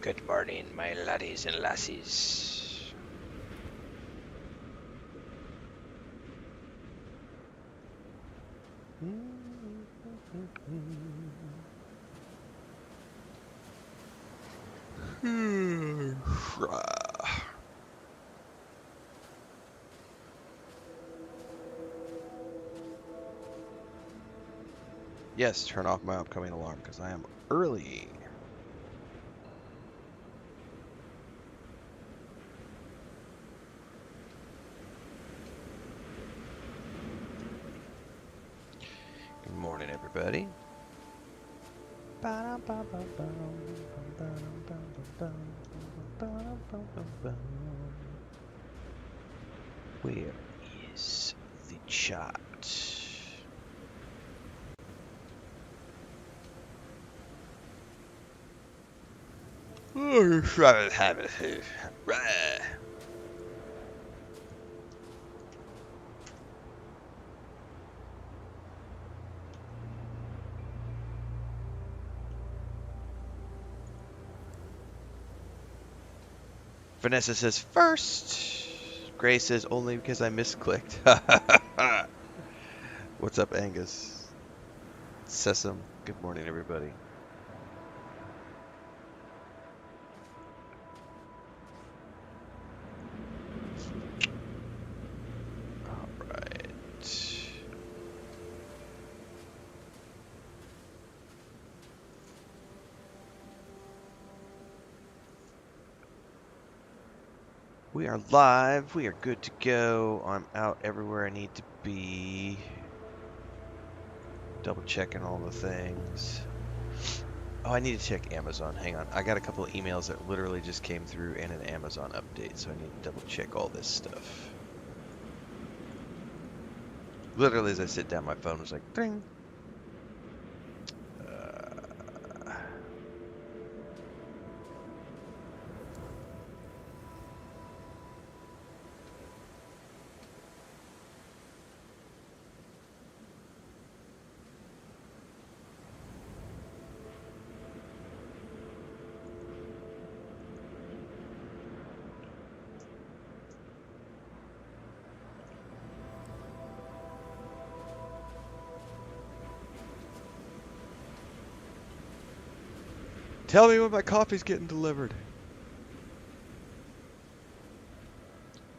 Good morning, my laddies and lassies. Yes, turn off my upcoming alarm because I am early. Good morning, everybody. Where is the chat? Vanessa says first. Gray says only because I misclicked. What's up, Angus? Sesame. Good morning, everybody. All right. We are live. We are good to go. I'm out everywhere I need to be. Double checking all the things. Oh, I need to check Amazon. Hang on. I got a couple of emails that literally just came through and an Amazon update, so I need to double check all this stuff. Literally, as I sit down, my phone was like, ding. Tell me when my coffee's getting delivered. It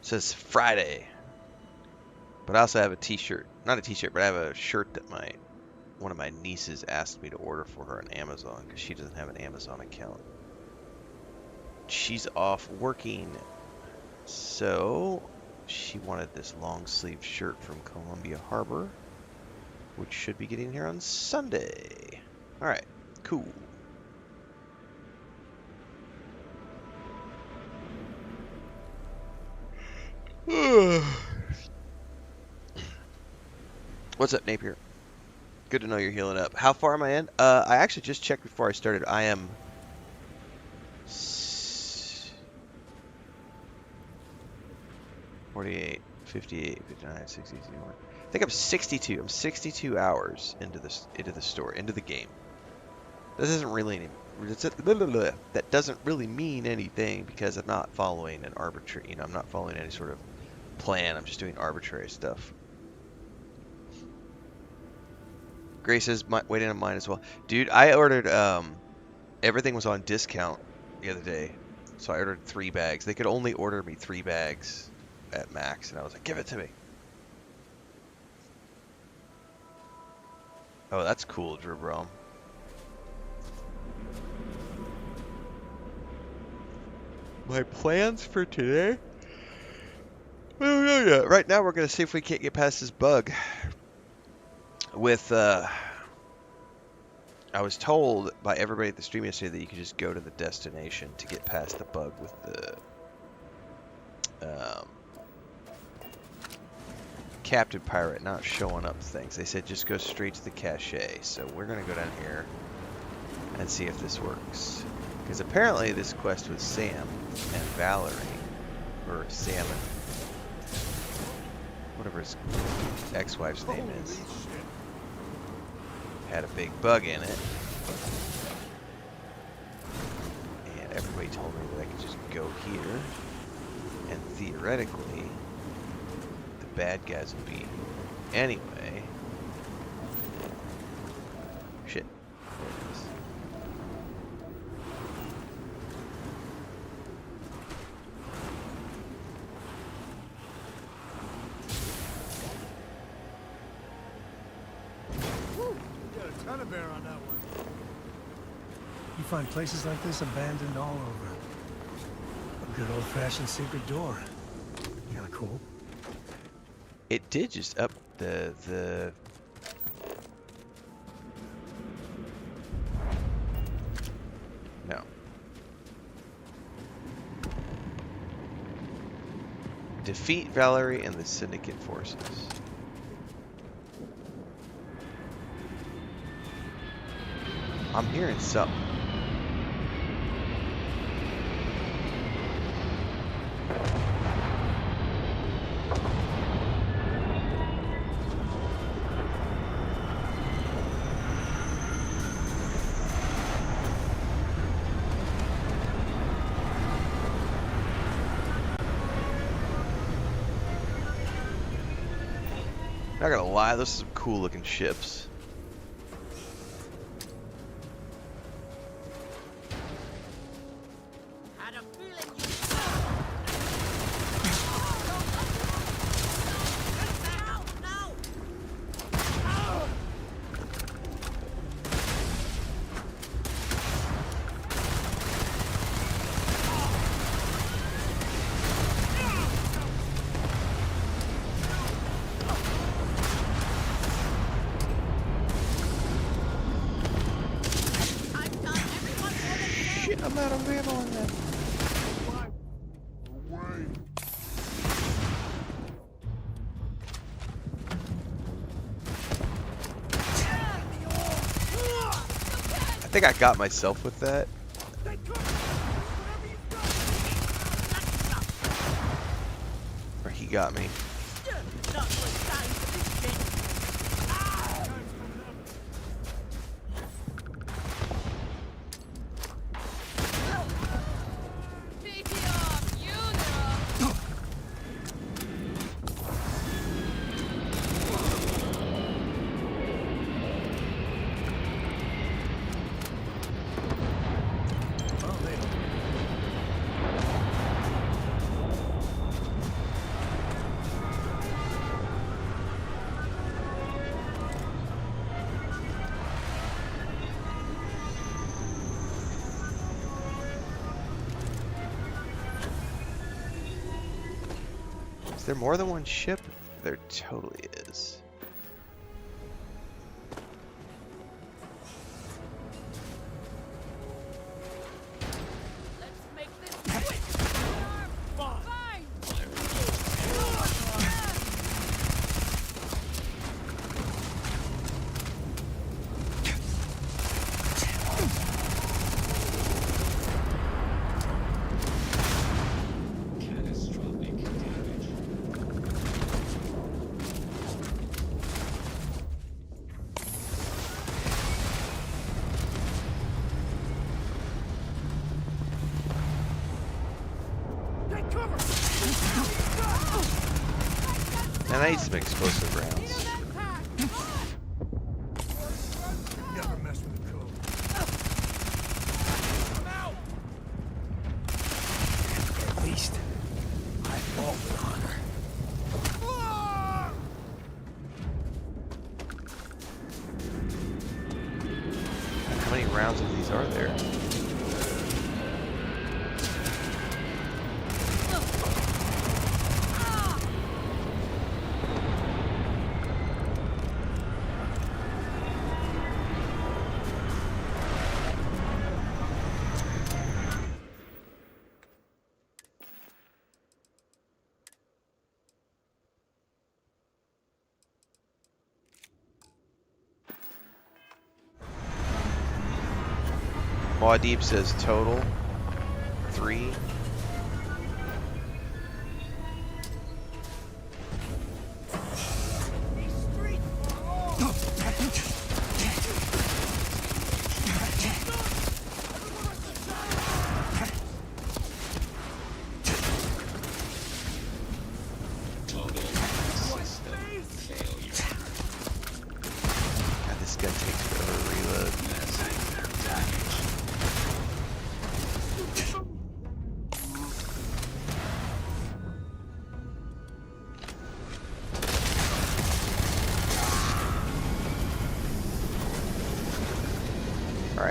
says Friday. But I also have a t-shirt. Not a t-shirt, but I have a shirt that one of my nieces asked me to order for her on Amazon because she doesn't have an Amazon account. She's off working, so she wanted this long sleeve shirt from Columbia Harbor, which should be getting here on Sunday. Alright, cool. What's up, Napier? Good to know you're healing up. How far am I in? I actually just checked before I started. I am 48, 58, 59, 60, 61. I think I'm 62. I'm 62 hours into the story, into the game. That doesn't really mean anything because I'm not following an arbitrary, I'm not following any sort of plan. I'm just doing arbitrary stuff. Grace is waiting on mine as well. Dude, I ordered, everything was on discount the other day. So I ordered 3 bags. They could only order me 3 bags at max. And I was like, give it to me. Oh, that's cool, Drew Brom. My plans for today? I don't know yet. Right now we're going to see if we can't get past this bug. With, I was told by everybody at the stream yesterday that you could just go to the destination to get past the bug with the Captain Pirate not showing up things. They said just go straight to the cache. So we're going to go down here and see if this works. Because apparently this quest with Sam and Valerie, or Sam and whatever his ex-wife's name is, had a big bug in it. And everybody told me that I could just go here, and theoretically, the bad guys would be anyway. Shit. There it is. Got a bear on that one. You find places like this abandoned all over. A good old-fashioned secret door. Kinda cool. It did just up the no. Defeat Valerie and the Syndicate forces. I'm hearing something. Not gonna lie, those are some cool looking ships. I'm out of ammo on that. I think I got myself with that. Or he got me. Is there more than one ship? There totally is. Let's make this quick. Fine. And I need some explosive rounds. Never mess with the code. At least I fought with honor. How many rounds of these are there? Muad'Dib says total 3.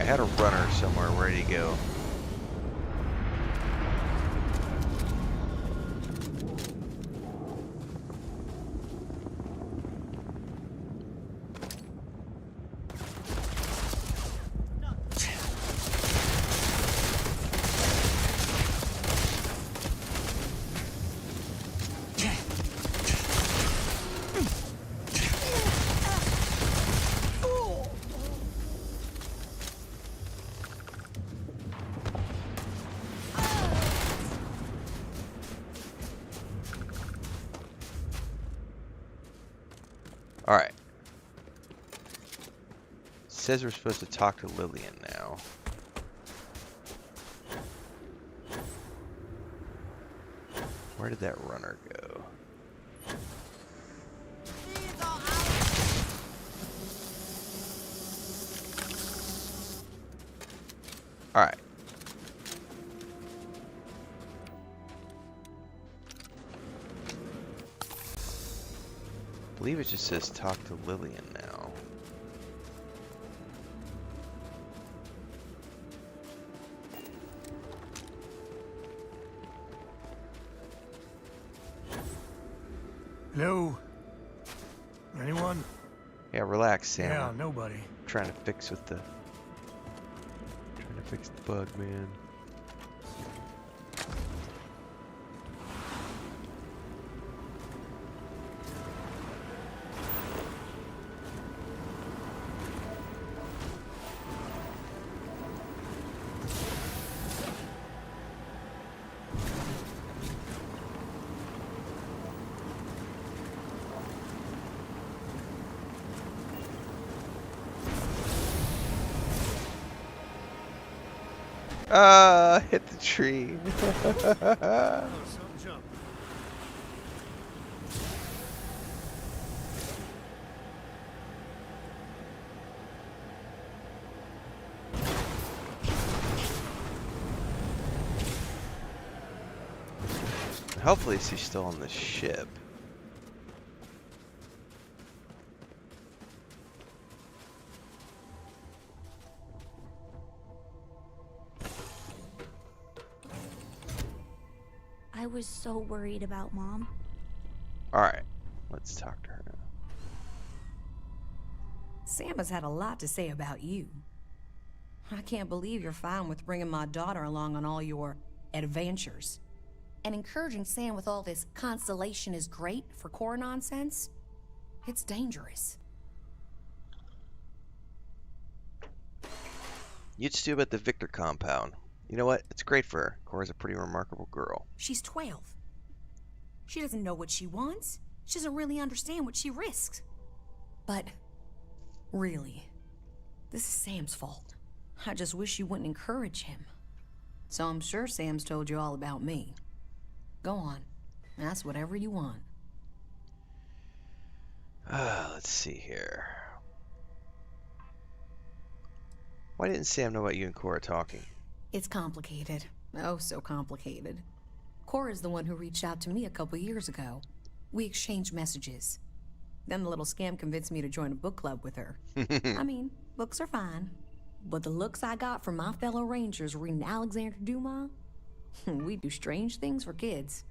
had a runner somewhere ready to go. Alright. Says we're supposed to talk to Lillian now. Where did that runner go? Alright. I believe it just says talk to Lillian now. Hello? Anyone? Yeah, relax, Sam. Yeah, nobody. Trying to fix the bug, man. Hit the tree. Oh, something jumped. Hopefully she's still on the ship. I was so worried about Mom. Alright, let's talk to her now. Sam has had a lot to say about you. I can't believe you're fine with bringing my daughter along on all your adventures. And encouraging Sam with all this constellation is great for core nonsense. It's dangerous. You'd stew about the Victor compound. You know what? It's great for her. Cora's a pretty remarkable girl. She's 12. She doesn't know what she wants. She doesn't really understand what she risks. But, really, this is Sam's fault. I just wish you wouldn't encourage him. So I'm sure Sam's told you all about me. Go on. Ask whatever you want. Let's see here. Why didn't Sam know about you and Cora talking? It's complicated. Oh, so complicated. Cora's the one who reached out to me a couple years ago. We exchanged messages. Then the little scam convinced me to join a book club with her. I mean, books are fine. But the looks I got from my fellow Rangers reading Alexander Dumas, we do strange things for kids.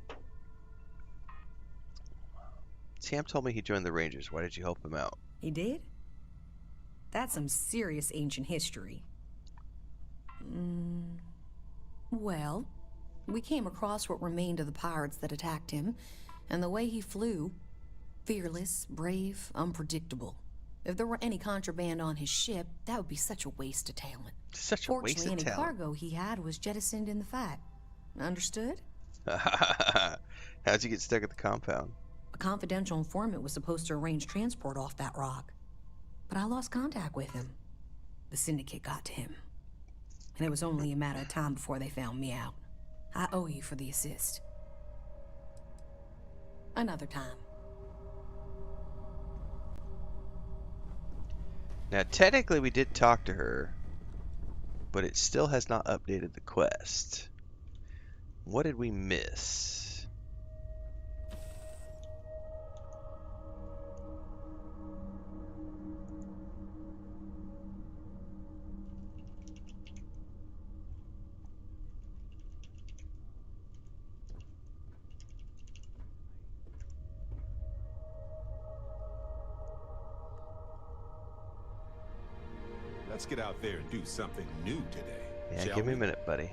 Sam told me he joined the Rangers. Why did you help him out? He did? That's some serious ancient history. Well, we came across what remained of the pirates that attacked him, and the way he flew, fearless, brave, unpredictable. If there were any contraband on his ship, that would be such a waste of talent. Such a waste Fortunately, of any talent. cargo he had was jettisoned in the fight. Understood? How'd you get stuck at the compound? A confidential informant was supposed to arrange transport off that rock, but I lost contact with him. The Syndicate got to him, and it was only a matter of time before they found me out. I owe you for the assist. Another time. Now, technically we did talk to her, but it still has not updated the quest. What did we miss? Let's get out there and do something new today. Yeah, shall give me a we? minute, buddy.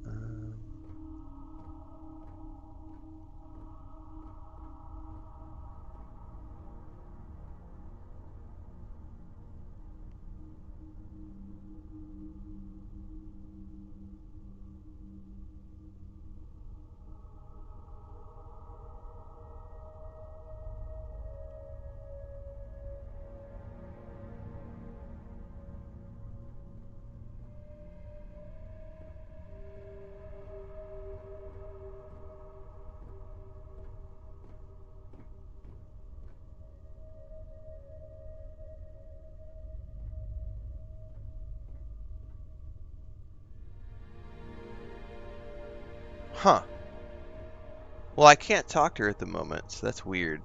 Um, Huh. Well, I can't talk to her at the moment, so that's weird.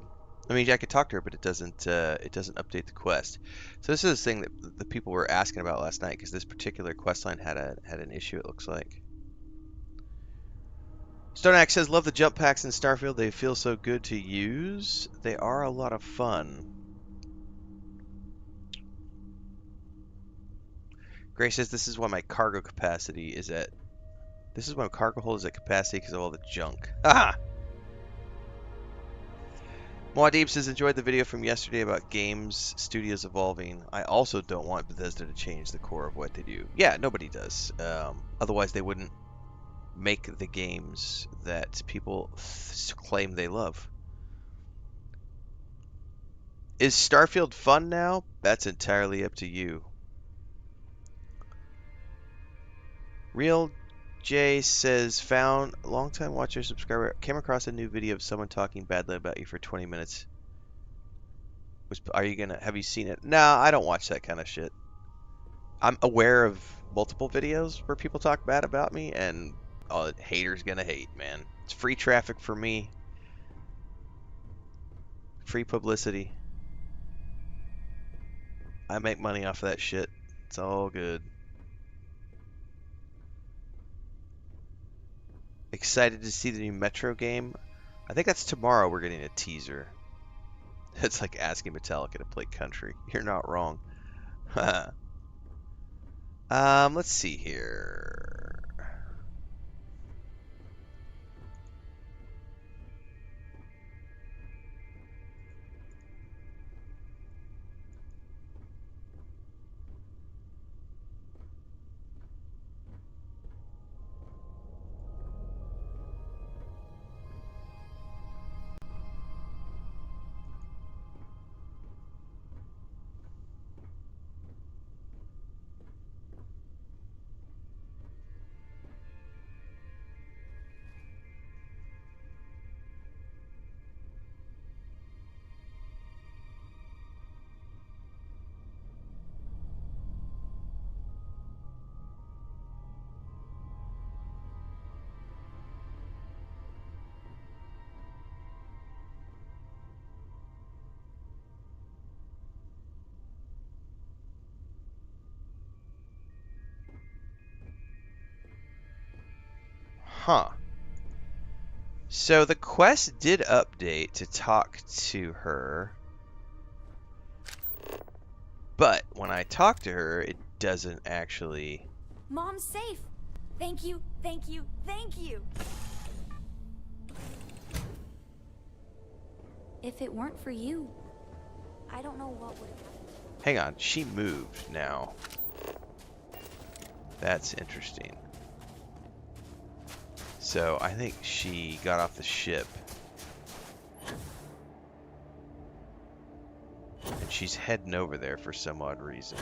I mean, I could talk to her, but it doesn't update the quest. So this is the thing that the people were asking about last night, because this particular quest line had an issue. It looks like. Stoneaxe says, "Love the jump packs in Starfield. They feel so good to use. They are a lot of fun." Gray says, "This is why my cargo capacity is at. This is why my cargo hold is at capacity because of all the junk." Haha. Muad'Dib says, "Enjoyed the video from yesterday about games studios evolving. I also don't want Bethesda to change the core of what they do." Yeah, nobody does. Otherwise, they wouldn't make the games that people claim they love. Is Starfield fun now? That's entirely up to you. Real J says, "Found longtime watcher subscriber, came across a new video of someone talking badly about you for 20 minutes. Have you seen it?" No, I don't watch that kind of shit. I'm aware of multiple videos where people talk bad about me, and haters gonna hate, man. It's free traffic for me. Free publicity. I make money off of that shit. It's all good. Excited to see the new Metro game. I think that's tomorrow we're getting a teaser. It's like asking Metallica to play country. You're not wrong. Let's see here. Huh. So the quest did update to talk to her, but when I talk to her, it doesn't actually. Mom's safe. Thank you, thank you, thank you. If it weren't for you, I don't know what would have happened. Hang on, she moved now. That's interesting. So I think she got off the ship. And she's heading over there for some odd reason.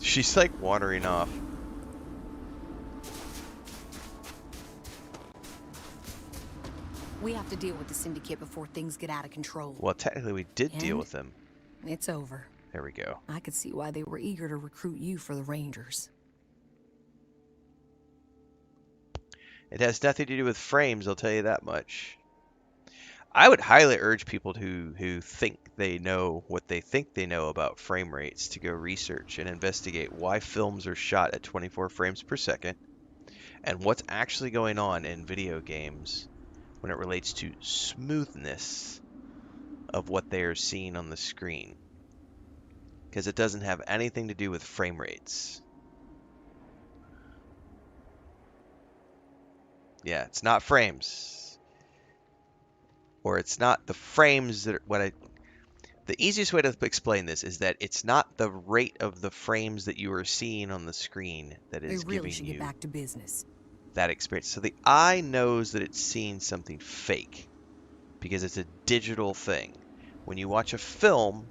She's like wandering off. We have to deal with the syndicate before things get out of control. Well, technically we did deal And with them. it's over. There we go. I could see why they were eager to recruit you for the Rangers. It has nothing to do with frames, I'll tell you that much. I would highly urge people who think they know what they think they know about frame rates to go research and investigate why films are shot at 24 frames per second and what's actually going on in video games when it relates to smoothness of what they are seeing on the screen. Because it doesn't have anything to do with frame rates. Yeah, it's not frames. Or it's not the frames that are, the easiest way to explain this is that it's not the rate of the frames that you are seeing on the screen that We is really giving should you get back to business. that experience. So the eye knows that it's seeing something fake because it's a digital thing. When you watch a film,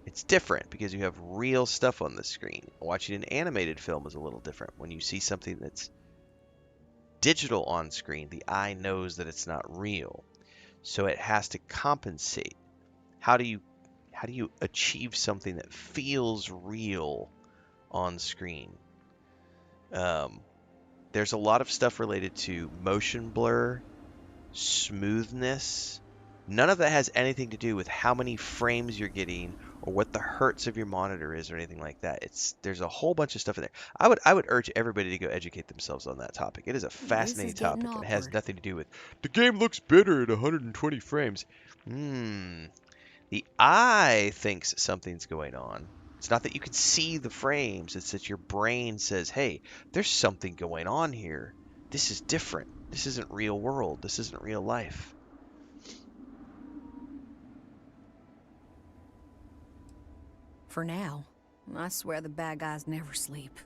it's different because you have real stuff on the screen. Watching an animated film is a little different. When you see something that's digital on screen, the eye knows that it's not real. So it has to compensate. How do you achieve something that feels real on screen? There's a lot of stuff related to motion blur, smoothness. None of that has anything to do with how many frames you're getting or what the hertz of your monitor is or anything like that. There's a whole bunch of stuff in there. I would urge everybody to go educate themselves on that topic. It is a This fascinating is getting topic and it has awkward. nothing to do with the game looks better at 120 frames. The eye thinks something's going on. It's not that you can see the frames, it's that your brain says, hey, there's something going on here. This is different. This isn't real world. This isn't real life. For now, I swear the bad guys never sleep.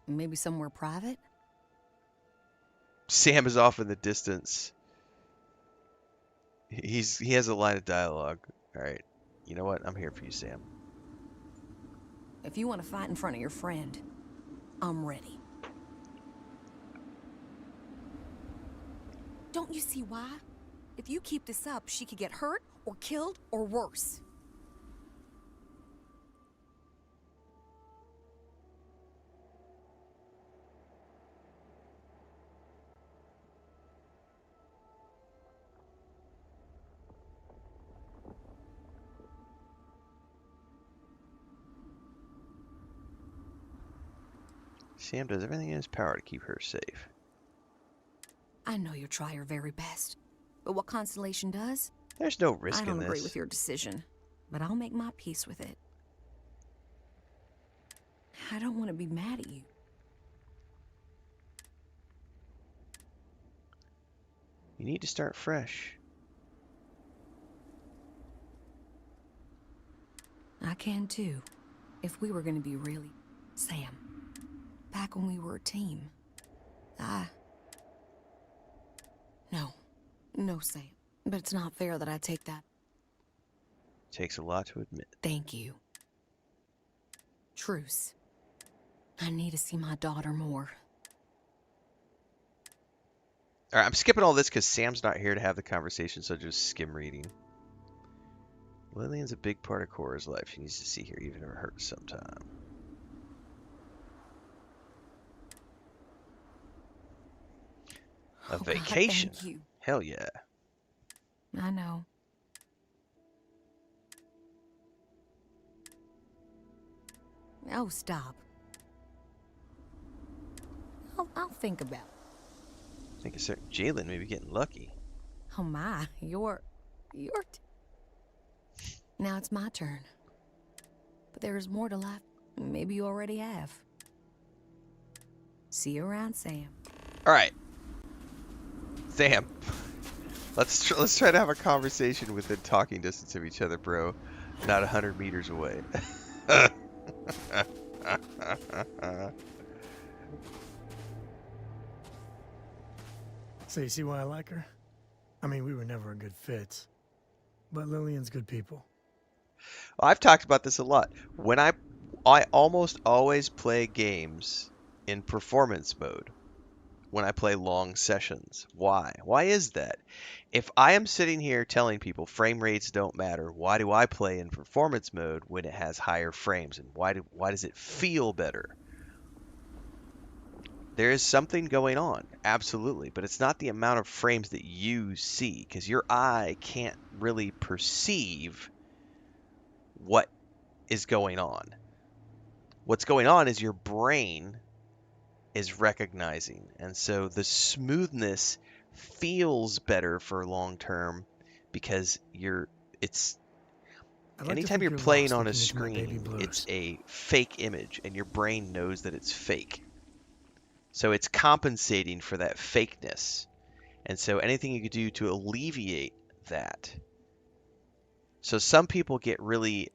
Maybe somewhere private? Sam is off in the distance. He has a line of dialogue. All right. You know what? I'm here for you, Sam. If you want to fight in front of your friend, I'm ready. Don't you see why? If you keep this up, she could get hurt or killed or worse. Sam does everything in his power to keep her safe. I know you'll try your very best, but what Constellation does, There's no risk I in don't this. agree with your decision, but I'll make my peace with it. I don't want to be mad at you. You need to start fresh. I can too, if we were going to be really... Sam, back when we were a team, No, Sam. But it's not fair that I take that. Takes a lot to admit. Thank you. Truce. I need to see my daughter more. All right, I'm skipping all this because Sam's not here to have the conversation, so just skim reading. Lillian's a big part of Cora's life. She needs to see her, even if it hurts sometime. A vacation? God, thank you. Hell yeah. I know. Oh, stop. I'll think about it. I think a certain Jalen may be getting lucky. Oh my, Now it's my turn. But there is more to life. Maybe you already have. See you around, Sam. All right. Sam. Let's try to have a conversation within talking distance of each other, bro. Not 100 meters away. So you see why I like her? I mean, we were never a good fit. But Lillian's good people. I've talked about this a lot. When I almost always play games in performance mode when I play long sessions. Why? Why is that? If I am sitting here telling people frame rates don't matter, why do I play in performance mode when it has higher frames? And why does it feel better? There is something going on, absolutely, but it's not the amount of frames that you see, because your eye can't really perceive what is going on. What's going on is your brain is recognizing, and so the smoothness feels better for long term because it's I'd like to anytime think you're you're playing lost on a looking into my baby screen, it's blues. a fake image, and your brain knows that it's fake. So it's compensating for that fakeness. And so anything you could do to alleviate that. So some people get really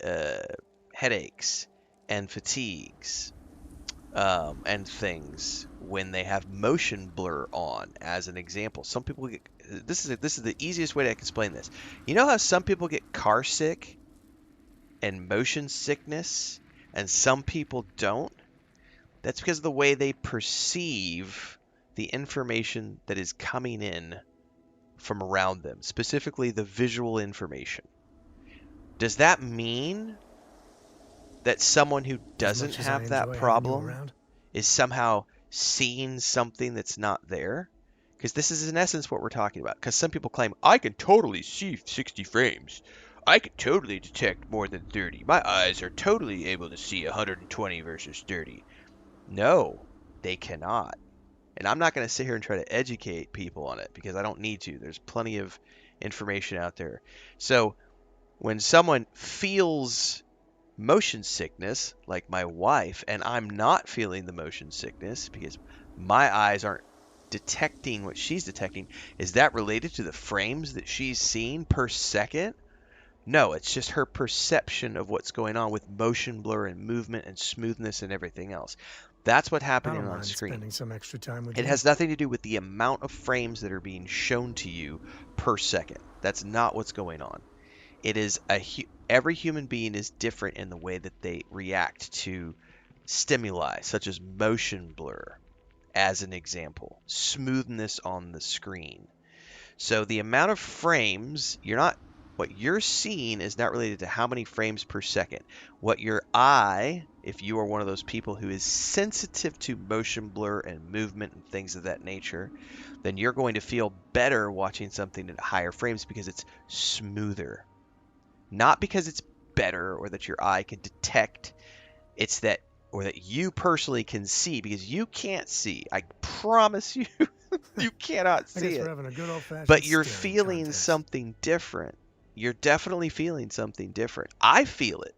headaches and fatigues and things when they have motion blur on, as an example. Some people get this is the easiest way to explain this. You know how some people get car sick and motion sickness, and some people don't? That's because of the way they perceive the information that is coming in from around them, specifically the visual information. Does that mean that someone who As doesn't much as I have that enjoy having you problem around, is somehow seeing something that's not there? Because this is in essence what we're talking about. Because some people claim, I can totally see 60 frames. I can totally detect more than 30. My eyes are totally able to see 120 versus 30. No, they cannot. And I'm not going to sit here and try to educate people on it because I don't need to. There's plenty of information out there. So when someone feels motion sickness, like my wife, and I'm not feeling the motion sickness because my eyes aren't detecting what she's detecting, is that related to the frames that she's seeing per second? No, it's just her perception of what's going on with motion blur and movement and smoothness and everything else. That's what's I happening don't on mind screen. spending some extra time with It you. has nothing to do with the amount of frames that are being shown to you per second. That's not what's going on. It is every human being is different in the way that they react to stimuli, such as motion blur, as an example, smoothness on the screen. So the amount of frames, what you're seeing is not related to how many frames per second. What your eye, if you are one of those people who is sensitive to motion blur and movement and things of that nature, then you're going to feel better watching something at higher frames because it's smoother. Not because it's better or that your eye can detect, it's that, or that you personally can see, because you can't see. I promise you, you cannot I see guess it. we're having a good old-fashioned But you're staring feeling contest. something different. You're definitely feeling something different. I feel it.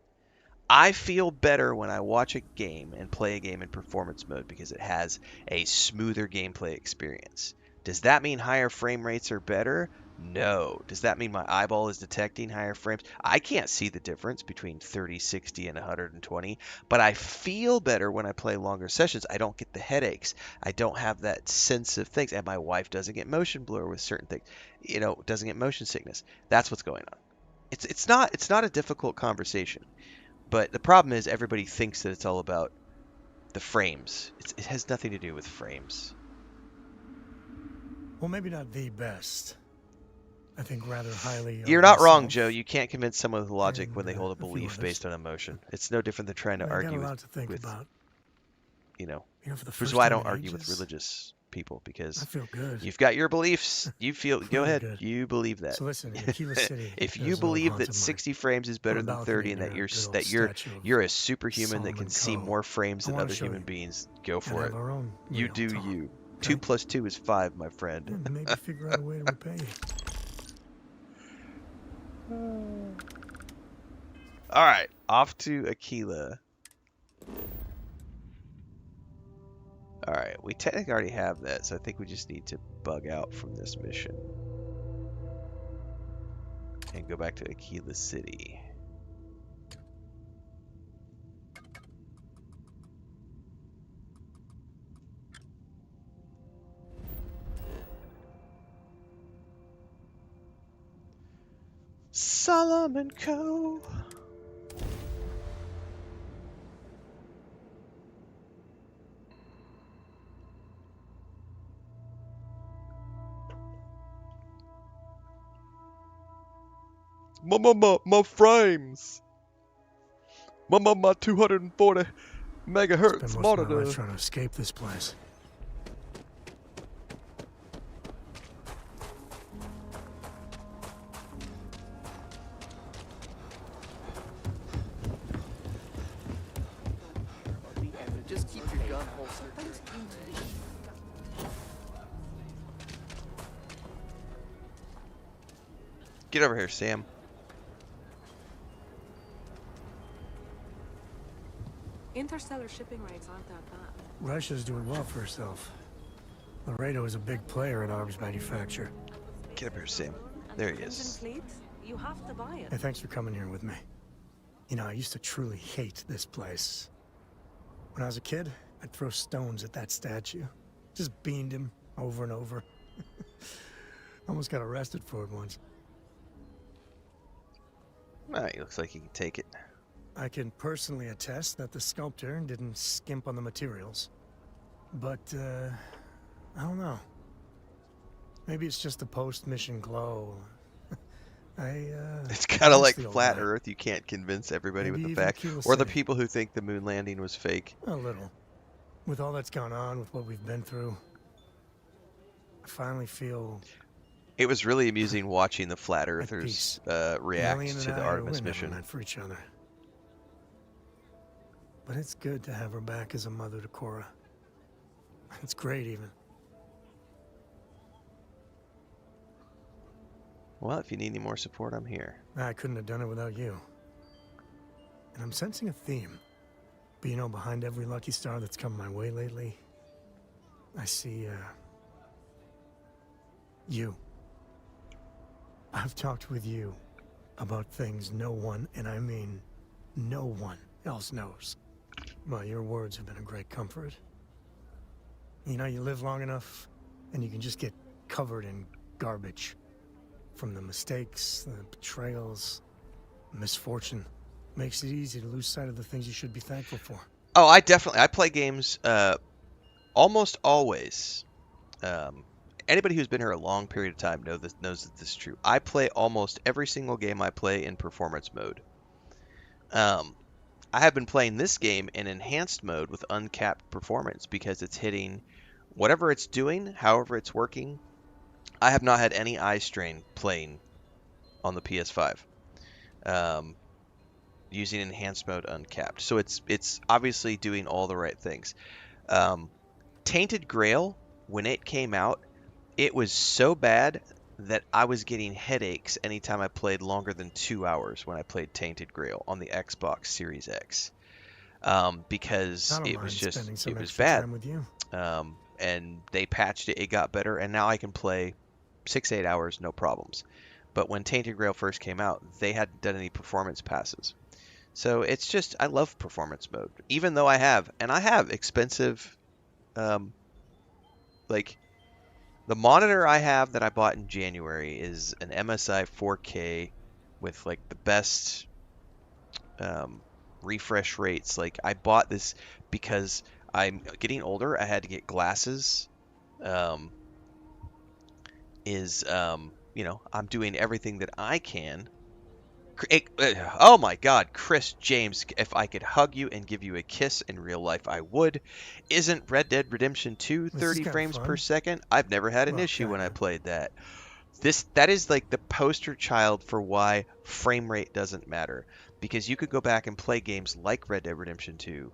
I feel better when I watch a game and play a game in performance mode because it has a smoother gameplay experience. Does that mean higher frame rates are better? No. Does that mean my eyeball is detecting higher frames? I can't see the difference between 30, 60, and 120, but I feel better when I play longer sessions. I don't get the headaches. I don't have that sense of things. And my wife doesn't get motion blur with certain things. Doesn't get motion sickness. That's what's going on. It's not a difficult conversation. But the problem is everybody thinks that it's all about the frames. It has nothing to do with frames. Well, maybe not the best. I think rather highly of You're not wrong, myself. Joe. You can't convince someone with logic when they And, hold a a few belief others. based on emotion. It's no different than trying to I got argue a lot to think with about. you know, For the which is first why I time don't in argue with ages, religious people, I because feel good. you've got your beliefs. You feel, go Really ahead. good. You believe that. So listen, in Akila City, If you there's an old believe that haunted mine. 60 frames is better On a than balcony 30 and near a good old that you're statue of you're a superhuman that Solomon can see Coe. more frames I than wanna other show human you. beings, go And for have it. our own You real do talk, you. okay? 2 plus 2 is 5, my friend. And maybe figure out a way to repay you. All right, off to Akila. All right, we technically already have that, so I think we just need to bug out from this mission and go back to Akila City. Solomon Coe. My frames. My 240 Spend megahertz most of my life monitor. trying to escape this place. Just keep your gun holstered. Get over here, Sam. Interstellar shipping rates aren't that bad. Russia's doing well for herself. Laredo is a big player in arms manufacture. Get up here, Sam. There he Engine is. fleet? You have to buy it. Hey, thanks for coming here with me. You know, I used to truly hate this place. When I was a kid, I'd throw stones at that statue. Just beamed him over and over. Almost got arrested for it once. He looks like he can take it. I can personally attest that the sculptor didn't skimp on the materials. But, I don't know. Maybe it's just the post-mission glow. It's kind of like the old flat guy. Earth. You can't convince everybody Maybe with the even fact. Akila Or the said it. people who think the moon landing was fake. A little. With all that's gone on, with what we've been through, I finally feel It was really amusing watching the flat earthers peace. react Lillian to and the I Artemis were never mission. meant for each other. But it's good to have her back as a mother to Cora. It's great, even. Well, if you need any more support, I'm here. I couldn't have done it without you. And I'm sensing a theme. But you know, behind every lucky star that's come my way lately, I see, you. I've talked with you about things no one, and I mean no one, else knows. Well, your words have been a great comfort. You know, you live long enough, and you can just get covered in garbage. From the mistakes, the betrayals, misfortune. Makes it easy to lose sight of the things you should be thankful for. Oh, I play games almost always. Anybody who's been here a long period of time knows that this is true. I play almost every single game I play in performance mode. I have been playing this game in enhanced mode with uncapped performance because it's hitting whatever it's doing, however it's working. I have not had any eye strain playing on the PS5 using enhanced mode uncapped. So it's obviously doing all the right things. Tainted Grail, when it came out, it was so bad that I was getting headaches anytime I played longer than 2 hours when I played Tainted Grail on the Xbox Series X. Because it was bad. Time with you. And they patched it, it got better, and now I can play 6-8 hours, no problems. But when Tainted Grail first came out, they hadn't done any performance passes. So it's just, I love performance mode. Even though I have expensive, like, the monitor I have that I bought in January is an MSI 4K with, like, the best refresh rates. Like, I bought this because I'm getting older. I had to get glasses. You know, I'm doing everything that I can. Oh my God, Chris James, if I could hug you and give you a kiss in real life, I would. Isn't Red Dead Redemption 2 30 frames per second? I've never had an issue when I played that. That is like the poster child for why frame rate doesn't matter. Because you could go back and play games like Red Dead Redemption 2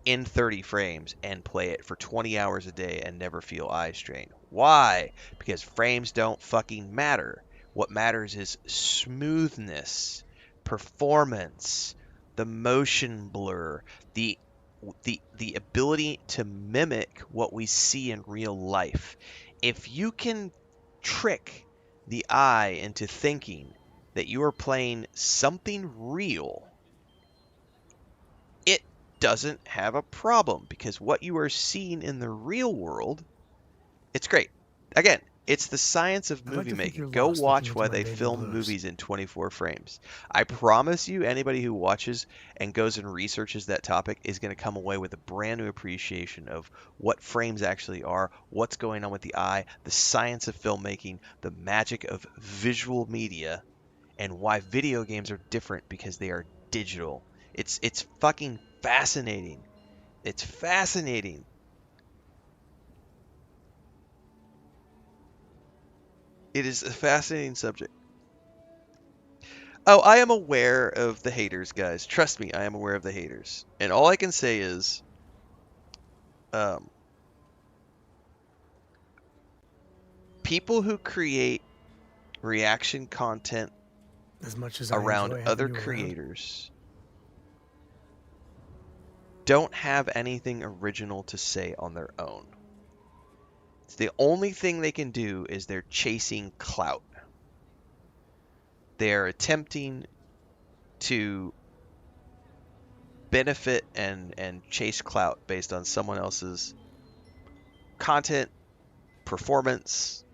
in 30 frames and play it for 20 hours a day and never feel eye strain. Why? Because frames don't fucking matter. What matters is smoothness, performance, the motion blur, the ability to mimic what we see in real life. If you can trick the eye into thinking that you are playing something real, it doesn't have a problem, because what you are seeing in the real world, it's great. Again, it's the science of movie making. Go watch why they film movies in 24 frames. I promise you, anybody who watches and goes and researches that topic is going to come away with a brand new appreciation of what frames actually are, what's going on with the eye, the science of filmmaking, the magic of visual media, and why video games are different because they are digital. It's fucking fascinating. It's fascinating. It is a fascinating subject. Oh, I am aware of the haters, guys. Trust me, I am aware of the haters. And all I can say is, people who create reaction content As much as I around enjoy other having you around, creators don't have anything original to say on their own. It's the only thing they can do is they're chasing clout. They're attempting to benefit and chase clout based on someone else's content, performance,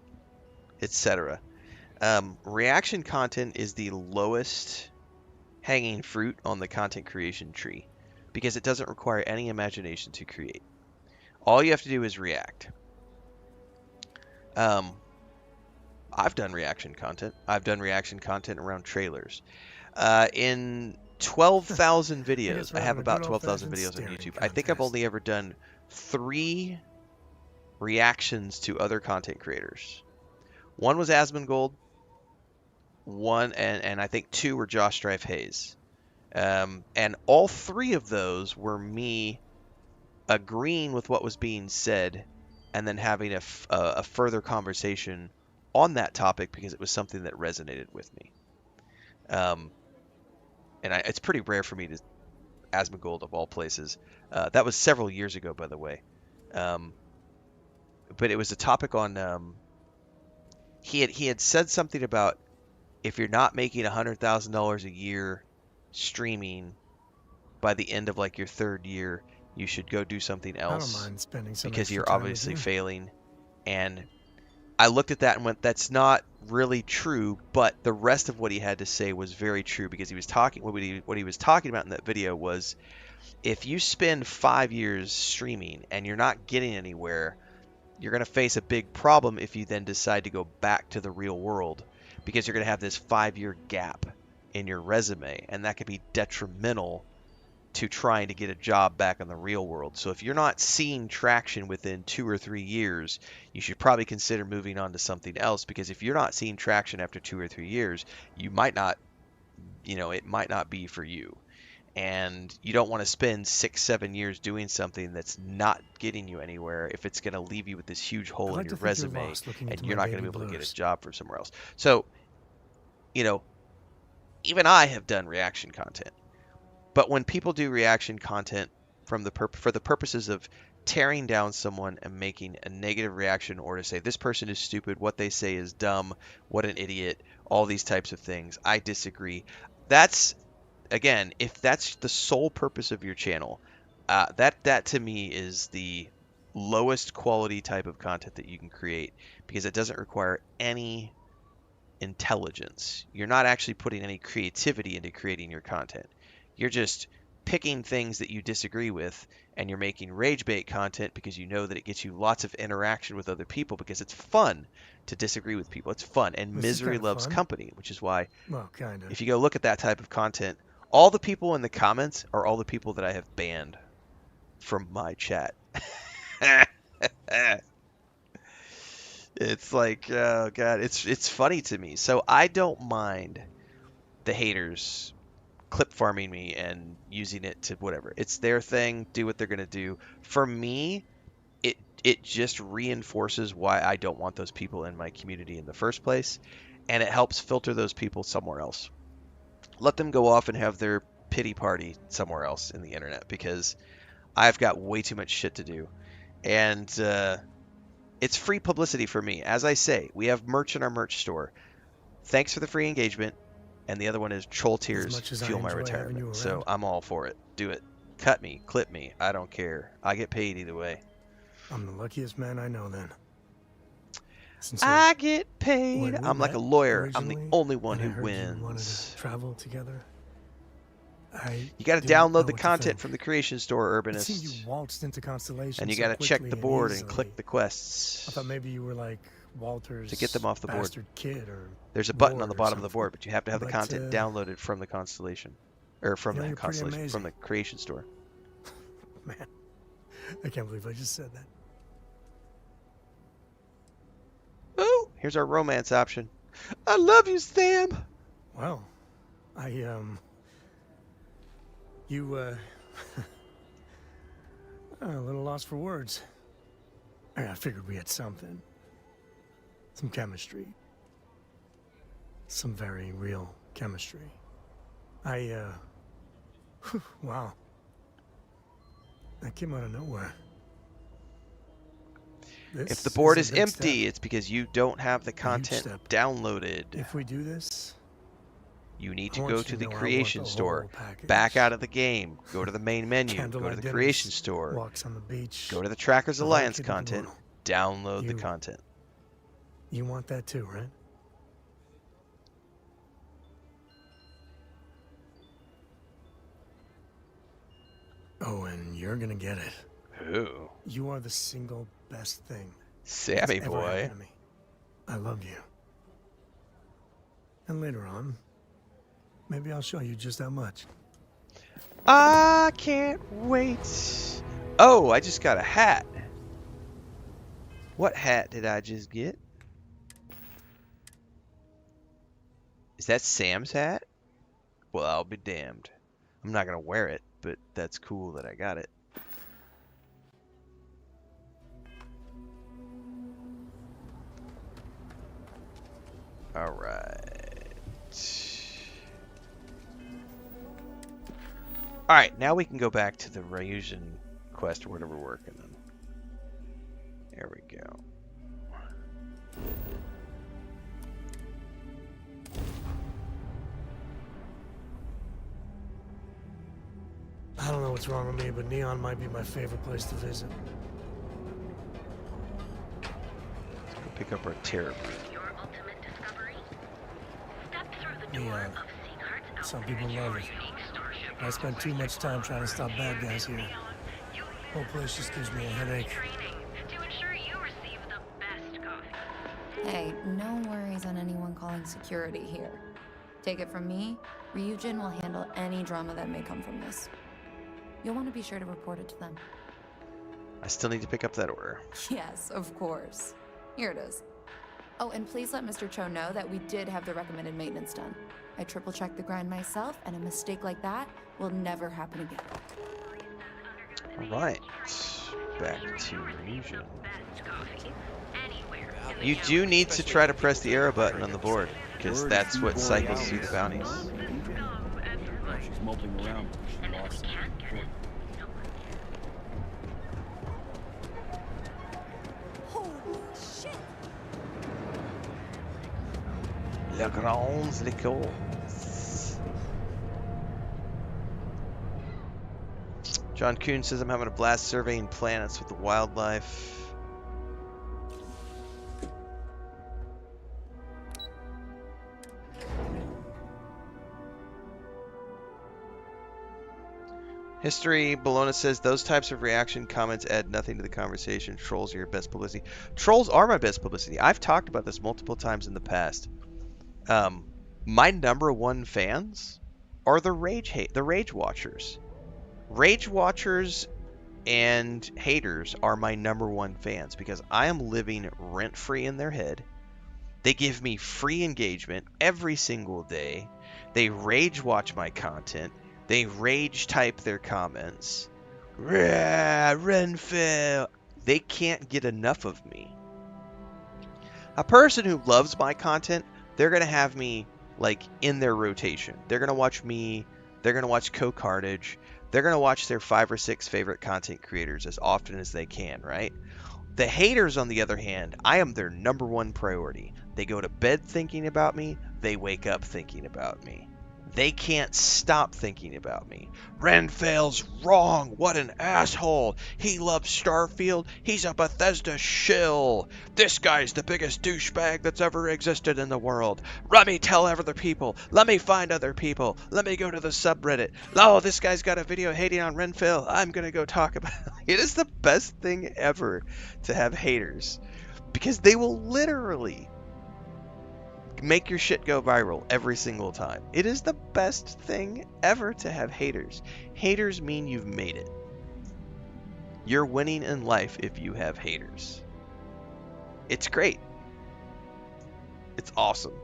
etc. Reaction content is the lowest hanging fruit on the content creation tree because it doesn't require any imagination to create. All you have to do is react. I've done reaction content. I've done reaction content around trailers. In 12,000 videos, I have about 12,000 videos on YouTube. I think I've only ever done 3 reactions to other content creators. One was Asmongold, one and I think 2 were Josh Strife Hayes. And all 3 of those were me agreeing with what was being said and then having a further conversation on that topic because it was something that resonated with me. It's pretty rare for me to Asmongold of all places. That was several years ago, by the way. But it was a topic on he had said something about if you're not making $100,000 a year streaming by the end of like your 3rd year, you should go do something else. I don't mind spending some because extra you're time obviously with you. failing. And I looked at that and went, that's not really true, but the rest of what he had to say was very true because he was talking what he was talking about in that video was if you spend 5 years streaming and you're not getting anywhere, you're going to face a big problem if you then decide to go back to the real world because you're going to have this 5-year gap in your resume, and that could be detrimental to trying to get a job back in the real world. So if you're not seeing traction within 2 or 3 years, you should probably consider moving on to something else because if you're not seeing traction after 2 or 3 years, you might not, it might not be for you. And you don't want to spend 6-7 years doing something that's not getting you anywhere if it's going to leave you with this huge hole in your resume and you're not going to be able to get a job from somewhere else. So, even I have done reaction content. But when people do reaction content for the purposes of tearing down someone and making a negative reaction or to say this person is stupid, what they say is dumb, what an idiot, all these types of things, I disagree. That's, again, if that's the sole purpose of your channel, that to me is the lowest quality type of content that you can create because it doesn't require any intelligence. You're not actually putting any creativity into creating your content. You're just picking things that you disagree with and you're making rage bait content because you know that it gets you lots of interaction with other people because it's fun to disagree with people. It's fun, and misery loves company, which is why if you go look at that type of content, all the people in the comments are all the people that I have banned from my chat. It's like, oh god, it's funny to me. So I don't mind the haters clip farming me and using it to whatever. It's their thing, do what they're going to do. For me, it just reinforces why I don't want those people in my community in the first place, and it helps filter those people somewhere else. Let them go off and have their pity party somewhere else in the internet because I've got way too much shit to do. And it's free publicity for me. As I say, we have merch in our merch store. Thanks for the free engagement. And the other one is Troll Tears Fuel My Retirement. So I'm all for it. Do it. Cut me. Clip me. I don't care. I get paid either way. I'm the luckiest man I know then. I get paid. I'm like a lawyer. I'm the only one who wins. You wanted to travel together. You got to download the content from the Creation Store, Urbanist. You waltzed into Constellation and you got to check the board and click the quests. I thought maybe you were like Walter's to get them off the board. Kid or there's a button on the bottom of the board, but you have to have the content downloaded from the Constellation, or from the Constellation, from the Creation Store. Man, I can't believe I just said that. Oh, here's our romance option. I love you, Sam. Well, A little lost for words. I figured we had something. Some chemistry. Some very real chemistry. Wow. That came out of nowhere. If the board is a big empty, step. it's because you don't have the content step. downloaded. If we do this, You need I to want go you to the know I want creation the store, whole package. back out of the game, go to the main menu, go to Candlelight the dinners, creation store, walks on the beach. go to the Trackers the whole Alliance kit and content, caboodle. download the You- content. You want that too, right? Oh, and you're gonna get it. Ooh, You are the single best thing Sammy that's ever boy. happened to me. I love you. And later on, maybe I'll show you just how much. I can't wait. Oh, I just got a hat. What hat did I just get? Is that Sam's hat? Well, I'll be damned. I'm not gonna wear it, but that's cool that I got it. All right. All right, now we can go back to the Ryujin quest or whatever we're working on. There we go. I don't know what's wrong with me, but Neon might be my favorite place to visit. Let's go pick up our terror. Your ultimate discovery? Step through the Yeah. door of Seek Hart's Some people love it. unique starship. I spend too much time trying to stop bad guys here. Whole place just gives me a headache. Training to ensure you receive the best coffee. Hey, no worries on anyone calling security here. Take it from me, Ryujin will handle any drama that may come from this. You'll want to be sure to report it to them. I still need to pick up that order. Yes, of course. Here it is. Oh, and please let Mr. Cho know that we did have the recommended maintenance done. I triple-checked the grind myself, and a mistake like that will never happen again. All right, back to Ryujin. Best coffee anywhere. You do need to try to press the arrow button on the board, because that's what cycles through the bounties. She's moping around. She lost some important. Holy shit! Le grands liqueurs. John Kuhn says I'm having a blast surveying planets with the wildlife. History, Bologna says those types of reaction comments add nothing to the conversation. Trolls are your best publicity. Trolls are my best publicity. I've talked about this multiple times in the past. My number one fans are the rage watchers. Rage watchers and haters are my number one fans because I am living rent free in their head. They give me free engagement every single day. They rage watch my content. They rage type their comments. Renfail. They can't get enough of me. A person who loves my content, they're going to have me like in their rotation. They're going to watch me. They're going to watch Co-Cartage. They're going to watch their 5 or 6 favorite content creators as often as they can, right? The haters, on the other hand, I am their number one priority. They go to bed thinking about me. They wake up thinking about me. They can't stop thinking about me. Renfail's wrong. What an asshole. He loves Starfield. He's a Bethesda shill. This guy's the biggest douchebag that's ever existed in the world. Let me tell other people. Let me find other people. Let me go to the subreddit. Oh, this guy's got a video hating on Renfail. I'm going to go talk about it. It is the best thing ever to have haters because they will literally make your shit go viral every single time. It is the best thing ever to have haters. Haters mean you've made it. You're winning in life if you have haters. It's great. It's awesome.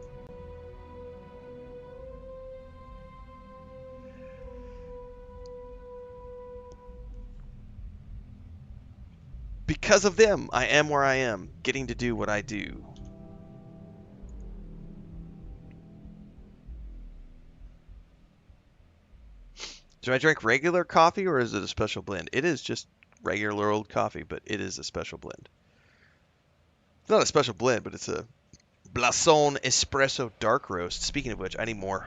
Because of them, I am where I am, getting to do what I do. Do I drink regular coffee or is it a special blend? It is just regular old coffee, but it is a special blend. It's not a special blend, but it's a Blason Espresso Dark Roast. Speaking of which, I need more.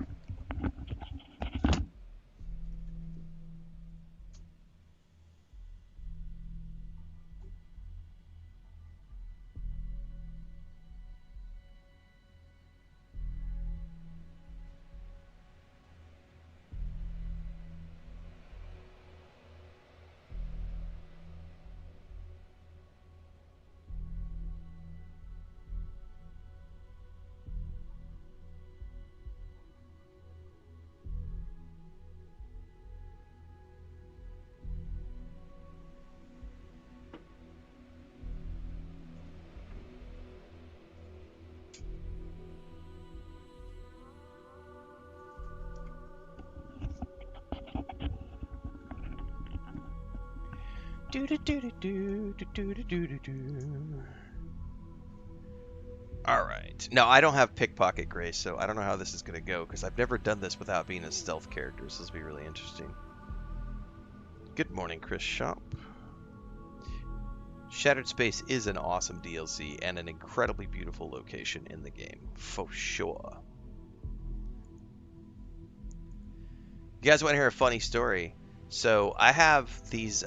Alright. No, I don't have pickpocket grace, so I don't know how this is going to go, because I've never done this without being a stealth character, so this will be really interesting. Good morning, Chris Shop. Shattered Space is an awesome DLC, and an incredibly beautiful location in the game, for sure. You guys want to hear a funny story? So, I have these,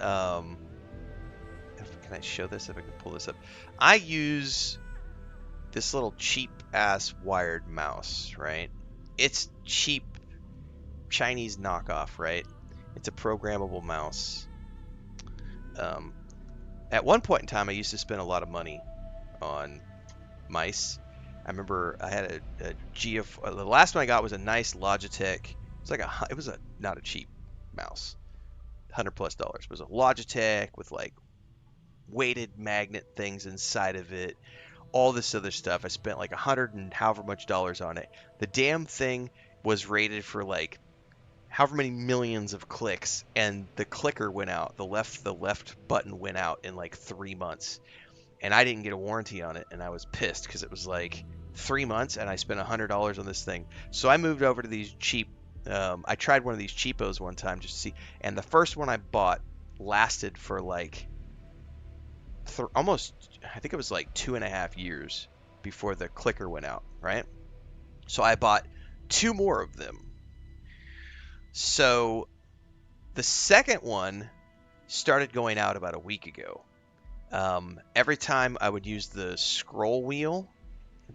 can I show this if I can pull this up? I use this little cheap ass wired mouse, right? It's cheap Chinese knockoff, right? It's a programmable mouse. At one point in time, I used to spend a lot of money on mice. I remember I had a GF. The last one I got was a nice Logitech. It was not a cheap mouse, $100+ dollars. It was a Logitech with like weighted magnet things inside of it, all this other stuff. I spent like $100 and however much dollars on it. The damn thing was rated for like however many millions of clicks, and the clicker went out. The left button went out in like 3 months, and I didn't get a warranty on it, and I was pissed because it was like 3 months, and I spent $100 on this thing. So I moved over to these cheap. I tried one of these cheapos one time just to see, and the first one I bought lasted for like almost, I think it was like 2.5 years before the clicker went out, right? So I bought 2 more of them. So the second one started going out about a week ago. Every time I would use the scroll wheel,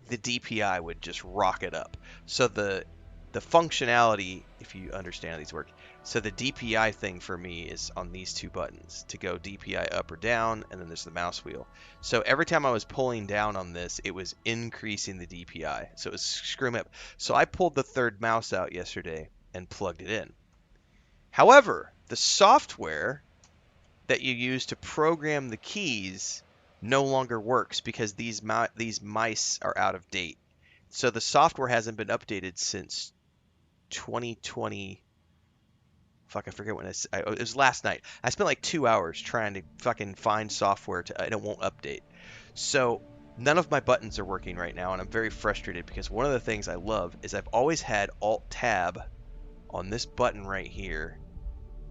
the DPI would just rocket up. So the functionality, if you understand how these work, so the DPI thing for me is on these 2 buttons to go DPI up or down, and then there's the mouse wheel. So every time I was pulling down on this, it was increasing the DPI. So it was screwing me up. So I pulled the third mouse out yesterday and plugged it in. However, the software that you use to program the keys no longer works because these mice are out of date. So the software hasn't been updated since 2020. Fuck, I forget when it was last night. I spent like 2 hours trying to fucking find software and it won't update. So none of my buttons are working right now, and I'm very frustrated because one of the things I love is I've always had Alt-Tab on this button right here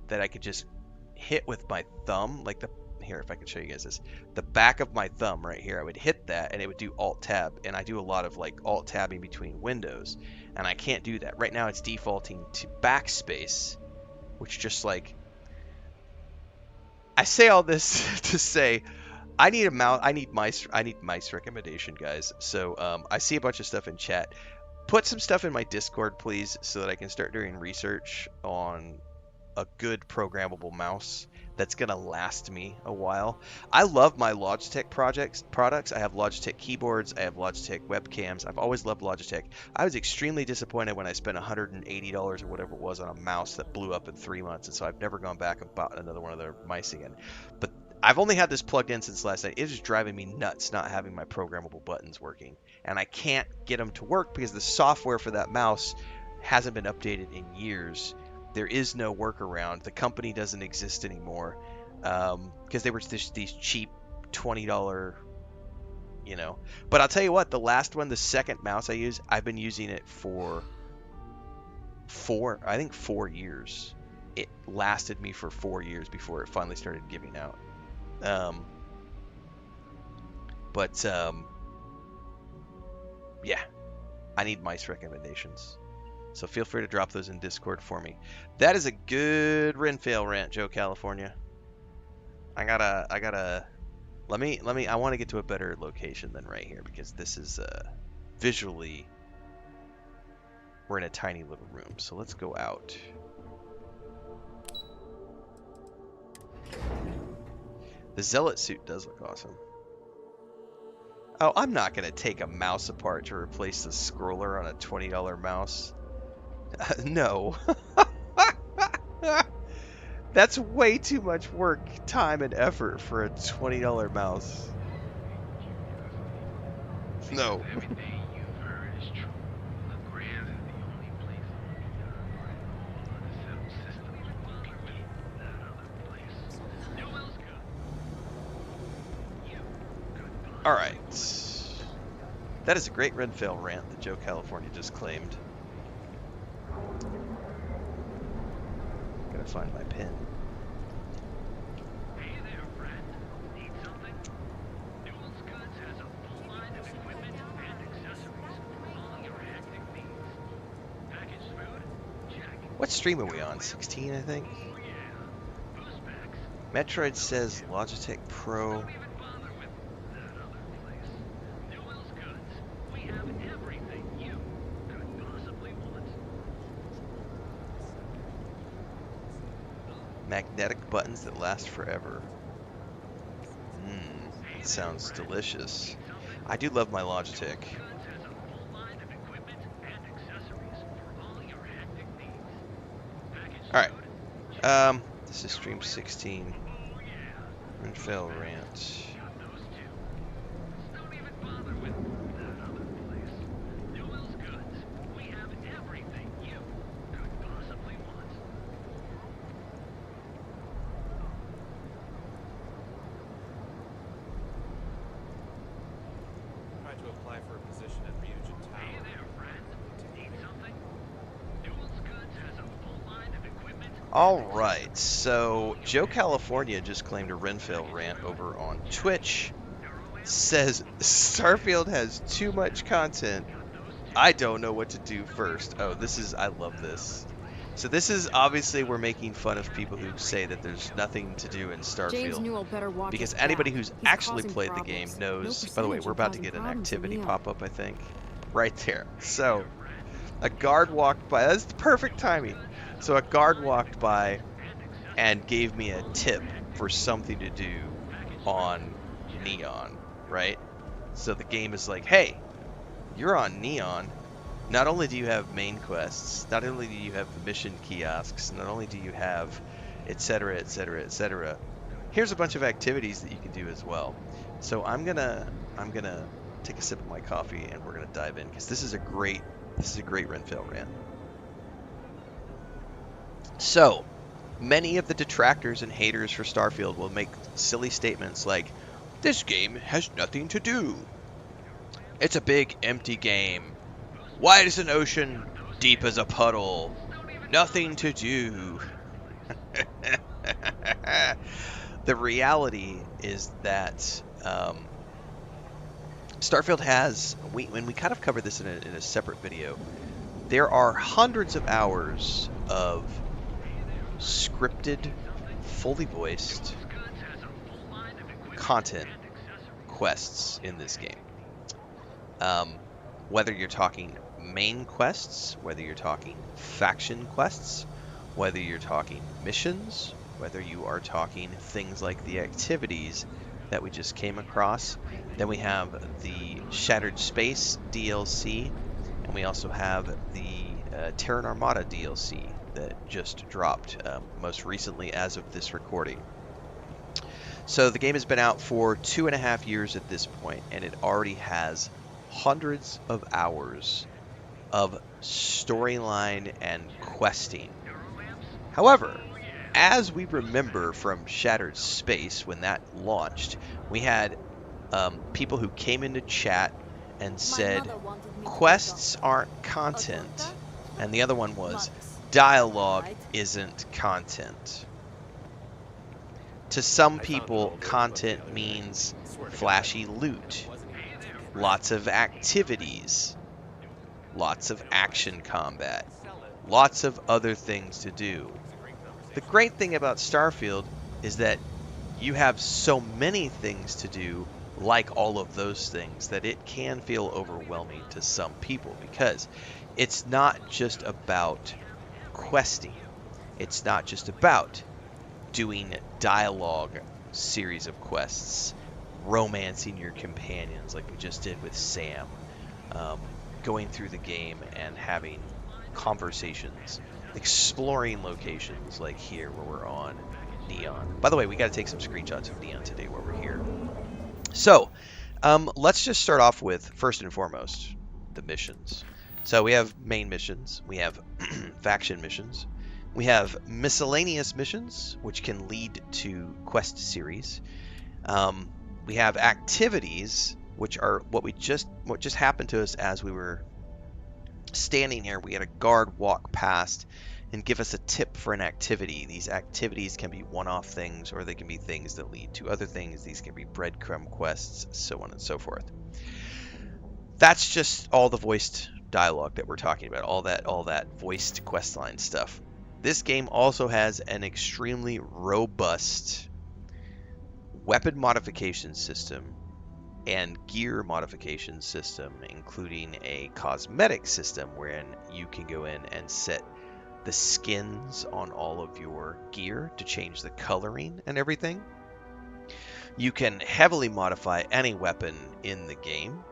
that I could just hit with my thumb, like here, if I can show you guys this, the back of my thumb right here, I would hit that and it would do Alt-Tab, and I do a lot of like Alt-Tabbing between windows, and I can't do that. Right now it's defaulting to backspace, which just like, I say all this to say, I need a mouse, I need mice recommendation, guys. So I see a bunch of stuff in chat. Put some stuff in my Discord, please, so that I can start doing research on a good programmable mouse that's going to last me a while. I love my Logitech products. I have Logitech keyboards. I have Logitech webcams. I've always loved Logitech. I was extremely disappointed when I spent $180 or whatever it was on a mouse that blew up in 3 months, and so I've never gone back and bought another one of their mice again. But I've only had this plugged in since last night. It is driving me nuts not having my programmable buttons working, and I can't get them to work because the software for that mouse hasn't been updated in years. There is no workaround. The company doesn't exist anymore because they were these cheap $20, you know. But I'll tell you what, the last one, the second mouse I use, I've been using it for 4 years. It lasted me for 4 years before it finally started giving out. Yeah, I need mice recommendations. So feel free to drop those in Discord for me. That is a good Renfail rant, Joe California. I want to get to a better location than right here, because this is visually, we're in a tiny little room. So let's go out. The Zealot suit does look awesome. Oh, I'm not going to take a mouse apart to replace the scroller on a $20 mouse. No. That's way too much work, time, and effort for a $20 mouse. No. Alright. That is a great Renfail rant that Joe California just claimed. Gotta find my pen. Hey there, friend. Need something? Newell's Goods has a full line of equipment and accessories for all your hectic needs. Packaged food? Check. What stream are we on? 16, I think? Oh yeah. Boost packs. Metroid says Logitech Pro. Don't even bother with that other place. Newell's Goods. We have everything you could possibly want. Magnetic buttons that last forever. Mmm, sounds delicious. I do love my Logitech. Goods has a full line of equipment and accessories for all your hectic needs. Packaged Alright. food? This is stream 16. Oh yeah. Renfail rant. Got those too. Don't even bother with that other place. Newell's Goods. We have everything you could possibly want. Tried to apply for a position at Ryujin Hey Tower. there, friend. Need something? Newell's Goods has a full line of equipment. Alright, so Joe California just claimed a Renfail rant over on Twitch. Says Starfield has too much content. I don't know what to do first. Oh, I love this. So this is obviously, we're making fun of people who say that there's nothing to do in Starfield. Because anybody who's actually played the game knows, by the way, we're about to get an activity pop up, I think. Right there. So, a guard walked by, that's the perfect timing. So a guard walked by and gave me a tip for something to do on Neon, right? So the game is like, hey, you're on Neon. Not only do you have main quests, not only do you have mission kiosks, not only do you have etc, etc, etc. Here's a bunch of activities that you can do as well. So I'm gonna take a sip of my coffee and we're gonna dive in, because this is a great Renfail rant. So, many of the detractors and haters for Starfield will make silly statements like, this game has nothing to do. It's a big, empty game. Wide as an ocean, deep as a puddle. Nothing to do. The reality is that Starfield has, when we kind of covered this in a separate video, there are hundreds of hours of scripted, fully voiced content quests in this game. Whether you're talking main quests, whether you're talking faction quests, whether you're talking missions, whether you are talking things like the activities that we just came across. Then we have the Shattered Space DLC, and we also have the Terran Armada DLC that just dropped most recently as of this recording. So the game has been out for 2.5 years at this point, and it already has hundreds of hours of storyline and questing. However, as we remember from Shattered Space, when that launched, we had people who came into chat and said quests aren't content, and the other one was dialogue isn't content. To some people, content means flashy loot, lots of activities, lots of action combat, lots of other things to do. The great thing about Starfield is that you have so many things to do, like all of those things, that it can feel overwhelming to some people, because it's not just about questing. It's not just about doing dialogue series of quests, romancing your companions like we just did with Sam, going through the game and having conversations, exploring locations like here where we're on Neon. By the way, we got to take some screenshots of Neon today while we're here. So let's just start off with, first and foremost, the missions. So we have main missions, we have faction missions, we have miscellaneous missions, which can lead to quest series. We have activities, which are what just happened to us as we were standing here. We had a guard walk past and give us a tip for an activity. These activities can be one-off things, or they can be things that lead to other things. These can be breadcrumb quests, so on and so forth. That's just all the voiced dialogue that we're talking about, all that voiced questline stuff. This game also has an extremely robust weapon modification system and gear modification system, including a cosmetic system wherein you can go in and set the skins on all of your gear to change the coloring and everything. You can heavily modify any weapon in the game,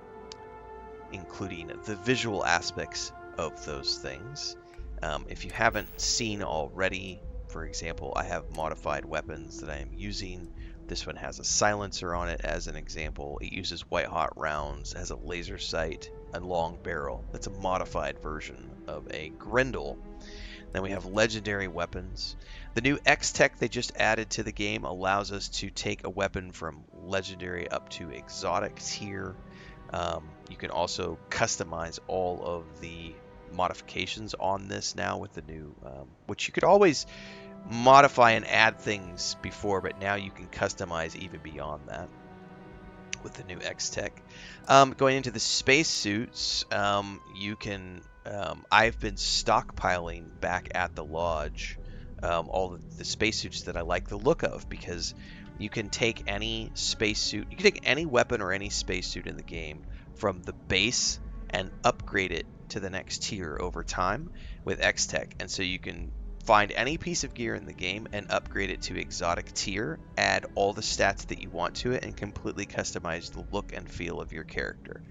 including the visual aspects of those things. If you haven't seen already, for example, I have modified weapons that I am using. This one has a silencer on it as an example. It uses white hot rounds, has a laser sight, a long barrel. That's a modified version of a Grendel. Then we have legendary weapons. The new X-Tech they just added to the game allows us to take a weapon from legendary up to exotic tier. You can also customize all of the modifications on this now with the new, which you could always modify and add things before, but now you can customize even beyond that with the new X-Tech. Going into the spacesuits, you can, I've been stockpiling back at the lodge all of the spacesuits that I like the look of, because you can take any spacesuit, you can take any weapon or any spacesuit in the game from the base and upgrade it to the next tier over time with X-Tech. And so you can find any piece of gear in the game and upgrade it to exotic tier, add all the stats that you want to it, and completely customize the look and feel of your character.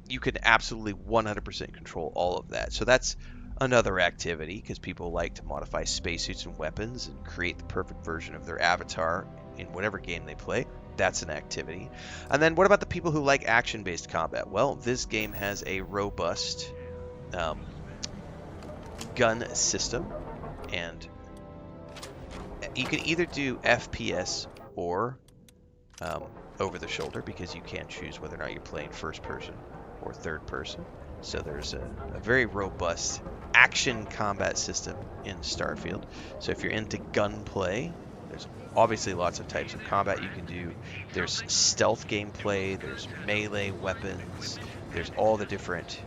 You can absolutely 100% control all of that. So that's another activity, because people like to modify spacesuits and weapons and create the perfect version of their avatar in whatever game they play. That's an activity. And then what about the people who like action-based combat? Well, this game has a robust gun system, and you can either do FPS or over the shoulder, because you can choose whether or not you're playing first person or third person. So there's a very robust action combat system in Starfield. So if you're into gunplay, there's obviously lots of types of combat you can do. There's stealth gameplay, there's melee weapons, there's all the different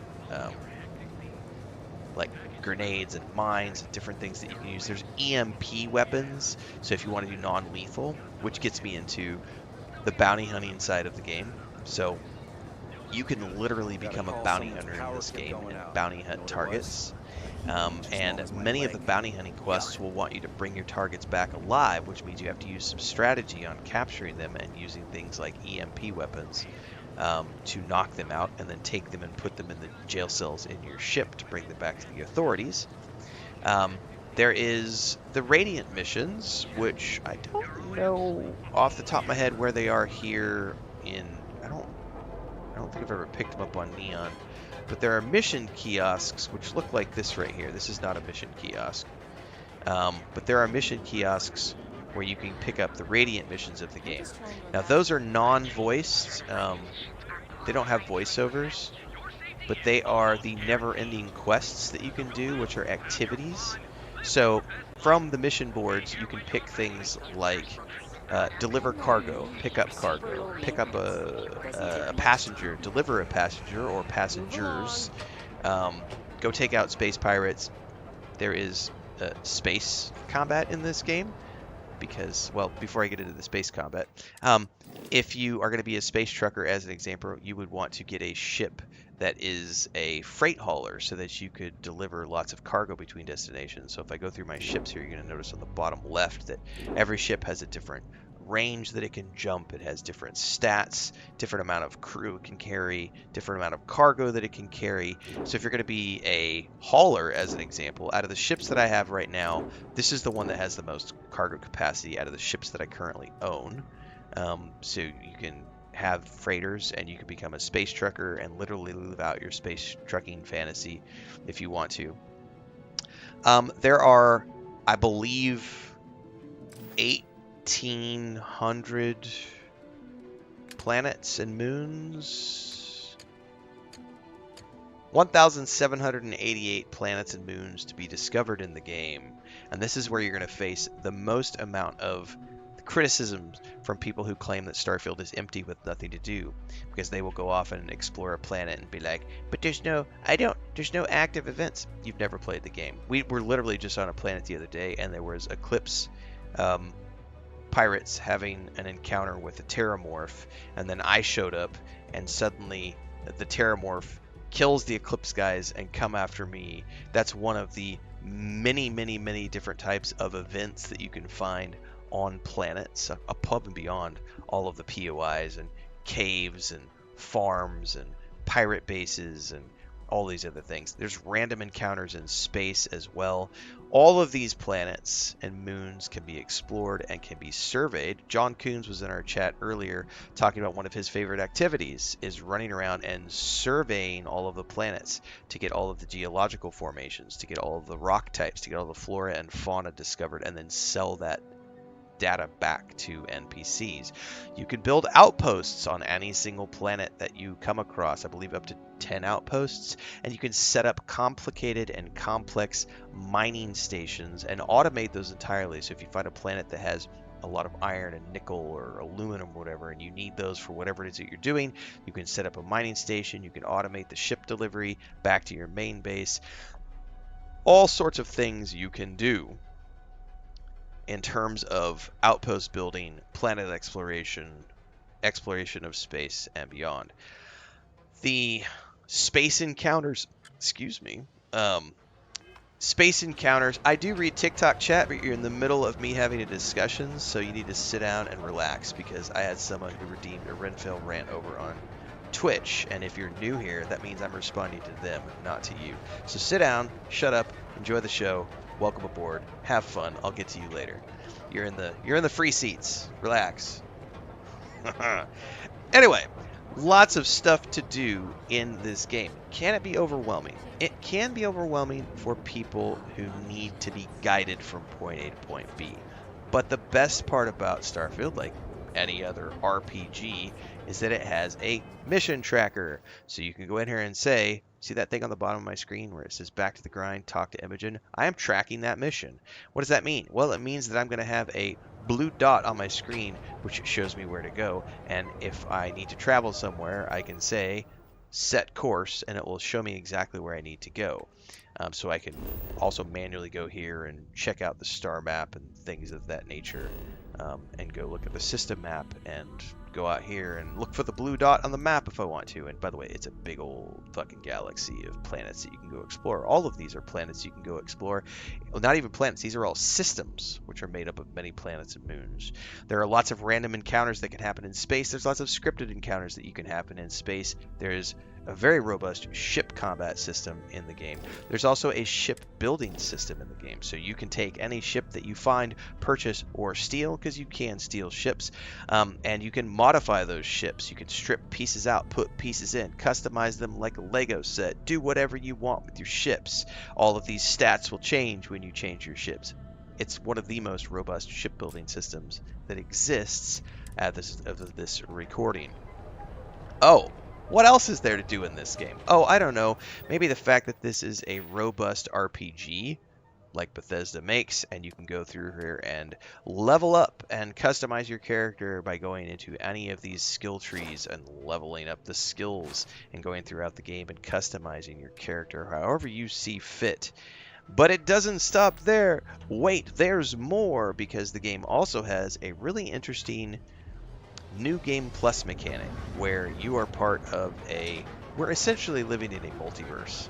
like grenades and mines and different things that you can use. There's EMP weapons, so if you want to do non-lethal, which gets me into the bounty hunting side of the game. So you can literally become a bounty hunter in this game and bounty hunt targets. And many of the bounty hunting quests will want you to bring your targets back alive, which means you have to use some strategy on capturing them and using things like EMP weapons to knock them out, and then take them and put them in the jail cells in your ship to bring them back to the authorities. There is the Radiant missions, which I don't know off the top of my head where they are here in... I don't think I've ever picked them up on Neon. But there are mission kiosks, which look like this right here. This is not a mission kiosk. But there are mission kiosks where you can pick up the Radiant missions of the game. Now, those are non-voiced. They don't have voiceovers, but they are the never-ending quests that you can do, which are activities. So from the mission boards, you can pick things like deliver cargo, pick up a passenger, deliver a passenger or passengers, go take out space pirates. There is space combat in this game because, well, before I get into the space combat, if you are going to be a space trucker, as an example, you would want to get a ship that is a freight hauler so that you could deliver lots of cargo between destinations. So if I go through my ships here, you're going to notice on the bottom left that every ship has a different range that it can jump. It has different stats, different amount of crew it can carry, different amount of cargo that it can carry. So if you're going to be a hauler, as an example, out of the ships that I have right now, this is the one that has the most cargo capacity out of the ships that I currently own. So you can have freighters and you can become a space trucker and literally live out your space trucking fantasy if you want to. There are, I believe, 1,800 planets and moons. 1,788 planets and moons to be discovered in the game. And this is where you're going to face the most amount of criticisms from people who claim that Starfield is empty with nothing to do, because they will go off and explore a planet and be like, but there's no active events. You've never played the game. We were literally just on a planet the other day, and there was Eclipse pirates having an encounter with a Terramorph, and then I showed up, and suddenly the Terramorph kills the Eclipse guys and come after me. That's one of the many different types of events that you can find on planets, above and beyond all of the POIs and caves and farms and pirate bases and all these other things. There's random encounters in space as well. All of these planets and moons can be explored and can be surveyed. John Coons was in our chat earlier talking about one of his favorite activities is running around and surveying all of the planets to get all of the geological formations, to get all of the rock types, to get all the flora and fauna discovered, and then sell that data back to NPCs. You can build outposts on any single planet that you come across, I believe up to 10 outposts, and you can set up complicated and complex mining stations and automate those entirely. So if you find a planet that has a lot of iron and nickel or aluminum or whatever, and you need those for whatever it is that you're doing, you can set up a mining station, you can automate the ship delivery back to your main base. All sorts of things you can do in terms of outpost building, planet exploration, exploration of space, and beyond. The space encounters, space encounters, I do read TikTok chat, but you're in the middle of me having a discussion, so you need to sit down and relax, because I had someone who redeemed a Renfail rant over on Twitch, and if you're new here, that means I'm responding to them, not to you. So sit down, shut up, enjoy the show. Welcome aboard. Have fun. I'll get to you later. You're in the free seats. Relax. Anyway, lots of stuff to do in this game. Can it be overwhelming? It can be overwhelming for people who need to be guided from point A to point B. But the best part about Starfield, like any other RPG, is that it has a mission tracker. So you can go in here and say, see that thing on the bottom of my screen where it says back to the grind, talk to Imogen? I am tracking that mission. What does that mean? Well, it means that I'm going to have a blue dot on my screen which shows me where to go, and if I need to travel somewhere, I can say set course and it will show me exactly where I need to go. So I can also manually go here and check out the star map and things of that nature, and go look at the system map and go out here and look for the blue dot on the map if I want to. And by the way, it's a big old fucking galaxy of planets that you can go explore. All of these are planets you can go explore. Well, not even planets, these are all systems, which are made up of many planets and moons. There are lots of random encounters that can happen in space. There's lots of scripted encounters that you can happen in space. There's a very robust ship combat system in the game. There's also a ship building system in the game. So you can take any ship that you find, purchase, or steal, because you can steal ships, and you can modify those ships. You can strip pieces out, put pieces in, customize them like a Lego set, do whatever you want with your ships. All of these stats will change when you change your ships. it's one of the most robust shipbuilding systems that exists at this recording. Oh, what else is there to do in this game? Oh, I don't know. Maybe the fact that this is a robust RPG like Bethesda makes, and you can go through here and level up and customize your character by going into any of these skill trees and leveling up the skills and going throughout the game and customizing your character however you see fit. But it doesn't stop there. Wait, there's more, because the game also has a really interesting new game plus mechanic where you are part of we're essentially living in a multiverse.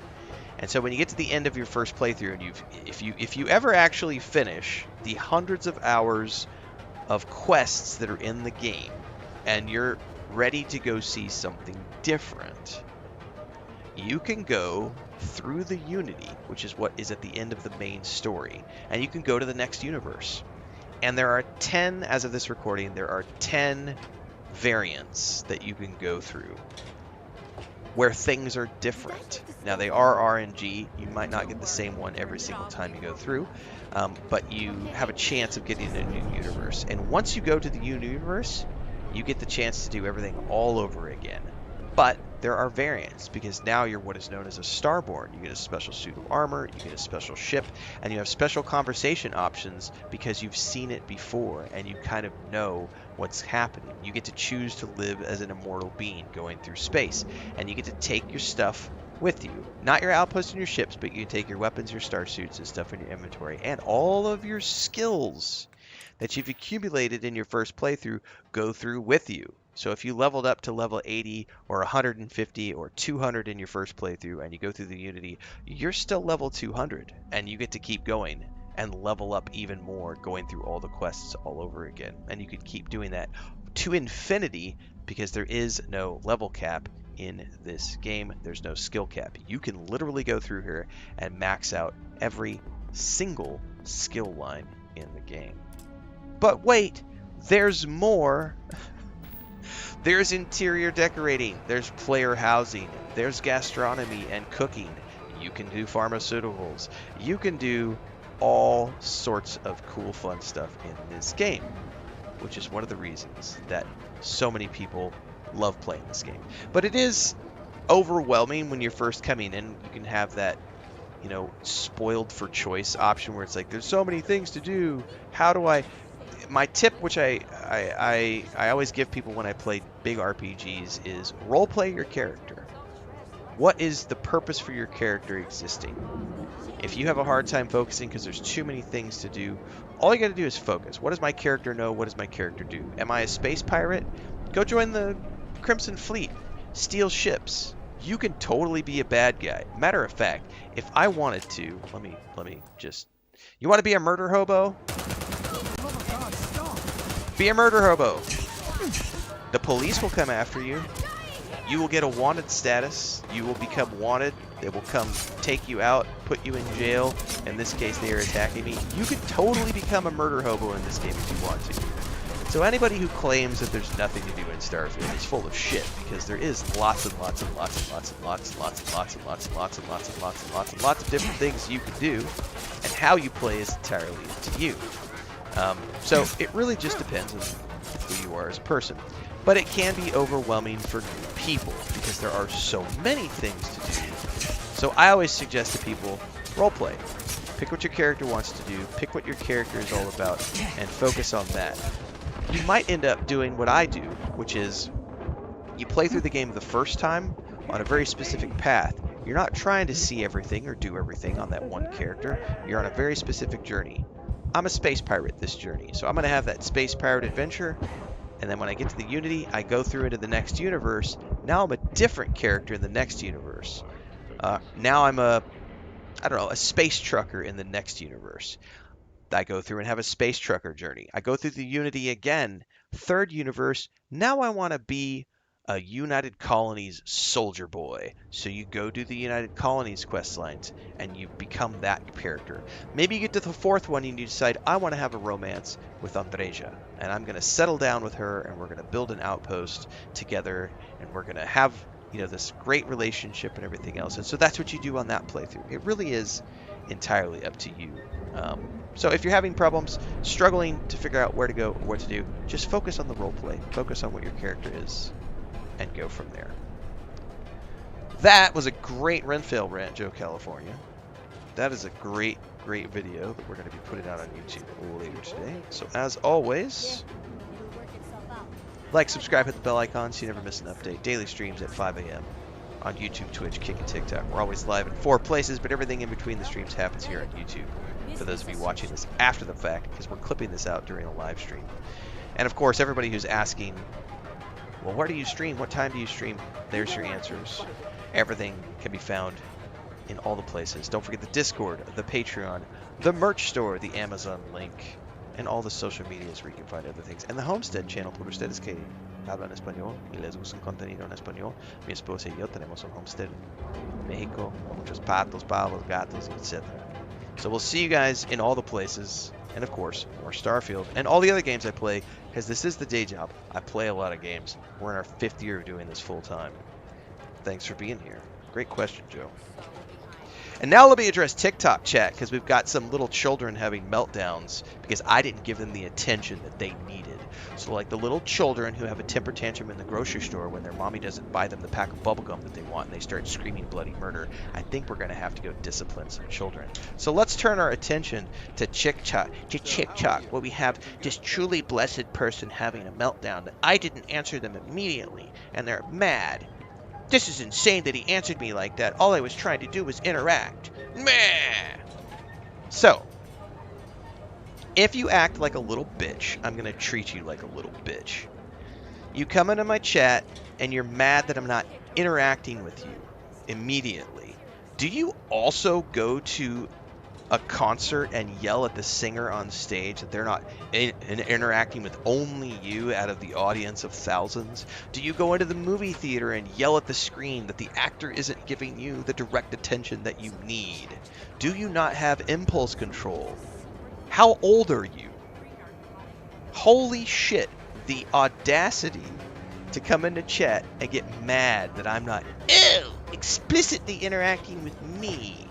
And so when you get to the end of your first playthrough, and if you ever actually finish the hundreds of hours of quests that are in the game, and you're ready to go see something different, you can go through the Unity, which is what is at the end of the main story, and you can go to the next universe. And there are 10, as of this recording, there are 10 variants that you can go through where things are different. Now, they are RNG. You might not get the same one every single time you go through, but you have a chance of getting a new universe. And once you go to the new universe, you get the chance to do everything all over again. But there are variants, because now you're what is known as a Starborn. You get a special suit of armor, you get a special ship, and you have special conversation options because you've seen it before and you kind of know what's happening. You get to choose to live as an immortal being going through space, and you get to take your stuff with you. Not your outposts and your ships, but you can take your weapons, your starsuits, and stuff in your inventory, and all of your skills that you've accumulated in your first playthrough go through with you. So if you leveled up to level 80 or 150 or 200 in your first playthrough and you go through the Unity, you're still level 200, and you get to keep going and level up even more, going through all the quests all over again. And you could keep doing that to infinity, because there is no level cap in this game. There's no skill cap. You can literally go through here and max out every single skill line in the game. But wait, there's more. There's interior decorating, there's player housing, there's gastronomy and cooking. You can do pharmaceuticals. You can do all sorts of cool, fun stuff in this game, which is one of the reasons that so many people love playing this game. But it is overwhelming when you're first coming in. You can have that, spoiled for choice option where it's like, there's so many things to do. How do I... My tip, which I always give people when I play big RPGs, is role-play your character. What is the purpose for your character existing? If you have a hard time focusing because there's too many things to do, all you got to do is focus. What does my character know? What does my character do? Am I a space pirate? Go join the Crimson Fleet. Steal ships. You can totally be a bad guy. Matter of fact, if I wanted to, let me just... You want to be a murder hobo? Be a murder hobo. The police will come after you. You will get a wanted status. You will become wanted. They will come take you out, put you in jail. In this case, they are attacking me. You could totally become a murder hobo in this game if you want to. So anybody who claims that there's nothing to do in Starfield is full of shit, because there is lots and lots and lots and lots and lots and lots and lots and lots and lots and lots and lots and lots and lots of different things you can do, and how you play is entirely up to you. So it really just depends on who you are as a person. But it can be overwhelming for new people because there are so many things to do. So I always suggest to people, roleplay. Pick what your character wants to do, pick what your character is all about, and focus on that. You might end up doing what I do, which is you play through the game the first time on a very specific path. You're not trying to see everything or do everything on that one character. You're on a very specific journey. I'm a space pirate this journey, so I'm going to have that space pirate adventure, and then when I get to the Unity, I go through into the next universe. Now I'm a different character in the next universe. Now I'm a space trucker in the next universe. I go through and have a space trucker journey. I go through the Unity again, third universe. Now I want to be a United Colonies soldier boy. So you go do the United Colonies quest lines and you become that character. Maybe you get to the fourth one and you decide, I want to have a romance with Andreja, and I'm going to settle down with her, and we're going to build an outpost together, and we're going to have, this great relationship and everything else. And so that's what you do on that playthrough. It really is entirely up to you. So if you're having problems, struggling to figure out where to go or what to do, just focus on the roleplay. Focus on what your character is, and go from there. That was a great Renfail rant, Joe, California. That is a great, great video that we're going to be putting out on YouTube later today. So as always, like, subscribe, hit the bell icon so you never miss an update. Daily streams at 5 a.m. on YouTube, Twitch, Kick, and TikTok. We're always live in 4 places, but everything in between the streams happens here on YouTube. For those of you watching this after the fact, because we're clipping this out during a live stream. And of course, everybody who's asking, well, where do you stream? What time do you stream? There's your answers. Everything can be found in all the places. Don't forget the Discord, the Patreon, the merch store, the Amazon link, and all the social medias where you can find other things. And the Homestead channel, por ustedes que hablan español y les gusta un contenido en español. Mi esposa y yo tenemos un homestead en México, con muchos patos, pavos, gatos, etc. So we'll see you guys in all the places. And of course, more Starfield and all the other games I play, because this is the day job. I play a lot of games. We're in our 5th year of doing this full time. Thanks for being here. Great question, Joe. And now let me address TikTok chat, because we've got some little children having meltdowns because I didn't give them the attention that they needed. So like the little children who have a temper tantrum in the grocery store when their mommy doesn't buy them the pack of bubblegum that they want and they start screaming bloody murder, I think we're going to have to go discipline some children. So let's turn our attention to TikTok, where we have this truly blessed person having a meltdown that I didn't answer them immediately, and they're mad. This is insane that he answered me like that. All I was trying to do was interact. Meh. So, if you act like a little bitch, I'm going to treat you like a little bitch. You come into my chat and you're mad that I'm not interacting with you immediately. Do you also go to a concert and yell at the singer on stage that they're not interacting with only you out of the audience of thousands? Do you go into the movie theater and yell at the screen that the actor isn't giving you the direct attention that you need? Do you not have impulse control? How old are you? Holy shit, the audacity to come into chat and get mad that I'm not explicitly interacting with me.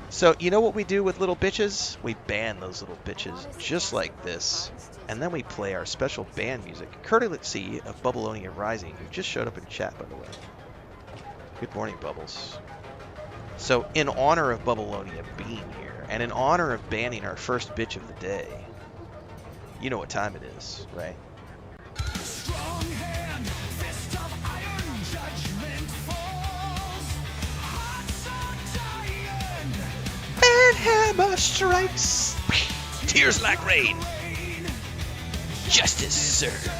So, you know what we do with little bitches? We ban those little bitches just like this. And then we play our special band music, courtesy of Bubbleonia Rising, who just showed up in chat, by the way. Good morning, Bubbles. So, in honor of Bubbleonia being here, and in honor of banning our first bitch of the day, you know what time it is, right? Strong hand, fist of iron, judgment falls. Hearts are dying. And hammer strikes. Tears like rain. Justice served.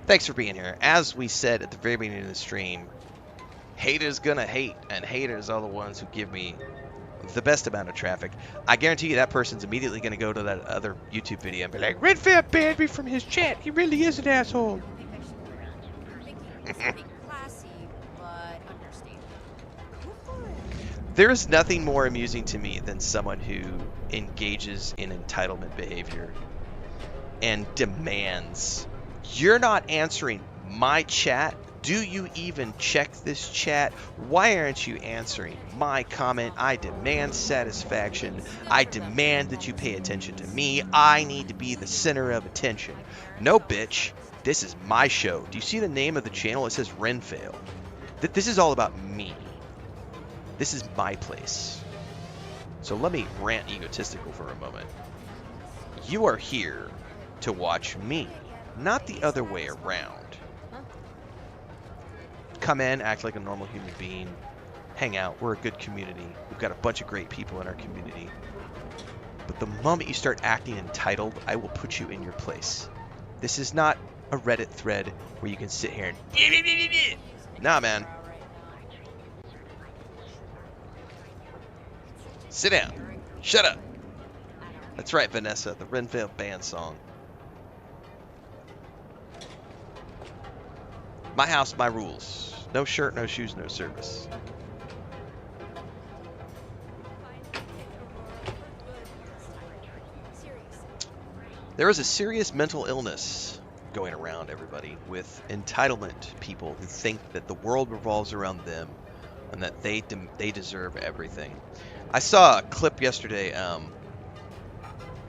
Thanks for being here. As we said at the very beginning of the stream, haters gonna hate, and haters are the ones who give me the best amount of traffic. I guarantee you that person's immediately gonna go to that other YouTube video and be like, Renfail banned me from his chat. He really is an asshole. There is nothing more amusing to me than someone who engages in entitlement behavior and demands, you're not answering my chat. Do you even check this chat? Why aren't you answering my comment? I demand satisfaction. I demand that you pay attention to me. I need to be the center of attention. No, bitch. This is my show. Do you see the name of the channel? It says Renfail. This is all about me. This is my place. So let me rant egotistical for a moment. You are here to watch me, not the other way around. Come in, act like a normal human being, hang out. We're a good community. We've got a bunch of great people in our community. But the moment you start acting entitled, I will put you in your place. This is not a Reddit thread where you can sit here and... Nah, man. Sit down. Shut up. That's right, Vanessa, the Renfail band song. My house, my rules. No shirt, no shoes, no service. There is a serious mental illness going around, everybody, with entitlement people who think that the world revolves around them and that they deserve everything. I saw a clip yesterday.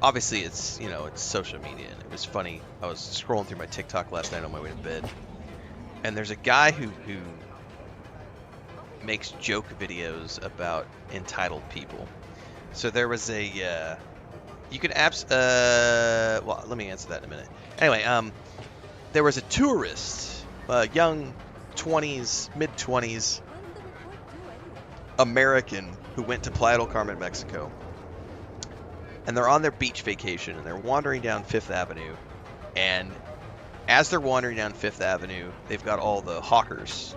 Obviously, it's social media, and it was funny. I was scrolling through my TikTok last night on my way to bed, and there's a guy who makes joke videos about entitled people. So there was a you could well, let me answer that in a minute. Anyway, there was a tourist, young 20s, mid 20s American who went to Playa del Carmen, Mexico. And they're on their beach vacation, and they're wandering down Fifth Avenue. And as they're wandering down Fifth Avenue, they've got all the hawkers,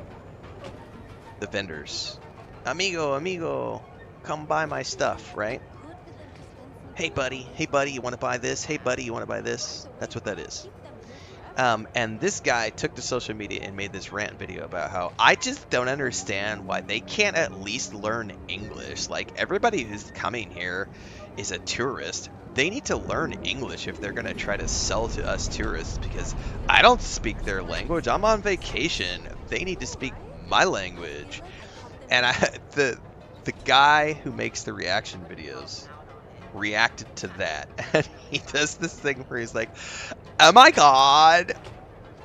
the vendors. Amigo, come buy my stuff, right? Hey buddy, you want to buy this? Hey buddy, you want to buy this? That's what that is. And this guy took to social media and made this rant video about how I just don't understand why they can't at least learn English. Like, everybody who's coming here is a tourist. They need to learn English if they're going to try to sell to us tourists, because I don't speak their language. I'm on vacation. They need to speak my language. And the guy who makes the reaction videos reacted to that, and he does this thing where he's like, oh my god,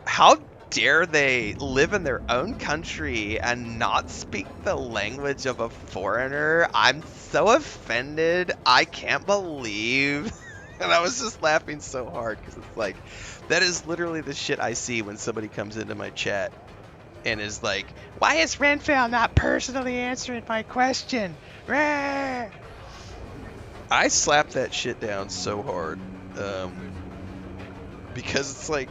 how dare they live in their own country and not speak the language of a foreigner? I'm so offended. I can't believe. And I was just laughing so hard, because it's like, that is literally the shit I see when somebody comes into my chat and is like, why is Renfail not personally answering my question? Rah! I slapped that shit down so hard, because it's like,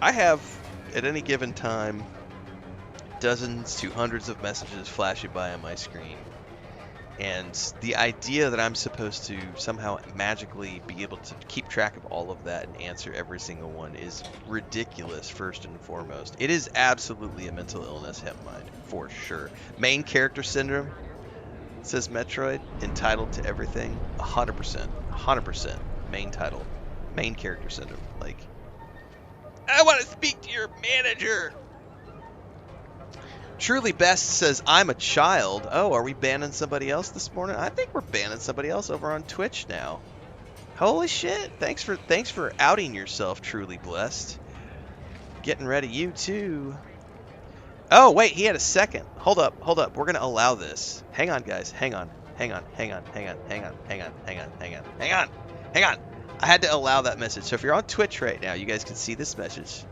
I have, at any given time, dozens to hundreds of messages flashing by on my screen, and the idea that I'm supposed to somehow magically be able to keep track of all of that and answer every single one is ridiculous, first and foremost. It is absolutely a mental illness, Hempmind, for sure. Main character syndrome, says Metroid, entitled to everything, 100%, main character syndrome. Like, I want to speak to your manager. Truly Best says, I'm a child. Oh, are we banning somebody else this morning? I think we're banning somebody else over on Twitch now. Holy shit. Thanks for outing yourself, Truly Blessed. Getting rid of you too. Oh, wait, he had a second. Hold up. We're going to allow this. Hang on, guys. Hang on. I had to allow that message. So if you're on Twitch right now, you guys can see this message.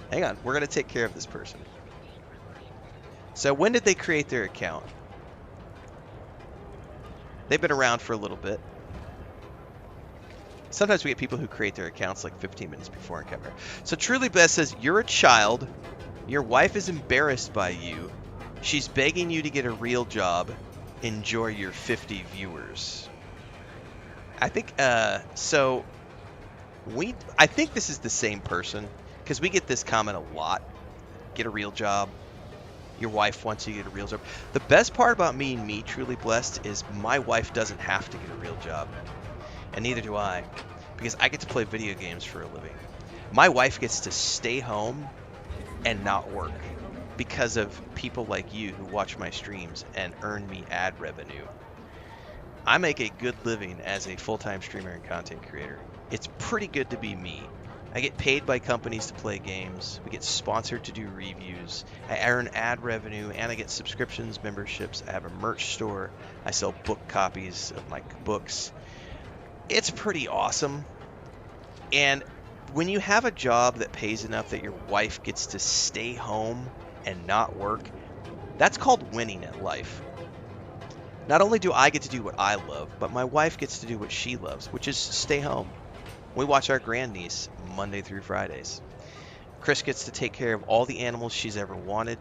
Hang on. We're going to take care of this person. So when did they create their account? They've been around for a little bit. Sometimes we get people who create their accounts like 15 minutes before on camera. So Truly Best says, you're a child. Your wife is embarrassed by you. She's begging you to get a real job. Enjoy your 50 viewers. I think, I think this is the same person, because we get this comment a lot. Get a real job. Your wife wants you to get a real job. The best part about me and me, Truly Blessed, is my wife doesn't have to get a real job. And neither do I, because I get to play video games for a living. My wife gets to stay home and not work because of people like you who watch my streams and earn me ad revenue. I make a good living as a full-time streamer and content creator. It's pretty good to be me. I get paid by companies to play games. We get sponsored to do reviews. I earn ad revenue, and I get subscriptions, memberships. I have a merch store. I sell book copies of my books. It's pretty awesome. And when you have a job that pays enough that your wife gets to stay home and not work, that's called winning at life. Not only do I get to do what I love, but my wife gets to do what she loves, which is stay home. We watch our grandniece Monday through Fridays. Chris gets to take care of all the animals she's ever wanted.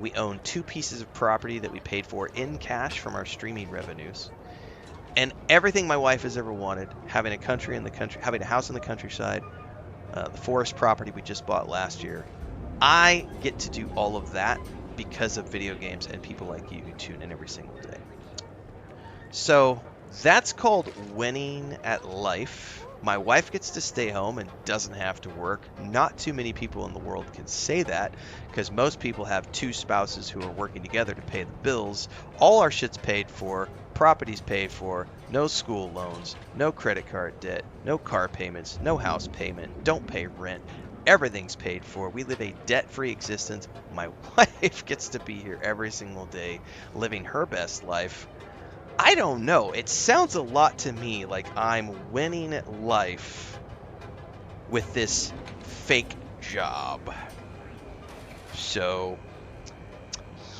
We own 2 pieces of property that we paid for in cash from our streaming revenues. And everything my wife has ever wanted, having a house in the countryside, the forest property we just bought last year. I get to do all of that because of video games and people like you who tune in every single day. So That's called winning at life. My wife gets to stay home and doesn't have to work. Not too many people in the world can say that, because most people have two spouses who are working together to pay the bills. All our shit's paid for, property's paid for, no school loans, no credit card debt, no car payments, no house payment, don't pay rent. Everything's paid for. We live a debt-free existence. My wife gets to be here every single day, living her best life. I don't know. It sounds a lot to me like I'm winning at life with this fake job. So,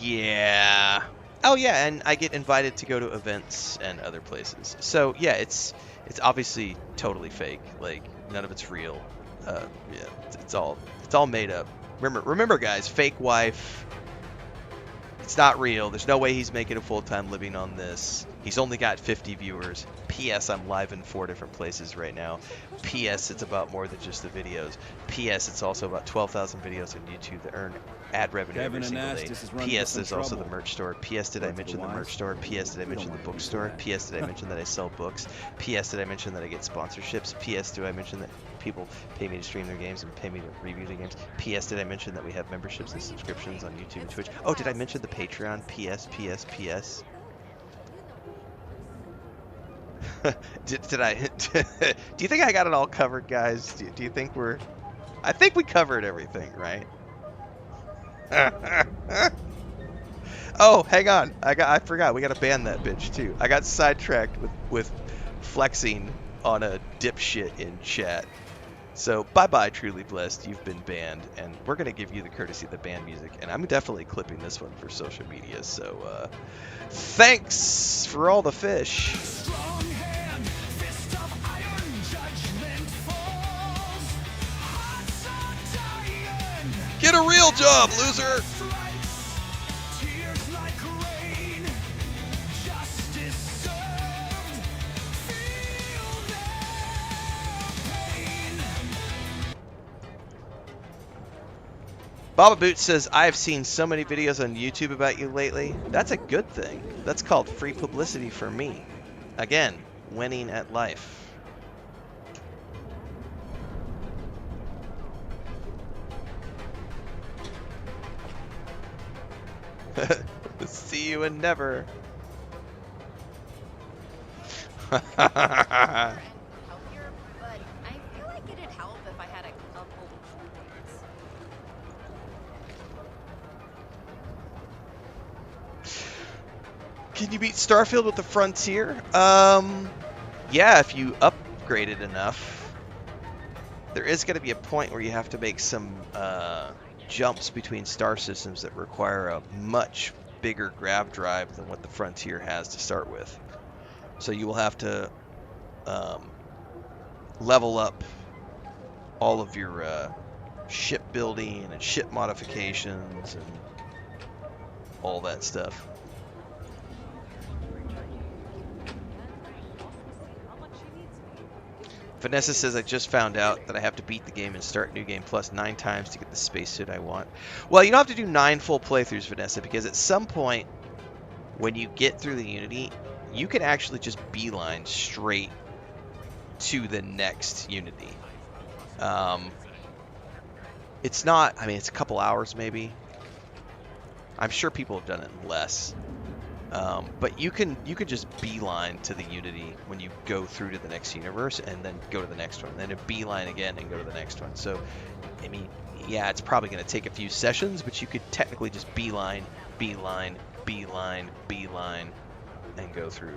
yeah. Oh yeah, and I get invited to go to events and other places. So yeah, it's obviously totally fake. Like none of it's real. Yeah, it's all made up. Remember, guys, fake wife. It's not real. There's no way he's making a full-time living on this. He's only got 50 viewers. P.S. I'm live in 4 different places right now. P.S. It's about more than just the videos. P.S. It's also about 12,000 videos on YouTube that earn ad revenue every single day. P.S. There's also the merch store. P.S. Did I mention the merch store? P.S. Did I mention the bookstore? P.S. Did I mention that I sell books? P.S. Did I mention that I get sponsorships? P.S. Do I mention that people pay me to stream their games and pay me to review the games? P.S. Did I mention that we have memberships and subscriptions on YouTube and Twitch? Oh, did I mention the Patreon? P.S. P.S. P.S. did I? Do you think I got it all covered, guys? Do you think we're? I think we covered everything, right? Oh, hang on. I forgot. We gotta ban that bitch too. I got sidetracked with flexing on a dipshit in chat. So bye-bye, Truly Blessed. You've been banned, and we're gonna give you the courtesy of the ban music, and I'm definitely clipping this one for social media. So thanks for all the fish. Strong hand, fist of iron, judgment falls. Hearts are dying. Get a real job, loser. Tears like rain, justice served. Feel their pain. Baba Boot says, I have seen so many videos on YouTube about you lately. That's a good thing. That's called free publicity for me. Again, winning at life. See you and never. Help here, but I feel like it'd help if I had a couple Can you beat Starfield with the Frontier? Yeah, if you upgrade it enough. There is going to be a point where you have to make some jumps between star systems that require a much bigger grav drive than what the Frontier has to start with. So you will have to level up all of your ship building and ship modifications and all that stuff. Vanessa says, I just found out that I have to beat the game and start New Game Plus 9 times to get the spacesuit I want. Well, you don't have to do 9 full playthroughs, Vanessa, because at some point, when you get through the Unity, you can actually just beeline straight to the next Unity. It's not, I mean, it's a couple hours maybe. I'm sure people have done it in less. But you can just beeline to the Unity when you go through to the next universe, and then go to the next one, then a beeline again and go to the next one. So, I mean, yeah, it's probably going to take a few sessions, but you could technically just beeline, beeline, beeline, beeline, and go through.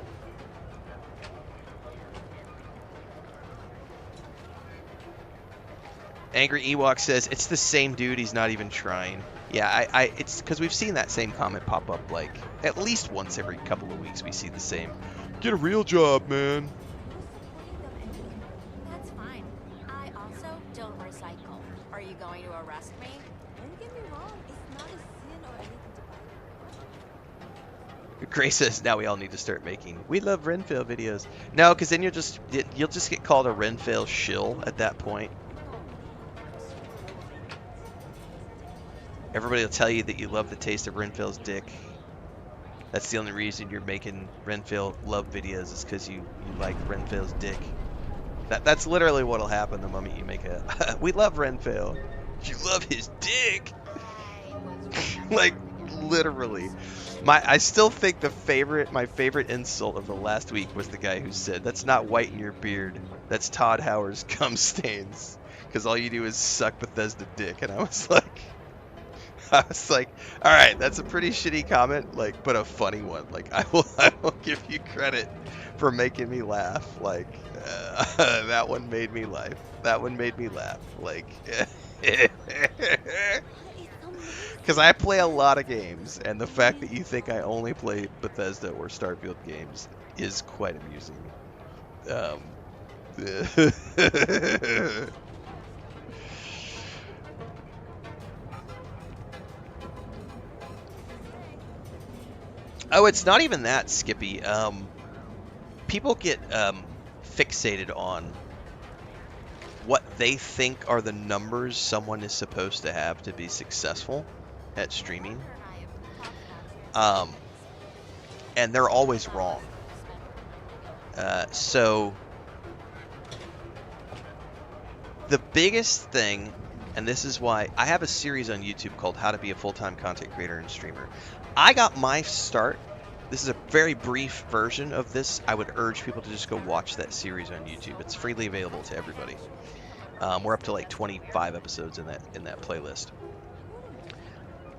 Angry Ewok says, it's the same dude, he's not even trying. Yeah, it's because we've seen that same comment pop up like at least once every couple of weeks. We see the same. Get a real job, man. That's fine. I also don't recycle. Are you going to arrest me? Don't get me wrong. It's not a sin or anything to buy. Grace says, now we all need to start making We Love Renfail videos. No, because then you'll just get called a Renfail shill at that point. Everybody will tell you that you love the taste of Renfail's dick. That's the only reason you're making Renfail love videos is because you like Renfail's dick. That's literally what'll happen the moment you make a we love Renfail. You love his dick. Like literally. I still think my favorite insult of the last week was the guy who said, "That's not white in your beard. That's Todd Howard's cum stains. Because all you do is suck Bethesda dick." And I was like, all right, that's a pretty shitty comment, like, but a funny one. Like, I will give you credit for making me laugh. Like, that one made me laugh. That one made me laugh. Like, because I play a lot of games, and the fact that you think I only play Bethesda or Starfield games is quite amusing. Oh, it's not even that, Skippy. People get fixated on what they think are the numbers someone is supposed to have to be successful at streaming. And they're always wrong. So the biggest thing, and this is why I have a series on YouTube called How to Be a Full-Time Content Creator and Streamer. I got my start. This is a very brief version of this. I would urge people to just go watch that series on YouTube. It's freely available to everybody. We're up to like 25 episodes in that playlist.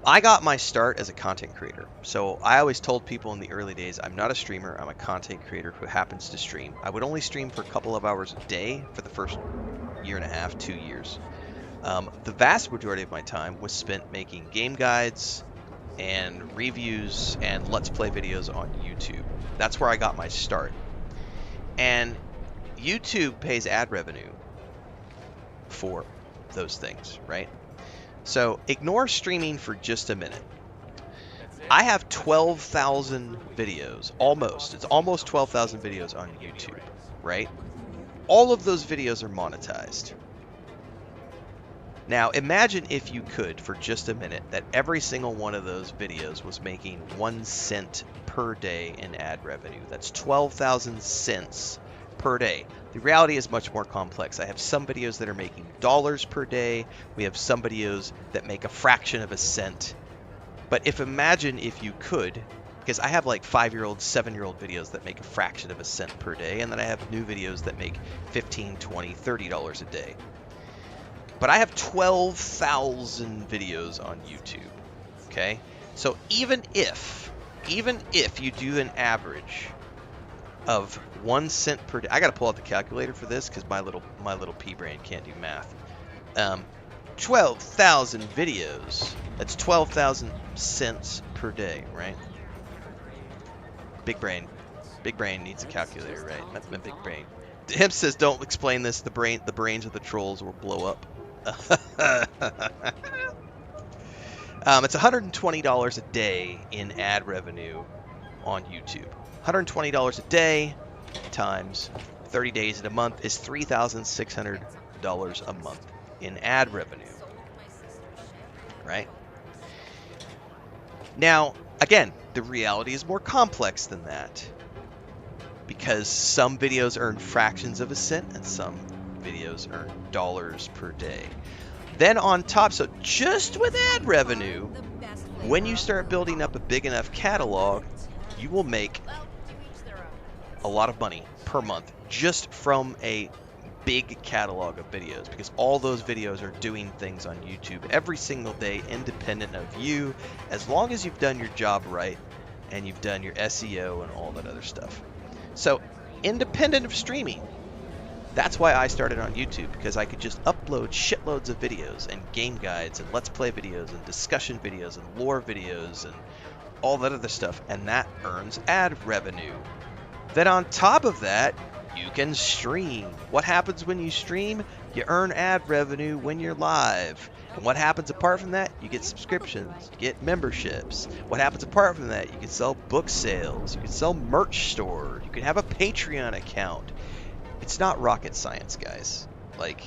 I got my start as a content creator. So I always told people in the early days, I'm not a streamer, I'm a content creator who happens to stream. I would only stream for a couple of hours a day for the first year and a half, 2 years. The vast majority of my time was spent making game guides and reviews and Let's Play videos on YouTube. That's where I got my start. And YouTube pays ad revenue for those things, right? So ignore streaming for just a minute. I have 12,000 videos, almost. It's almost 12,000 videos on YouTube, right? All of those videos are monetized. Now, imagine if you could, for just a minute, that every single one of those videos was making 1 cent per day in ad revenue. That's 12,000 cents per day. The reality is much more complex. I have some videos that are making dollars per day. We have some videos that make a fraction of a cent. But imagine if you could, because I have like 5-year-old, 7-year-old videos that make a fraction of a cent per day, and then I have new videos that make $15, $20, $30 a day. But I have 12,000 videos on YouTube, okay? So even if you do an average of 1 cent per day, I gotta pull out the calculator for this because my little pea brain can't do math. 12,000 videos, that's 12,000 cents per day, right? Big brain needs a calculator, right? My big brain. Him says, don't explain this. The brains of the trolls will blow up. It's $120 a day in ad revenue on YouTube. $120 a day times 30 days in a month is $3,600 a month in ad revenue, right? Now, again, the reality is more complex than that because some videos earn fractions of a cent and some videos earn dollars per day. Then on top, so just with ad revenue, when you start building up a big enough catalog, you will make a lot of money per month just from a big catalog of videos, because all those videos are doing things on YouTube every single day, independent of you, as long as you've done your job right and you've done your SEO and all that other stuff. So independent of streaming, that's why I started on YouTube, because I could just upload shitloads of videos and game guides and Let's Play videos and discussion videos and lore videos and all that other stuff, and that earns ad revenue. Then on top of that, you can stream. What happens when you stream? You earn ad revenue when you're live. And what happens apart from that? You get subscriptions, you get memberships. What happens apart from that? You can sell book sales, you can sell merch store, you can have a Patreon account. It's not rocket science, guys. Like,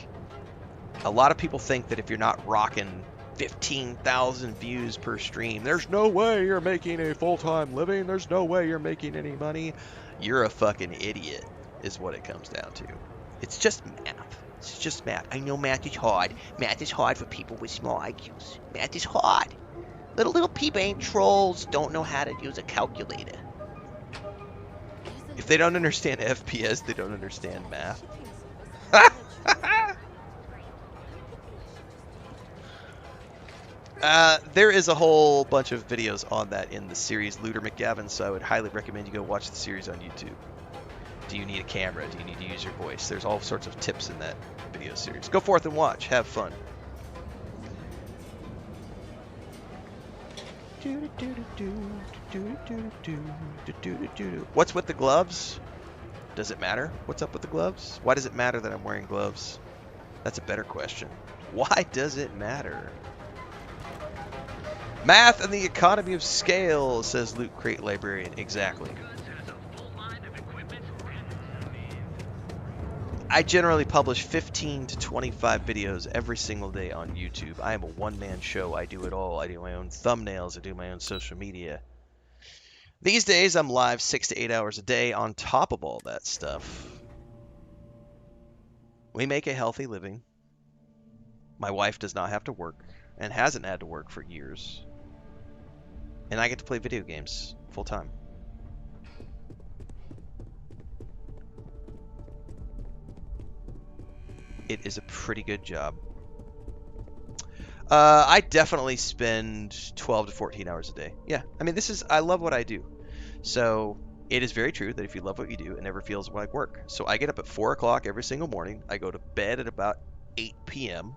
a lot of people think that if you're not rocking 15,000 views per stream. There's no way you're making a full-time living. There's no way you're making any money. You're a fucking idiot, is what it comes down to. It's just math. It's just math. I know math is hard. Math is hard for people with small IQs. Math is hard. Little people ain't trolls, don't know how to use a calculator. If they don't understand FPS, they don't understand math. There is a whole bunch of videos on that in the series Looter McGavin, so I would highly recommend you go watch the series on YouTube. Do you need a camera? Do you need to use your voice? There's all sorts of tips in that video series. Go forth and watch. Have fun. What's with the gloves? Does it matter? What's up with the gloves? Why does it matter that I'm wearing gloves? That's a better question. Why does it matter? Math and the economy of scale, says Loot Crate Librarian. Exactly. I generally publish 15 to 25 videos every single day on YouTube. I am a one-man show. I do it all. I do my own thumbnails. I do my own social media. These days, I'm live 6 to 8 hours a day on top of all that stuff. We make a healthy living. My wife does not have to work and hasn't had to work for years. And I get to play video games full time. It is a pretty good job. I definitely spend 12 to 14 hours a day. Yeah, I mean, I love what I do. So it is very true that if you love what you do, it never feels like work. So I get up at 4 o'clock every single morning. I go to bed at about 8 p.m.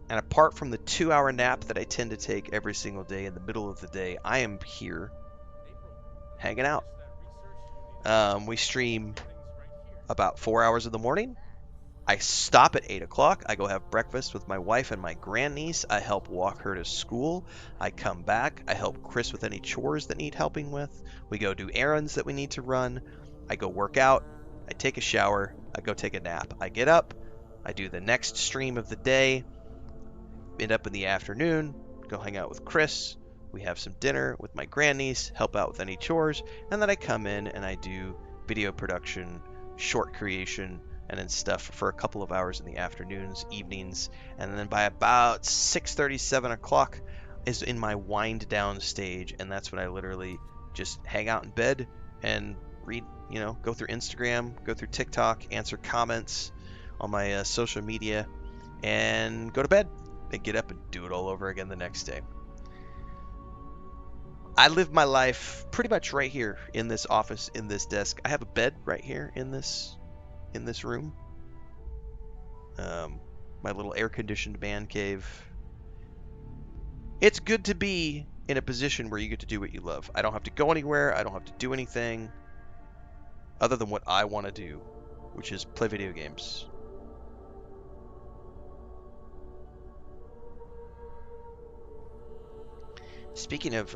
And apart from the 2-hour nap that I tend to take every single day in the middle of the day, I am here hanging out. We stream about 4 hours in the morning. I stop at 8 o'clock. I go have breakfast with my wife and my grandniece. I help walk her to school. I come back. I help Chris with any chores that need helping with. We go do errands that we need to run. I go work out. I take a shower. I go take a nap. I get up. I do the next stream of the day. End up in the afternoon. Go hang out with Chris. We have some dinner with my grandniece. Help out with any chores. And then I come in and I do video production, short creation, and then stuff for a couple of hours in the afternoons, evenings, and then by about 6:30, 7 o'clock is in my wind down stage, and that's when I literally just hang out in bed and read, go through Instagram, go through TikTok, answer comments on my social media, and go to bed, and get up and do it all over again the next day. I live my life pretty much right here in this office, in this desk. I have a bed right here in this room. My little air-conditioned man cave. It's good to be in a position where you get to do what you love. I don't have to go anywhere. I don't have to do anything other than what I want to do, which is play video games. Speaking of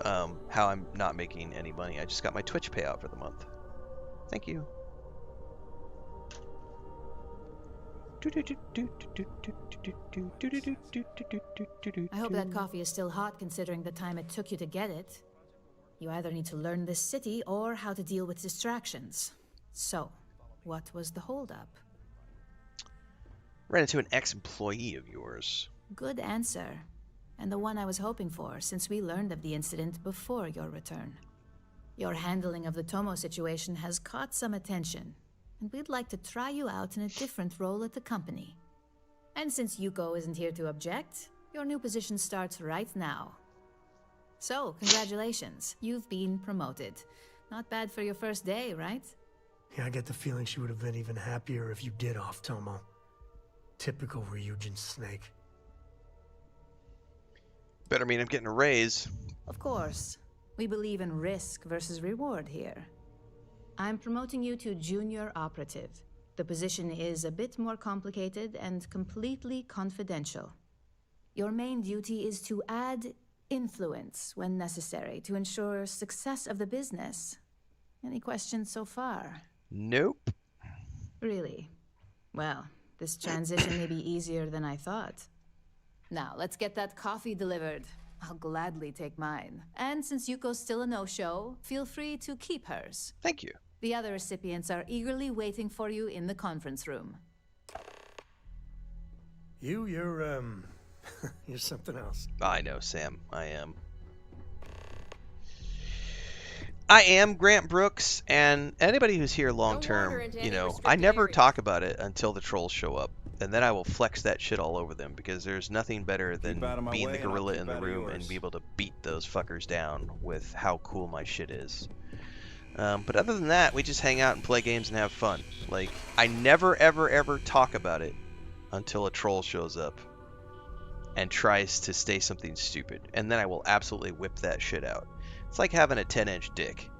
how I'm not making any money, I just got my Twitch payout for the month. Thank you. I hope that coffee is still hot considering the time it took you to get it. You either need to learn this city or how to deal with distractions. So, what was the holdup? Ran into an ex-employee of yours. Good answer. And the one I was hoping for, since we learned of the incident before your return. Your handling of the Tomo situation has caught some attention, and we'd like to try you out in a different role at the company. And since Yuko isn't here to object, your new position starts right now. So, congratulations, you've been promoted. Not bad for your first day, right? Yeah, I get the feeling she would have been even happier if you did off Tomo. Typical Ryujin snake. Better mean I'm getting a raise. Of course. We believe in risk versus reward here. I'm promoting you to junior operative. The position is a bit more complicated and completely confidential. Your main duty is to add influence when necessary to ensure success of the business. Any questions so far? Nope. Really? Well, this transition may be easier than I thought. Now, let's get that coffee delivered. I'll gladly take mine. And since Yuko's still a no-show, feel free to keep hers. Thank you. The other recipients are eagerly waiting for you in the conference room. You're, you're something else. I know, Sam. I am Grant Brooks, and anybody who's here long term, you know, I never talk about it until the trolls show up, and then I will flex that shit all over them, because there's nothing better than being the gorilla in the room and be able to beat those fuckers down with how cool my shit is. But other than that, we just hang out and play games and have fun. Like, I never, ever, ever talk about it until a troll shows up and tries to say something stupid, and then I will absolutely whip that shit out. It's like having a 10-inch dick.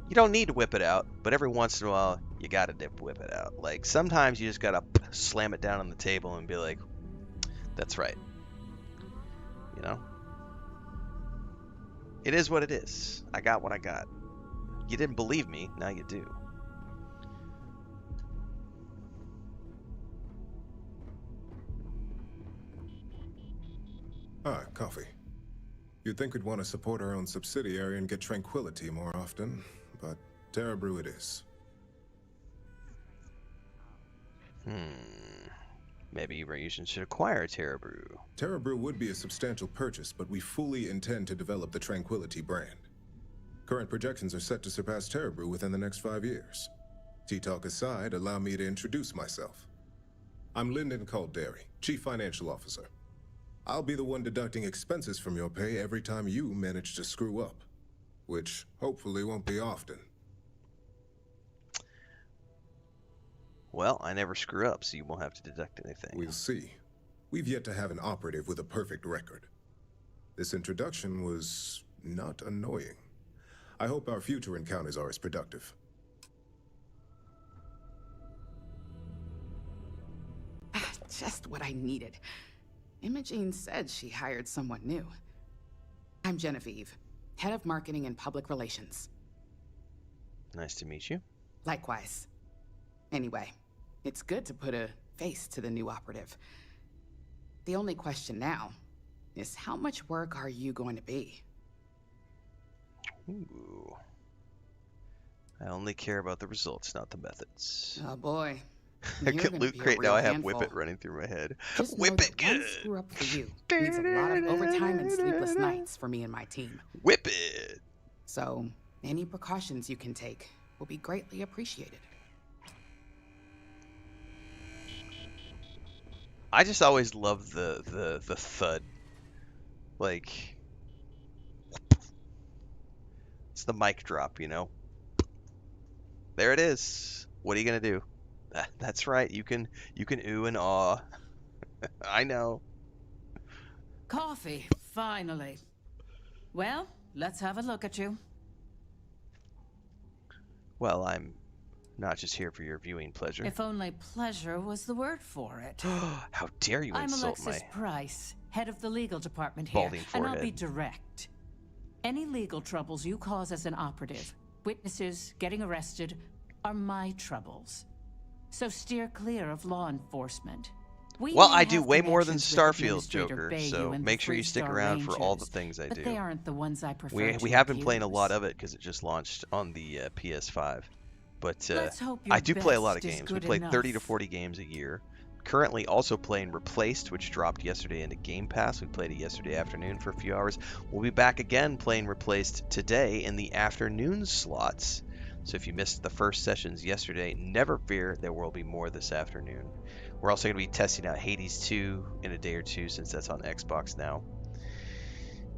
You don't need to whip it out, but every once in a while, you gotta whip it out. Like, sometimes you just gotta slam it down on the table and be like, that's right. You know? It is what it is. I got what I got. You didn't believe me, now you do. Ah, coffee. You'd think we'd want to support our own subsidiary and get tranquility more often, but Terra Brew it is. Maybe Ryujin should acquire Terra Brew. Terra Brew would be a substantial purchase, but we fully intend to develop the Tranquility brand. Current projections are set to surpass Terra Brew within the next 5 years. Tea talk aside, allow me to introduce myself. I'm Lyndon Calderi, Chief Financial Officer. I'll be the one deducting expenses from your pay every time you manage to screw up, which hopefully won't be often. Well, I never screw up, so you won't have to deduct anything. We'll see. We've yet to have an operative with a perfect record. This introduction was not annoying. I hope our future encounters are as productive. Just what I needed. Imogene said she hired someone new. I'm Genevieve, Head of Marketing and Public Relations. Nice to meet you. Likewise. Anyway, it's good to put a face to the new operative. The only question now is how much work are you going to be? Ooh. I only care about the results, not the methods. Oh boy. I get Loot Crate now. I have Whip It running through my head. Just Whip know it that good. one screw up for you means a lot of overtime and sleepless nights for me and my team. Whip it. So, any precautions you can take will be greatly appreciated. I just always love the thud. Like, it's the mic drop, you know? There it is. What are you gonna do? That's right. You can ooh and aw. I know. Coffee, finally. Well, let's have a look at you. Well, I'm not just here for your viewing pleasure. If only pleasure was the word for it. How dare you I'm insult Alexis my Price, head of the legal department here, balding and I'll be forehead. direct. Any legal troubles you cause as an operative, witnesses, getting arrested, are my troubles. So steer clear of law enforcement. Well, I do way more than Starfield, Joker, so make sure you stick around for all the things I do. But they aren't the ones I prefer. We have been playing a lot of it because it just launched on the PS5. But I do play a lot of games. We play 30 to 40 games a year. Currently also playing Replaced, which dropped yesterday into Game Pass. We played it yesterday afternoon for a few hours. We'll be back again playing Replaced today in the afternoon slots. So if you missed the first sessions yesterday, never fear, there will be more this afternoon. We're also going to be testing out Hades 2 in a day or two since that's on Xbox now.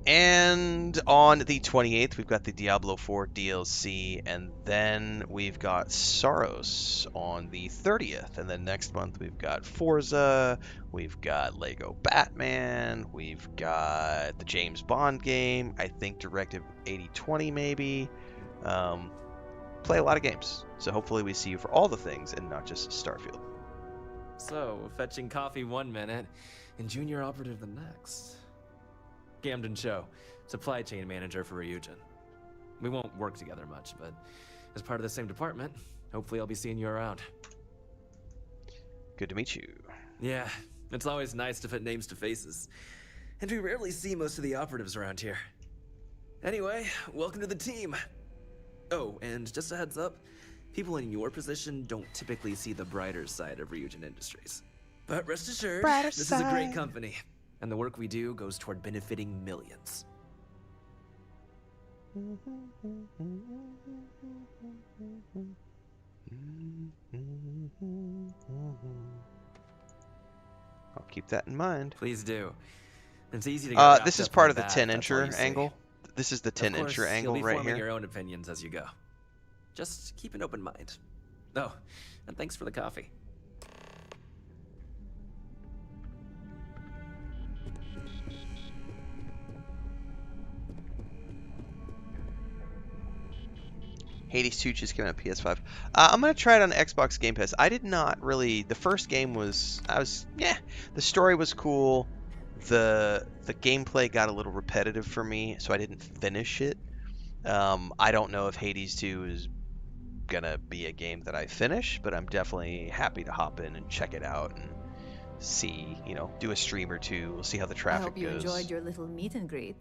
And on the 28th, we've got the Diablo 4 DLC, and then we've got Saros on the 30th. And then next month, we've got Forza, we've got Lego Batman, we've got the James Bond game, I think Directive 8020 maybe. Play a lot of games, so hopefully we see you for all the things and not just Starfield. So, fetching coffee 1 minute and junior operative the next. Camden Cho, supply chain manager for Ryujin. We won't work together much, but as part of the same department, hopefully I'll be seeing you around. Good to meet you. Yeah, It's always nice to put names to faces. And we rarely see most of the operatives around here. Anyway, welcome to the team. Oh, and just a heads up, people in your position don't typically see the brighter side of Ryujin Industries. But rest assured, this is a great company, and the work we do goes toward benefiting millions. I'll keep that in mind. Please do. It's easy to get this is wrapped up part in of the bad, 10-incher that's all you angle. see. This is the Of course, 10-incher angle you'll be right forming here. your own opinions as you go. Just keep an open mind. Oh, and thanks for the coffee. Hades 2 just came out on PS5. I'm gonna try it on Xbox Game Pass. I did not really. The first game was, the story was cool. The gameplay got a little repetitive for me, so I didn't finish it. I don't know if Hades 2 is gonna be a game that I finish, but I'm definitely happy to hop in and check it out and see, do a stream or two. We'll see how the traffic I hope you goes. enjoyed your little meet and greet.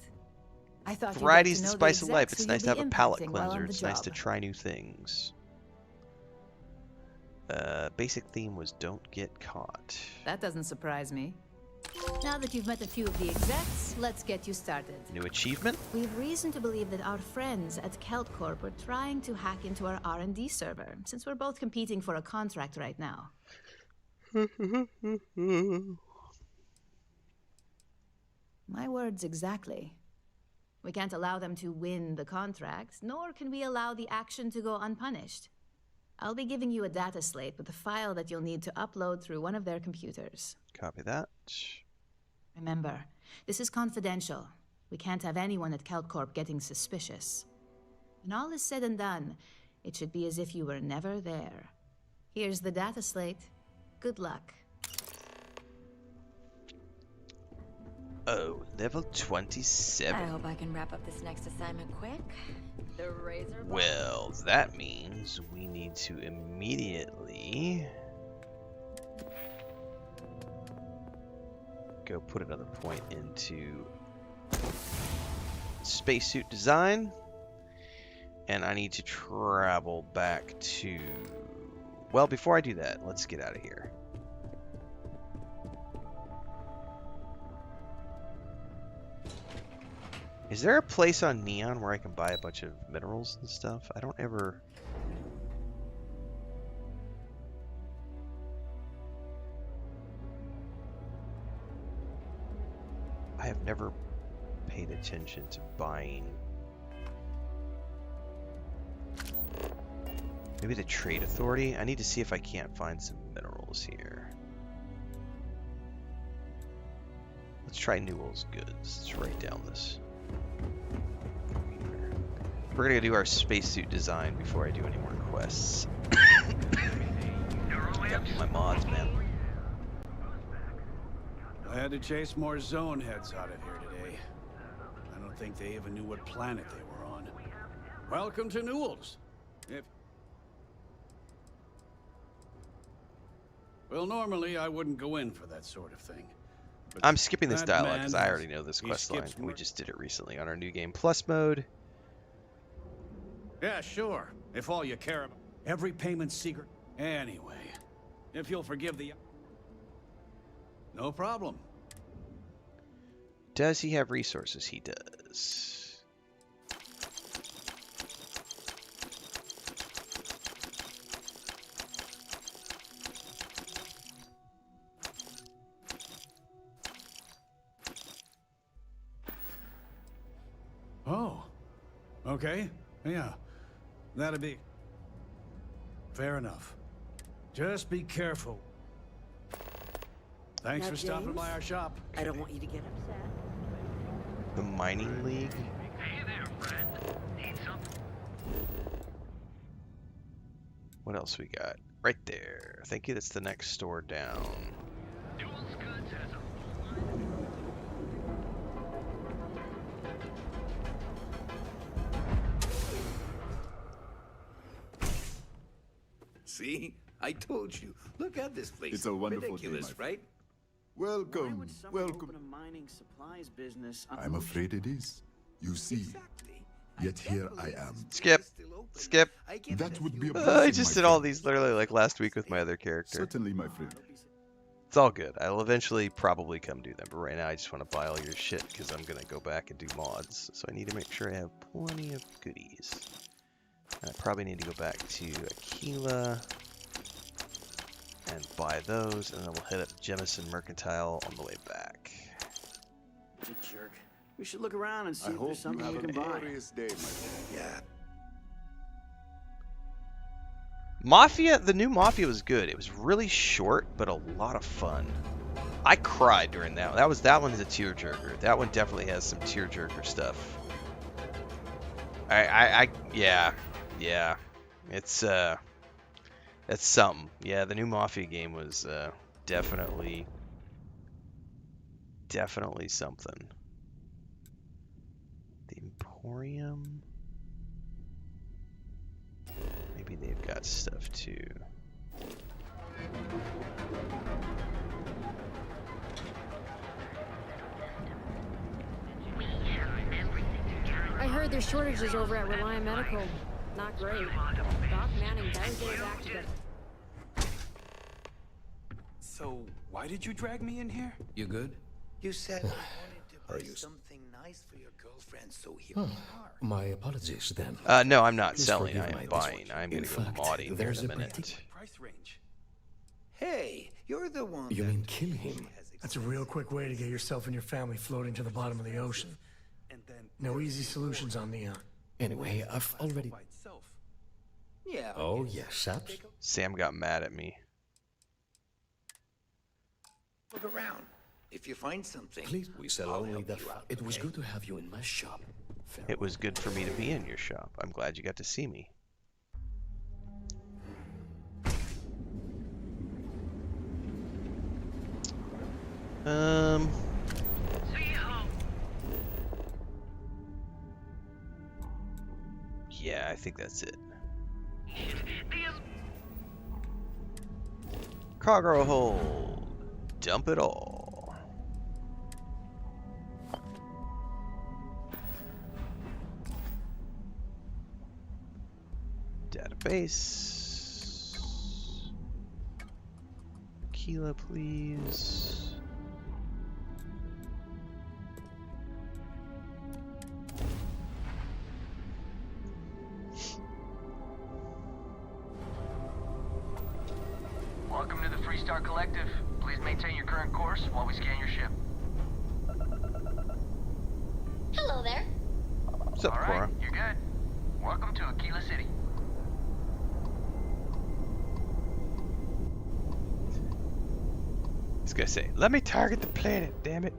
I thought Variety's you'd the get to know spice of life. execs It's who nice to you'll have be a palate impacting while on cleanser. the It's nice to job. try new things. Basic theme was don't get caught. That doesn't surprise me. Now that you've met a few of the execs, let's get you started. New achievement? We've reason to believe that our friends at KeltCorp are trying to hack into our R&D server, since we're both competing for a contract right now. My words exactly. We can't allow them to win the contract, nor can we allow the action to go unpunished. I'll be giving you a data slate with a file that you'll need to upload through one of their computers. Copy that. Remember, this is confidential. We can't have anyone at KeltCorp getting suspicious. When all is said and done, it should be as if you were never there. Here's the data slate. Good luck. Oh, level 27. I hope I can wrap up this next assignment quick. The razor. Well, that means we need to immediately go put another point into spacesuit design, and I need to travel back to, well, before I do that, let's get out of here. Is there a place on Neon where I can buy a bunch of minerals and stuff? I don't ever... I have never paid attention to buying... Maybe the Trade Authority? I need to see if I can't find some minerals here. Let's try Newell's Goods. Let's write down this. We're gonna do our spacesuit design before I do any more quests. Gotta do my mods, man. I had to chase more zone heads out of here today. I don't think they even knew what planet they were on. Welcome to Newell's. Well, normally I wouldn't go in for that sort of thing. But I'm skipping this that dialogue because man, I already know this he quest line. skips We more- just did it recently on our New Game Plus mode. Yeah, sure. If all you care about every payment's secret. Anyway, if you'll forgive the... No problem. Does he have resources? He does. Oh. Okay. Yeah. That'd be... Fair enough. Just be careful. Thanks Now, for stopping James, by our shop. I don't want you to get upset. The Mining League? Hey there, friend. Need something? What else we got? Right there. Thank you. That's the next store down. Newell's Goods has a See? I told you. Look at this place. It's a wonderful day, Ridiculous, my right? Welcome, welcome. Open a mining supplies business. I'm afraid it is. You see. Yet here I am. Skip. Skip. That would be a I blessing, just my did all friend. these literally like last week with my other character. Certainly, my friend. It's all good. I'll eventually probably come do them, but right now I just want to buy all your shit because I'm gonna go back and do mods. So I need to make sure I have plenty of goodies. And I probably need to go back to Akila and buy those, and then we'll head up Jemison Mercantile on the way back. You jerk. We should look around and see I if hope there's you something have we a can buy. glorious day, my friend. Yeah. Mafia, the new Mafia was good. It was really short, but a lot of fun. I cried during that one. That one's a tearjerker. That one definitely has some tearjerker stuff. Yeah. It's that's something. Yeah, the new Mafia game was definitely something. The Emporium. Maybe they've got stuff too. I heard there's shortages over at Reliant Medical. Not great. Doc Manning better get his act together. So, why did you drag me in here? You good? You said you Are wanted to you buy something nice for your girlfriend, so here Oh, we are. my apologies then. No, I'm not Please selling. forgive I my am buying. disappointment. I'm In gonna go fact, modding here there's in a a minute. Price range. Hey, you're the one. You mean kill him? That's a real quick way to get yourself and your family floating to the bottom of the ocean. No easy solutions on Neon. Anyway, I've already... Yeah. Oh, yes, abs. Sam got mad at me. Look around. If you find something, Please, we sell I'll only help the... you out, It was okay? good to have you in my shop. It was good for me to be in your shop. I'm glad you got to see me. Yeah, I think that's it. Cargo hold. Dump it all. Database. Akila, please. Welcome to the Freestar Collective. Please maintain your current course while we scan your ship. Hello there. What's up, All right, Cora? you're good. Welcome to Akila City. This guy say, "Let me target the planet, damn it."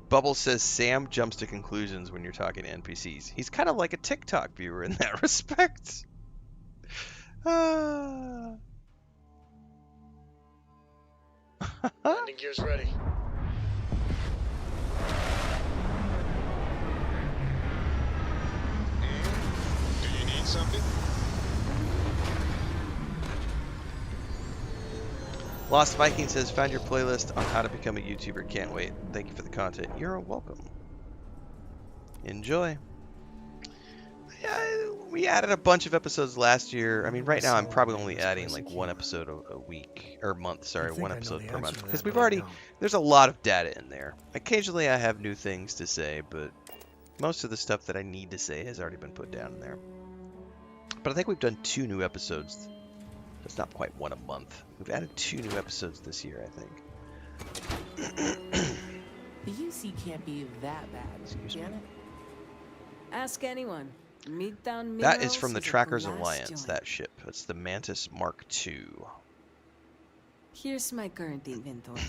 Bubble says Sam jumps to conclusions when you're talking to NPCs. He's kind of like a TikTok viewer in that respect. Landing gear's ready. Do you need something? Lost Viking says, found your playlist on how to become a YouTuber. Can't wait. Thank you for the content. You're welcome. Enjoy. Yeah, we added a bunch of episodes last year. I mean, right now I'm probably only adding like one episode a week or month. Sorry, one episode per month because we've already. There's a lot of data in there. Occasionally I have new things to say, but most of the stuff that I need to say has already been put down in there. But I think we've done 2 new episodes. That's not quite one a month. We've added 2 new episodes this year, I think. The UC can't be that bad, Excuse can me. it? Ask anyone. Meat down That is from the Minerals a Trackers glass Alliance, joint. that ship. It's the Mantis Mark II. Here's my current inventory.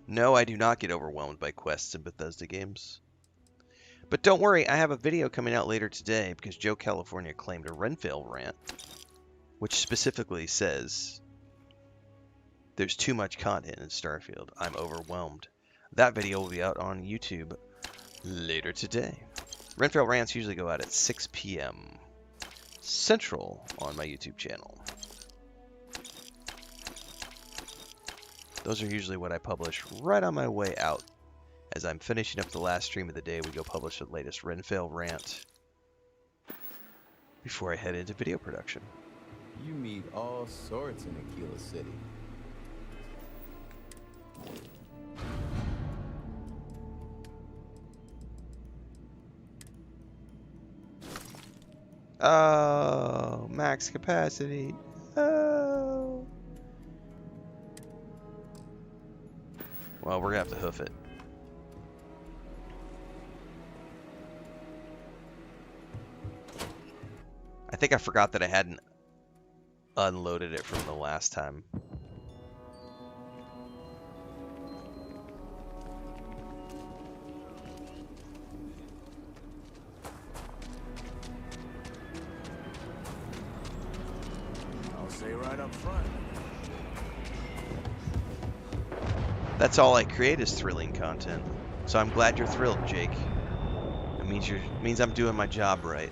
No, I do not get overwhelmed by quests in Bethesda games. But don't worry, I have a video coming out later today because Joe California claimed a Renfail rant, which specifically says there's too much content in Starfield. I'm overwhelmed. That video will be out on YouTube later today. Renfail rants usually go out at 6 p.m. Central on my YouTube channel. Those are usually what I publish right on my way out. As I'm finishing up the last stream of the day, we go publish the latest Renfail rant before I head into video production. You meet all sorts in Akila City. Oh, max capacity. Oh. Well, we're gonna have to hoof it. I think I forgot that I hadn't unloaded it from the last time. I'll say right up front. That's all I create is thrilling content. So I'm glad you're thrilled, Jake. It means I'm doing my job right.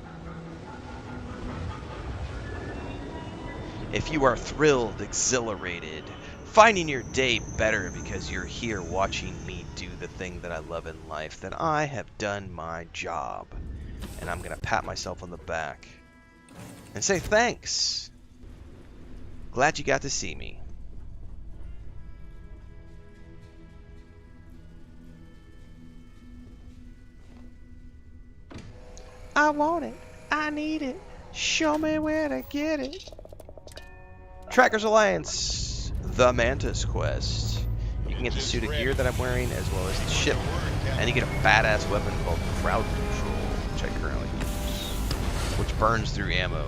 If you are thrilled, exhilarated, finding your day better because you're here watching me do the thing that I love in life, then I have done my job. And I'm gonna pat myself on the back and say thanks. Glad you got to see me. I want it. I need it. Show me where to get it. Trackers Alliance, the Mantis Quest. You can get the suit of gear that I'm wearing as well as the ship. And you get a badass weapon called Crowd Control, which I currently use. Which burns through ammo.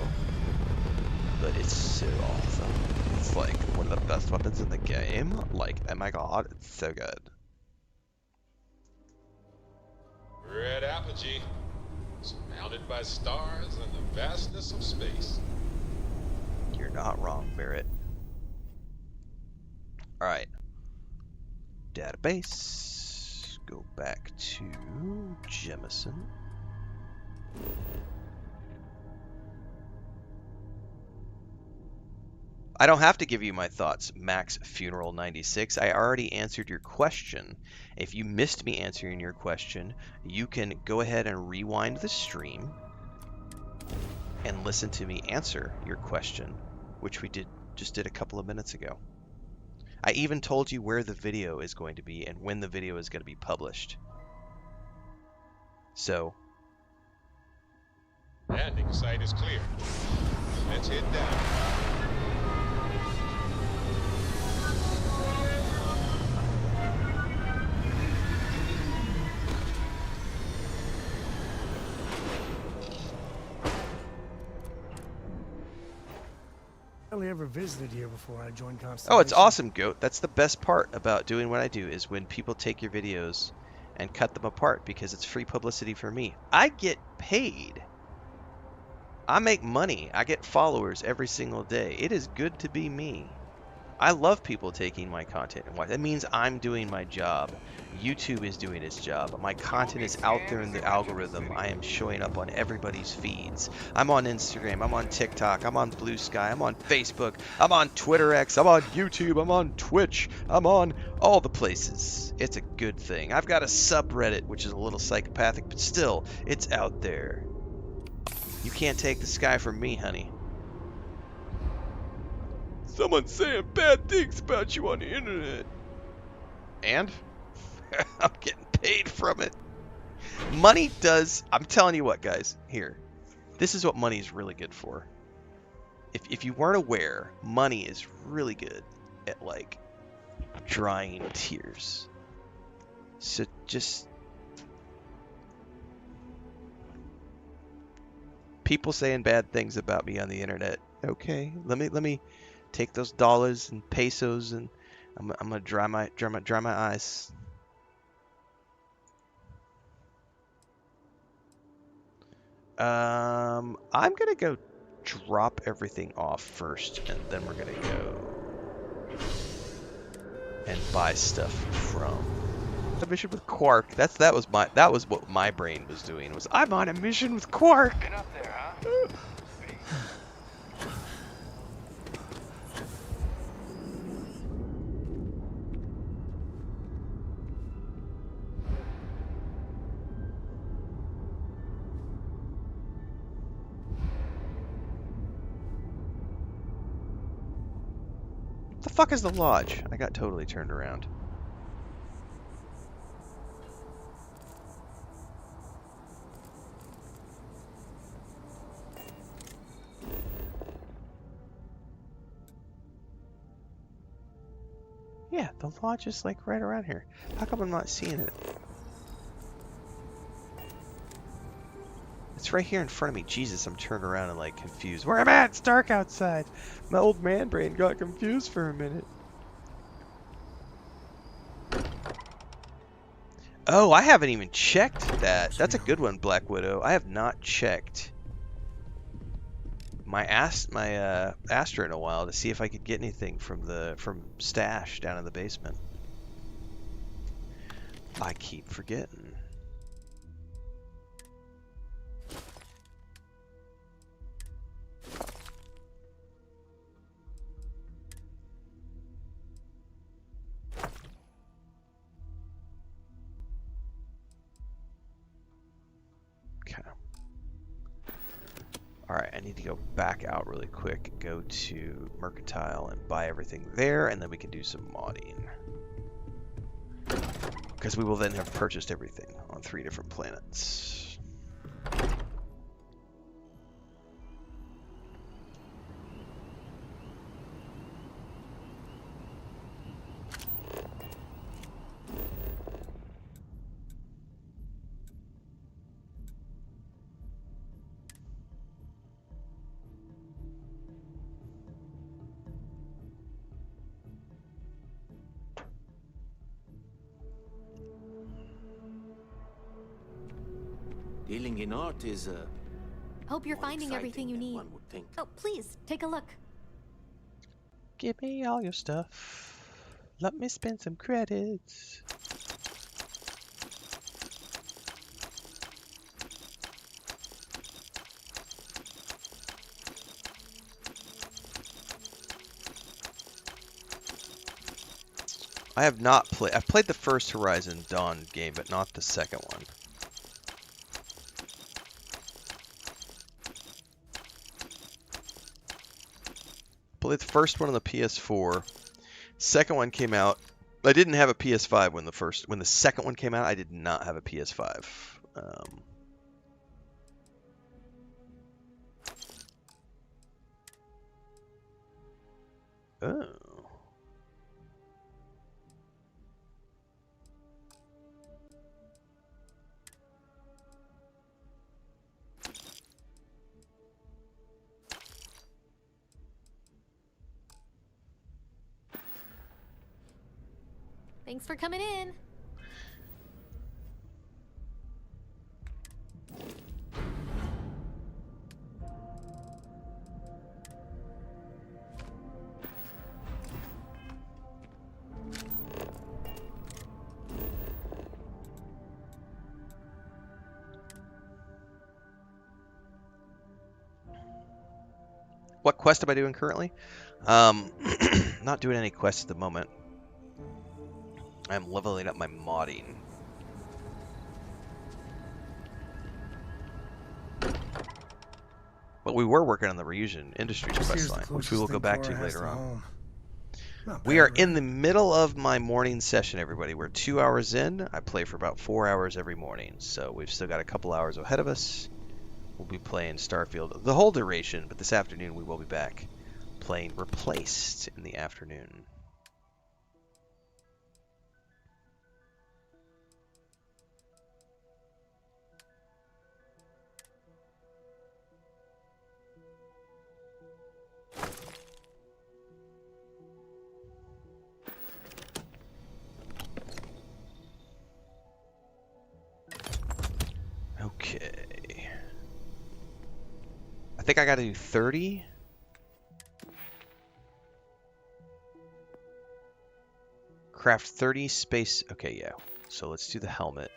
But it's so awesome. It's like one of the best weapons in the game. Like, oh my god, it's so good. Red apogee, surrounded by stars and the vastness of space. You're not wrong, Barrett. Alright. Database. Go back to Jemison. I don't have to give you my thoughts, Max Funeral 96. I already answered your question. If you missed me answering your question, you can go ahead and rewind the stream and listen to me answer your question, which we just did a couple of minutes ago. I even told you where the video is going to be and when the video is going to be published. So, Landing site is clear. Let's head down. I only ever visited here before I joined Constellation. oh, it's awesome, Goat. That's the best part about doing what I do is when people take your videos and cut them apart because it's free publicity for me. I get paid. I make money. I get followers every single day. It is good to be me. I love people taking my content and watching. That means I'm doing my job. YouTube is doing its job. My content is out there in the algorithm. I am showing up on everybody's feeds. I'm on Instagram. I'm on TikTok. I'm on Blue Sky. I'm on Facebook. I'm on Twitter X. I'm on YouTube. I'm on Twitch. I'm on all the places. It's a good thing. I've got a subreddit, which is a little psychopathic, but still, it's out there. You can't take the sky from me, honey. Someone's saying bad things about you on the internet. And? I'm getting paid from it. Money does... I'm telling you what, guys. Here. This is what money is really good for. If you weren't aware, money is really good at, like, drying tears. So just... People saying bad things about me on the internet. Okay, let me take those dollars and pesos and I'm gonna dry my eyes. I'm gonna go drop everything off first, and then we're gonna go and buy stuff from a mission with Quark. That was what my brain was doing. Was I'm on a mission with Quark. Get up there, huh? fuck is the lodge? I got totally turned around. Yeah, the lodge is like right around here. How come I'm not seeing it? It's right here in front of me. Jesus, I'm turned around and like confused. Where am I at? It's dark outside. My old man brain got confused for a minute. Oh, I haven't even checked that. That's a good one, Black Widow. I have not checked my Astra in a while to see if I could get anything from stash down in the basement. I keep forgetting. Alright, I need to go back out really quick, go to Mercantile and buy everything there, and then we can do some modding. Because we will then have purchased everything on 3 different planets. Dealing in art is Hope you're more finding everything you exciting need. than one would think. Oh, please, take a look. Give me all your stuff. Let me spend some credits. I have not played. I've played the first Horizon Dawn game, but not the second one. Played the first one on the PS4. Second one came out. I didn't have a PS5 when the second one came out. I did not have a PS5. Oh. Thanks for coming in. What quest am I doing currently? Not doing any quests at the moment. I'm leveling up my modding. But we were working on the Ryujin Industries quest line, which we will go back to later on. We are in the middle of my morning session, everybody. We're 2 hours in. I play for about 4 hours every morning, so we've still got a couple hours ahead of us. We'll be playing Starfield the whole duration, but this afternoon we will be back playing Replaced in the afternoon. Okay. I think I gotta do 30. Craft 30 space. Okay, yeah. So let's do the helmet.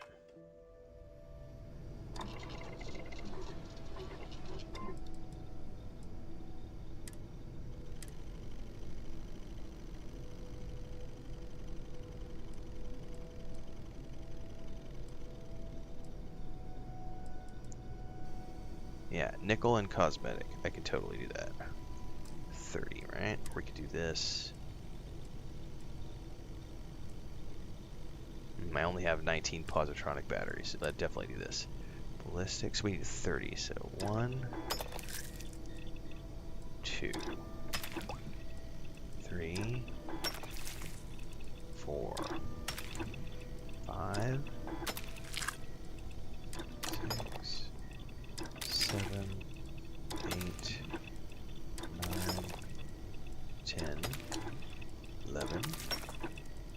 Yeah, nickel and cosmetic. I can totally do that. 30, right? Or we could do this. I only have 19 positronic batteries, so I'd definitely do this. Ballistics, we need 30, so 1, 2, 3, 4, 5, 6, 7, 8, 9, 10, 11,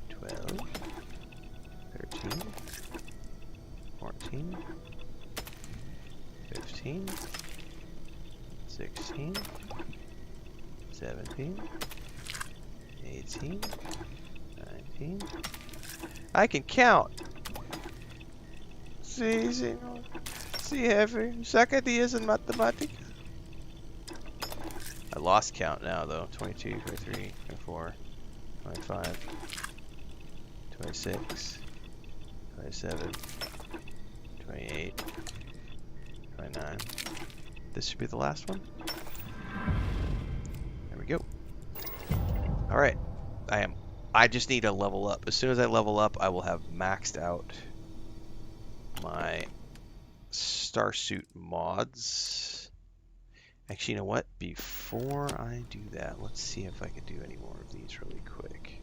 12, 13, 14, 15, 16, 17, 18, 19. I can count. Sí, señor. Sí, jefe. Saca 10 en matemáticas. I lost count now, though. 22, 23, 24, 25, 26, 27, 28, 29. This should be the last one. There we go. Alright. I just need to level up. As soon as I level up, I will have maxed out my starsuit mods. Actually, you know what? Before I do that, let's see if I can do any more of these really quick.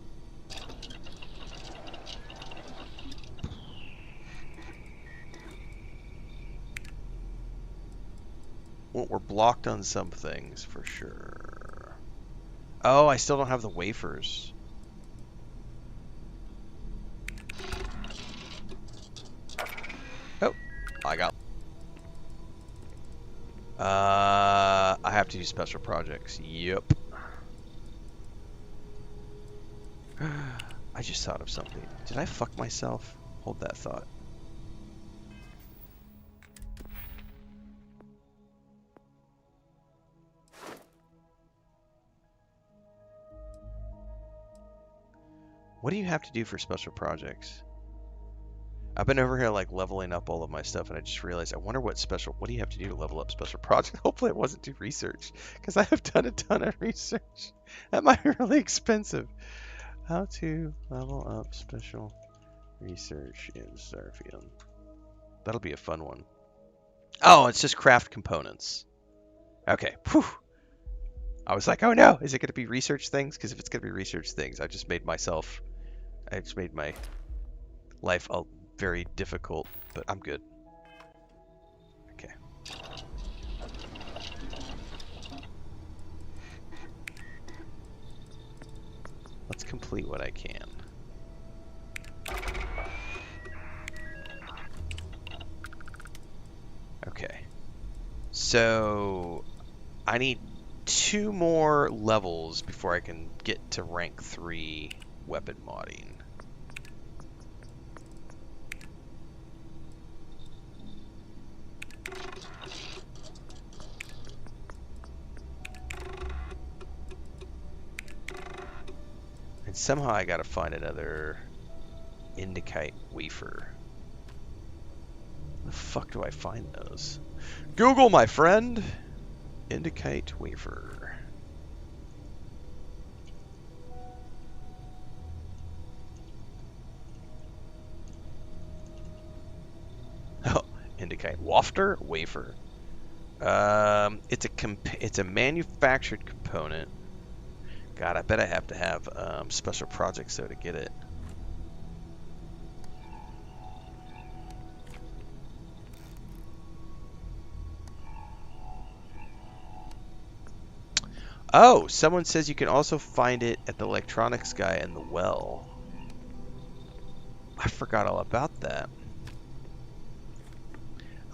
Well, we're blocked on some things for sure. Oh, I still don't have the wafers. Oh, I got. I have to do special projects. Yep. I just thought of something. Did I fuck myself? Hold that thought. What do you have to do for special projects? I've been over here like leveling up all of my stuff, and I just realized I wonder what do you have to do to level up special projects? Hopefully it wasn't do research, because I have done a ton of research. That might be really expensive. How to level up special research in Starfield. That'll be a fun one. Oh, it's just craft components. Okay. Whew. I was like, oh no, is it going to be research things? Because if it's going to be research things, I just made my life very difficult, but I'm good. Okay. Let's complete what I can. Okay. So I need 2 more levels before I can get to rank 3 weapon modding. And somehow I gotta find another Indicite wafer. Where the fuck do I find those? Google, my friend! Indicite wafer. Oh, Indicite wafter wafer. It's a manufactured component. God, I bet I have to have special projects though to get it. Oh, someone says you can also find it at the electronics guy in the well. I forgot all about that.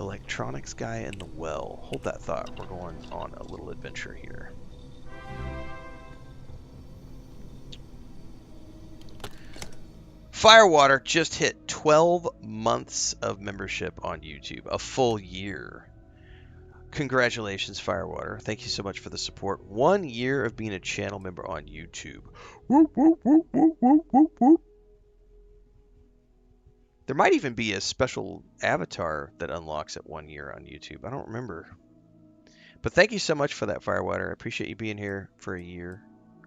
Electronics guy in the well. Hold that thought. We're going on a little adventure here. Firewater just hit 12 months of membership on YouTube. A full year. Congratulations, Firewater. Thank you so much for the support. 1 year of being a channel member on YouTube. Whoop, whoop, whoop, whoop, whoop, whoop, whoop. There might even be a special avatar that unlocks at 1 year on YouTube. I don't remember. But thank you so much for that, Firewater. I appreciate you being here for a year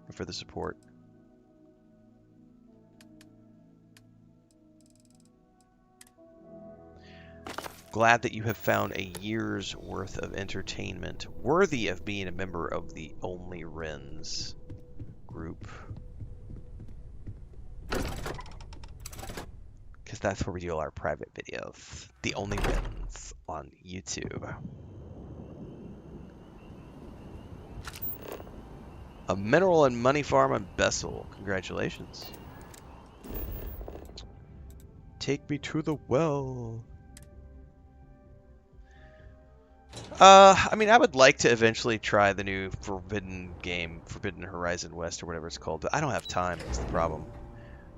and for the support. Glad that you have found a year's worth of entertainment worthy of being a member of the Only Rens group. Because that's where we do all our private videos. The Only Rens on YouTube. A mineral and money farm on Bessel. Congratulations. Take me to the well. I mean, I would like to eventually try the new Forbidden game, Forbidden Horizon West or whatever it's called, but I don't have time. That's the problem.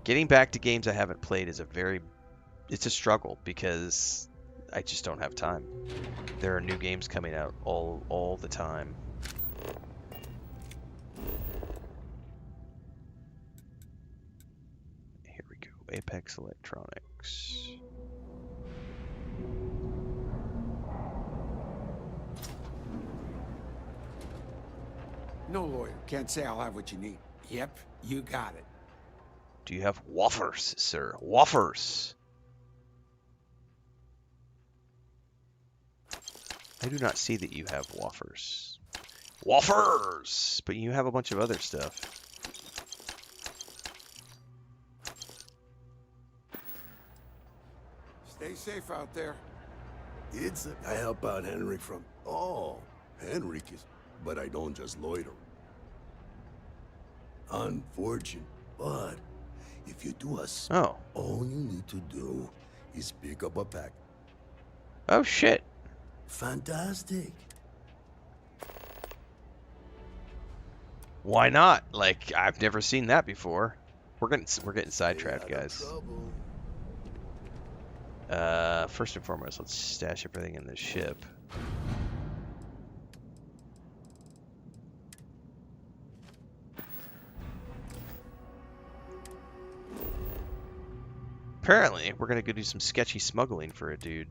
Getting back to games I haven't played is it's a struggle because I just don't have time. There are new games coming out all the time. Here we go. Apex Electronics. No lawyer. Can't say I'll have what you need. Yep, you got it. Do you have wafers, sir? Wafers! I do not see that you have wafers. Wafers! But you have a bunch of other stuff. Stay safe out there. I help out Henrik from... Oh, Henrik is... But I don't just loiter. Unfortunate, but if you do us, all you need to do is pick up a pack. Oh shit! Fantastic. Why not? Like, I've never seen that before. We're getting sidetracked, guys. First and foremost, let's stash everything in this ship. Apparently, we're gonna go do some sketchy smuggling for a dude.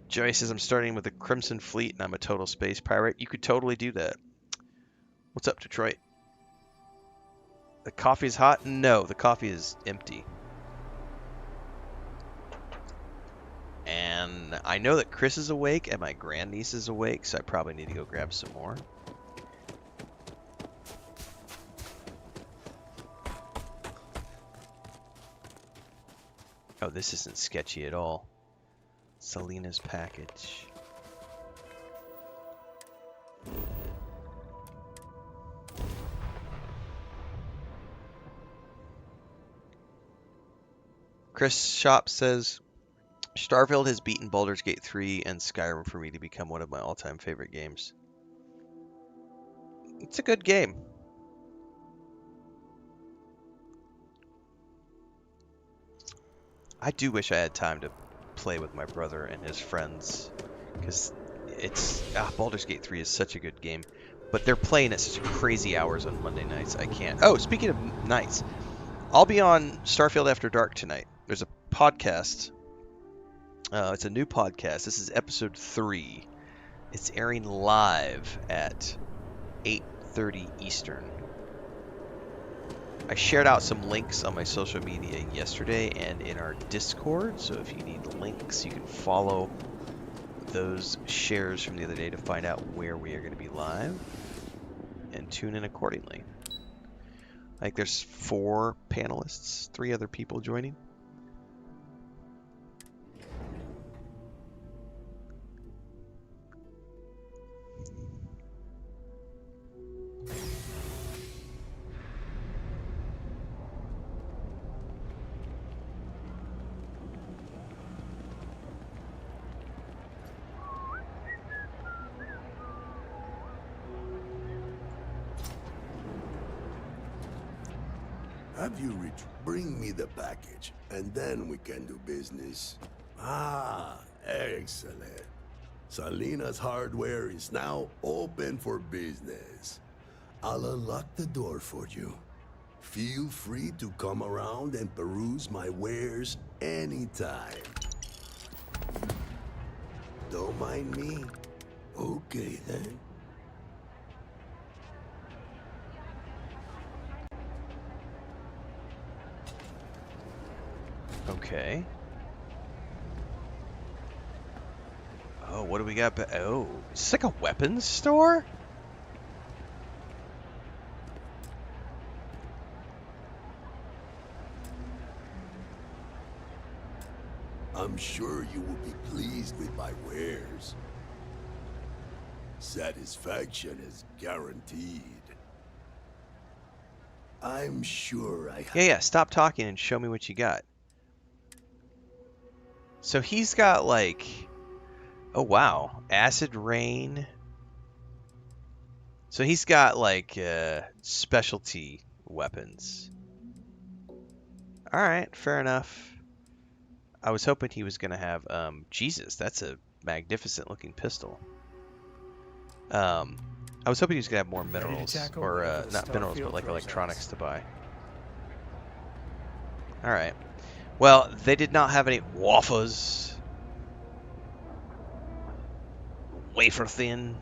Joey says, I'm starting with the Crimson Fleet and I'm a total space pirate. You could totally do that. What's up, Detroit? The coffee's hot? No, the coffee is empty. And I know that Chris is awake and my grandniece is awake, so I probably need to go grab some more. Oh, this isn't sketchy at all. Selena's package. Chris Shop says, Starfield has beaten Baldur's Gate 3 and Skyrim for me to become one of my all-time favorite games. It's a good game. I do wish I had time to play with my brother and his friends, because Baldur's Gate 3 is such a good game, but they're playing at such crazy hours on Monday nights. I can't. Oh, speaking of nights, I'll be on Starfield After Dark tonight. There's a podcast. It's a new podcast. This is episode 3. It's airing live at 8:30 Eastern. I shared out some links on my social media yesterday and in our Discord, so if you need links, you can follow those shares from the other day to find out where we are going to be live and tune in accordingly. Like, there's 4 panelists, 3 other people joining. Have you reached? Bring me the package, and then we can do business. Ah, excellent. Selena's hardware is now open for business. I'll unlock the door for you. Feel free to come around and peruse my wares anytime. Don't mind me? Okay, then. Okay. Oh, what do we got? Oh, is this like a weapons store? I'm sure you will be pleased with my wares. Satisfaction is guaranteed. I'm sure I have... Yeah, stop talking and show me what you got. So he's got like... Oh, wow. Acid rain. So he's got like specialty weapons. Alright, fair enough. I was hoping he was going to have... Jesus, that's a magnificent looking pistol. I was hoping he was going to have more minerals. Or, not minerals, but like electronics to buy. Alright. Well, they did not have any waffles. Wafer thin.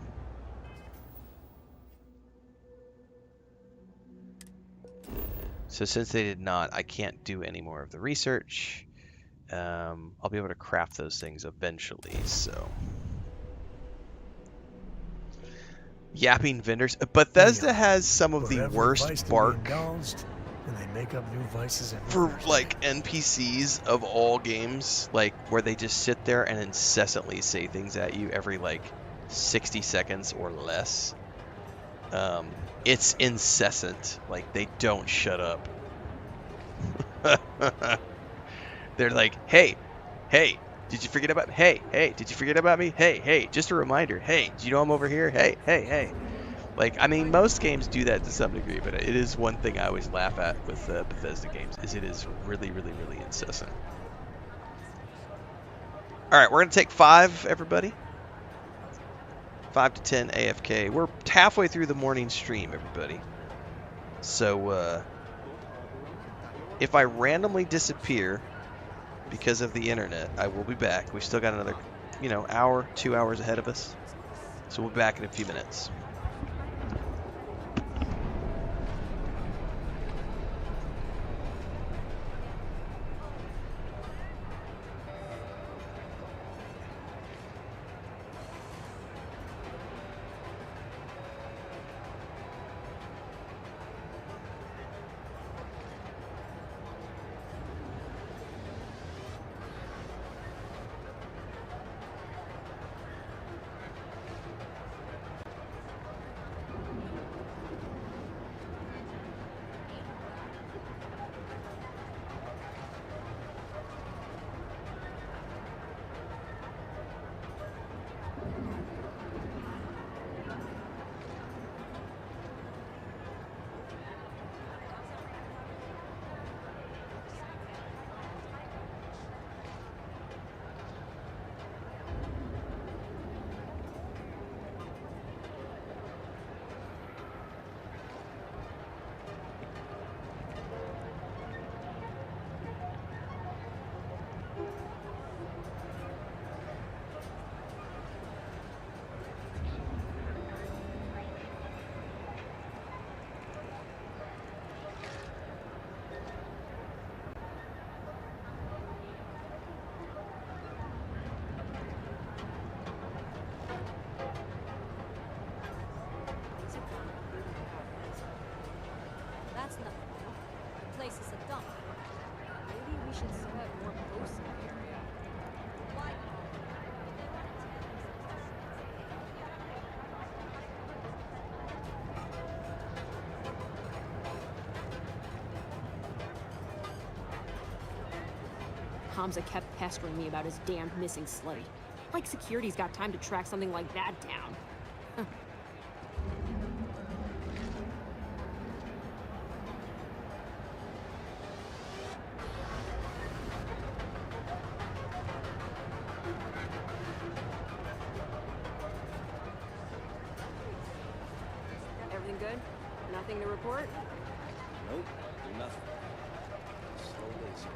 So since they did not, I can't do any more of the research. I'll be able to craft those things eventually, so... Yapping vendors. Bethesda has some of the worst bark and they make up new vices for like NPCs of all games, like where they just sit there and incessantly say things at you every like 60 seconds or less. It's incessant. Like they don't shut up. They're like, hey, did you forget about me? Hey, did you forget about me? Hey, just a reminder. Hey, do you know I'm over here? Hey. Like, I mean, most games do that to some degree, but it is one thing I always laugh at with Bethesda games, is it is really, really, really incessant. All right, we're going to take 5, everybody. 5 to 10 AFK. We're halfway through the morning stream, everybody. So, if I randomly disappear because of the internet, I will be back. We've still got another, hour, 2 hours ahead of us. So we'll be back in a few minutes. That's nothing. The place is a dump. Maybe we should set up more posts in the area. Why? Hamza kept pestering me about his damned missing sleigh. Like security's got time to track something like that down. Everything good? Nothing to report? Nope, nothing. So lazy.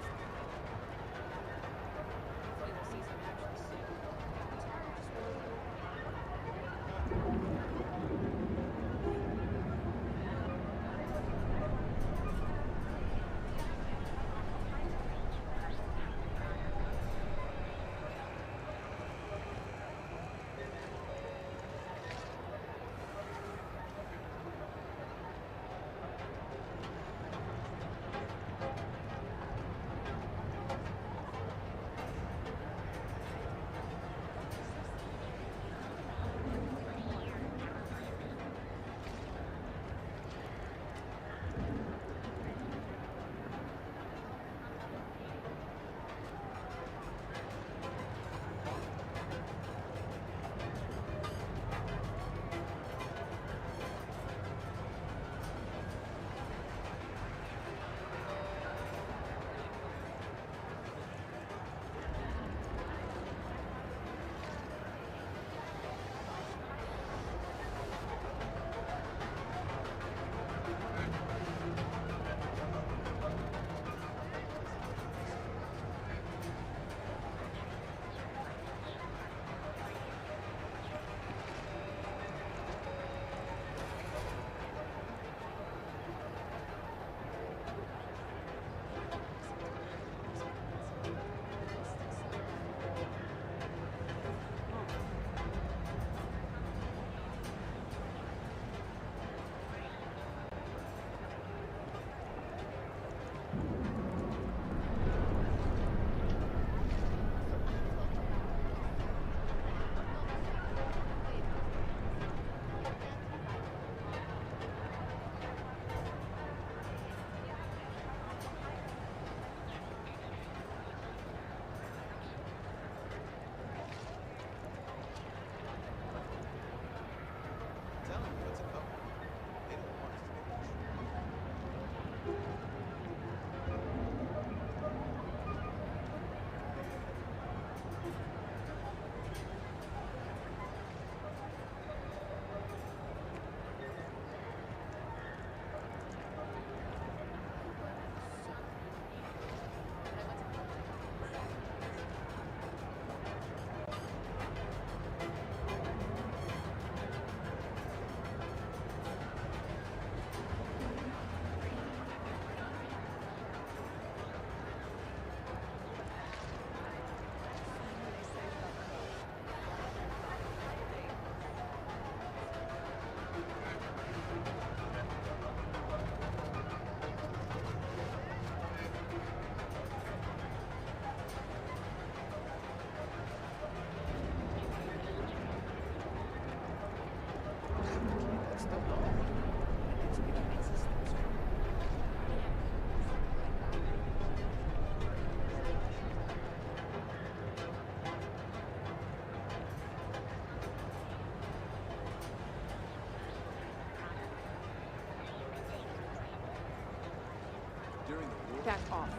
Back off.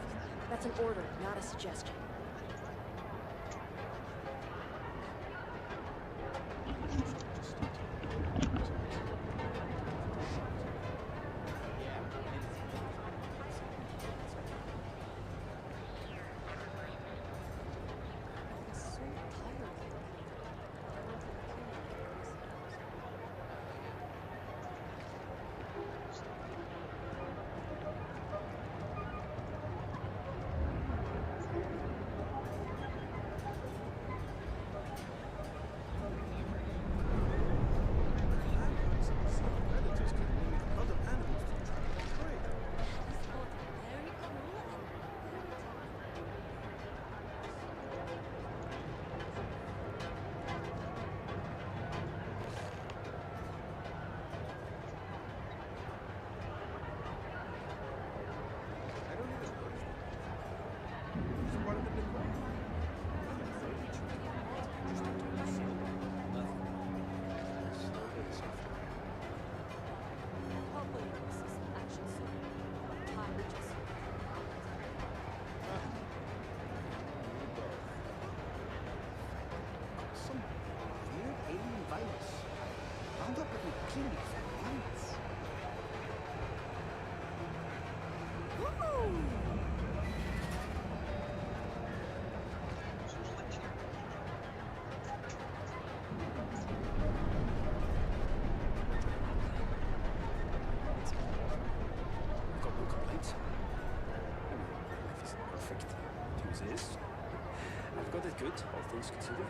That's an order, not a suggestion. I've got it good, all things considered.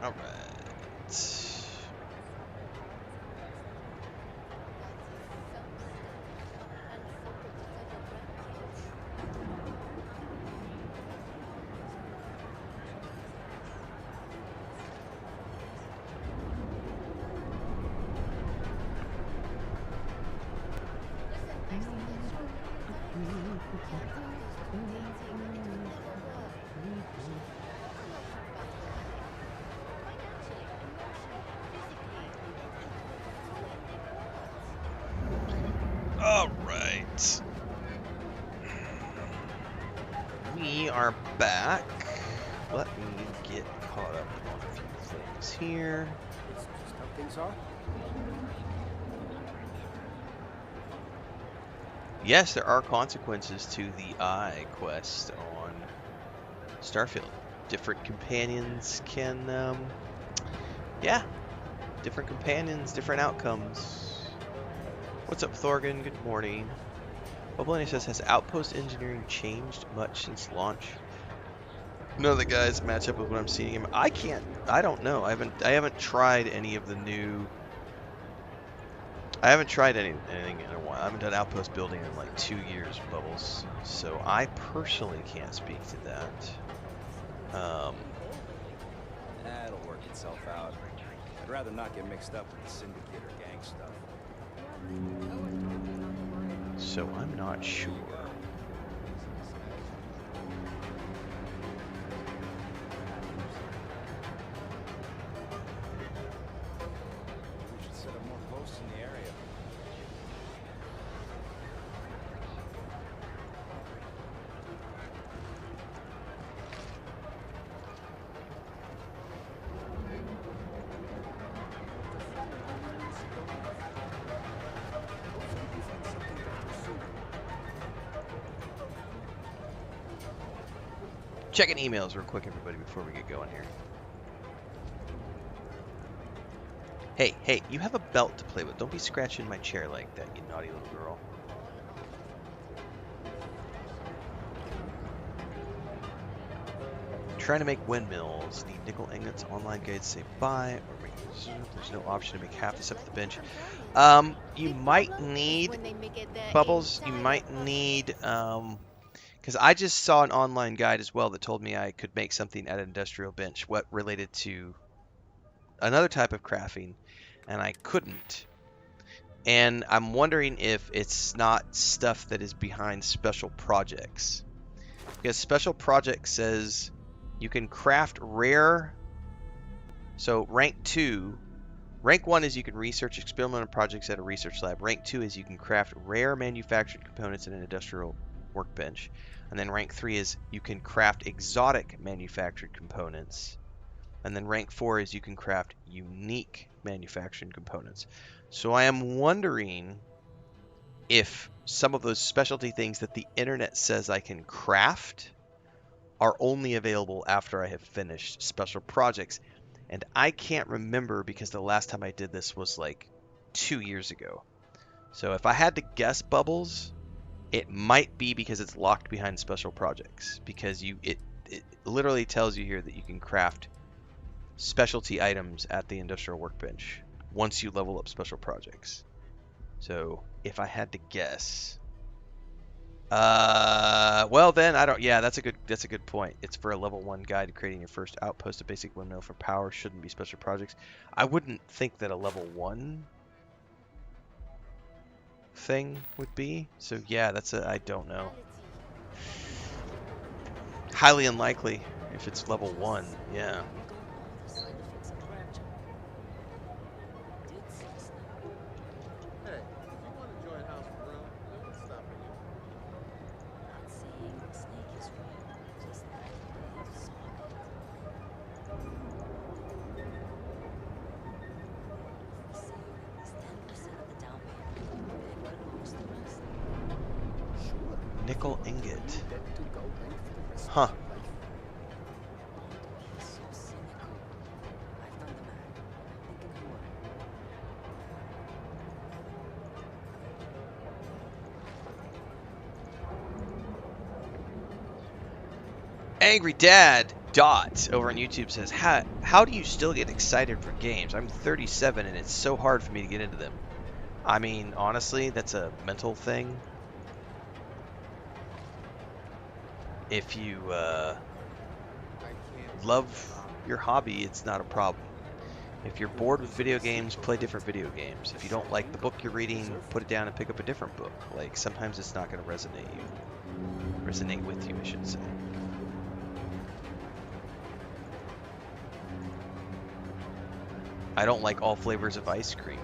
All right. All right. We are back. Let me get caught up on a few things here. It's just how things are. Yes, there are consequences to the Eye quest on Starfield. Different companions can, yeah, different companions, different outcomes. What's up, Thorgan? Good morning. Oblani says, has Outpost engineering changed much since launch? None of the guys match up with what I'm seeing him. I don't know. I haven't tried any of the new. I haven't tried anything in a while. I haven't done Outpost building in like 2 years, Bubbles. So I personally can't speak to that. That'll work itself out. I'd rather not get mixed up with the syndicate or gang stuff. So I'm not sure. We should set up more posts in the area. Checking emails real quick, everybody, before we get going here. Hey, you have a belt to play with. Don't be scratching my chair like that, you naughty little girl. Trying to make windmills. Need nickel ingots. Online guides say buy or make. There's no option to make half this up at the bench. You might need Bubbles. You might need because Because I just saw an online guide as well that told me I could make something at an industrial bench what related to another type of crafting, and I couldn't. And I'm wondering if it's not stuff that is behind special projects. Because special project says you can craft rare. So rank 2. Rank 1 is you can research experimental projects at a research lab. Rank 2 is you can craft rare manufactured components in an industrial workbench. And then rank 3 is you can craft exotic manufactured components. And then rank 4 is you can craft unique manufactured components. So I am wondering if some of those specialty things that the internet says I can craft are only available after I have finished special projects. And I can't remember because the last time I did this was like 2 years ago. So if I had to guess, Bubbles, it might be because it's locked behind special projects. Because it literally tells you here that you can craft specialty items at the industrial workbench once you level up special projects. So if I had to guess, well then I don't. Yeah, that's a good point. It's for a level 1 guide to creating your first outpost. A basic windmill for power shouldn't be special projects. I wouldn't think that a level 1 thing would be. So yeah, I don't know. Highly unlikely if it's level 1. Yeah. Nickel ingot. Huh. Angry Dad Dot over on YouTube says, how do you still get excited for games? I'm 37 and it's so hard for me to get into them. I mean, honestly, that's a mental thing. If you love your hobby, it's not a problem. If you're bored with video games, play different video games. If you don't like the book you're reading, put it down and pick up a different book. Like, sometimes it's not going to resonate with you, I should say. I don't like all flavors of ice cream.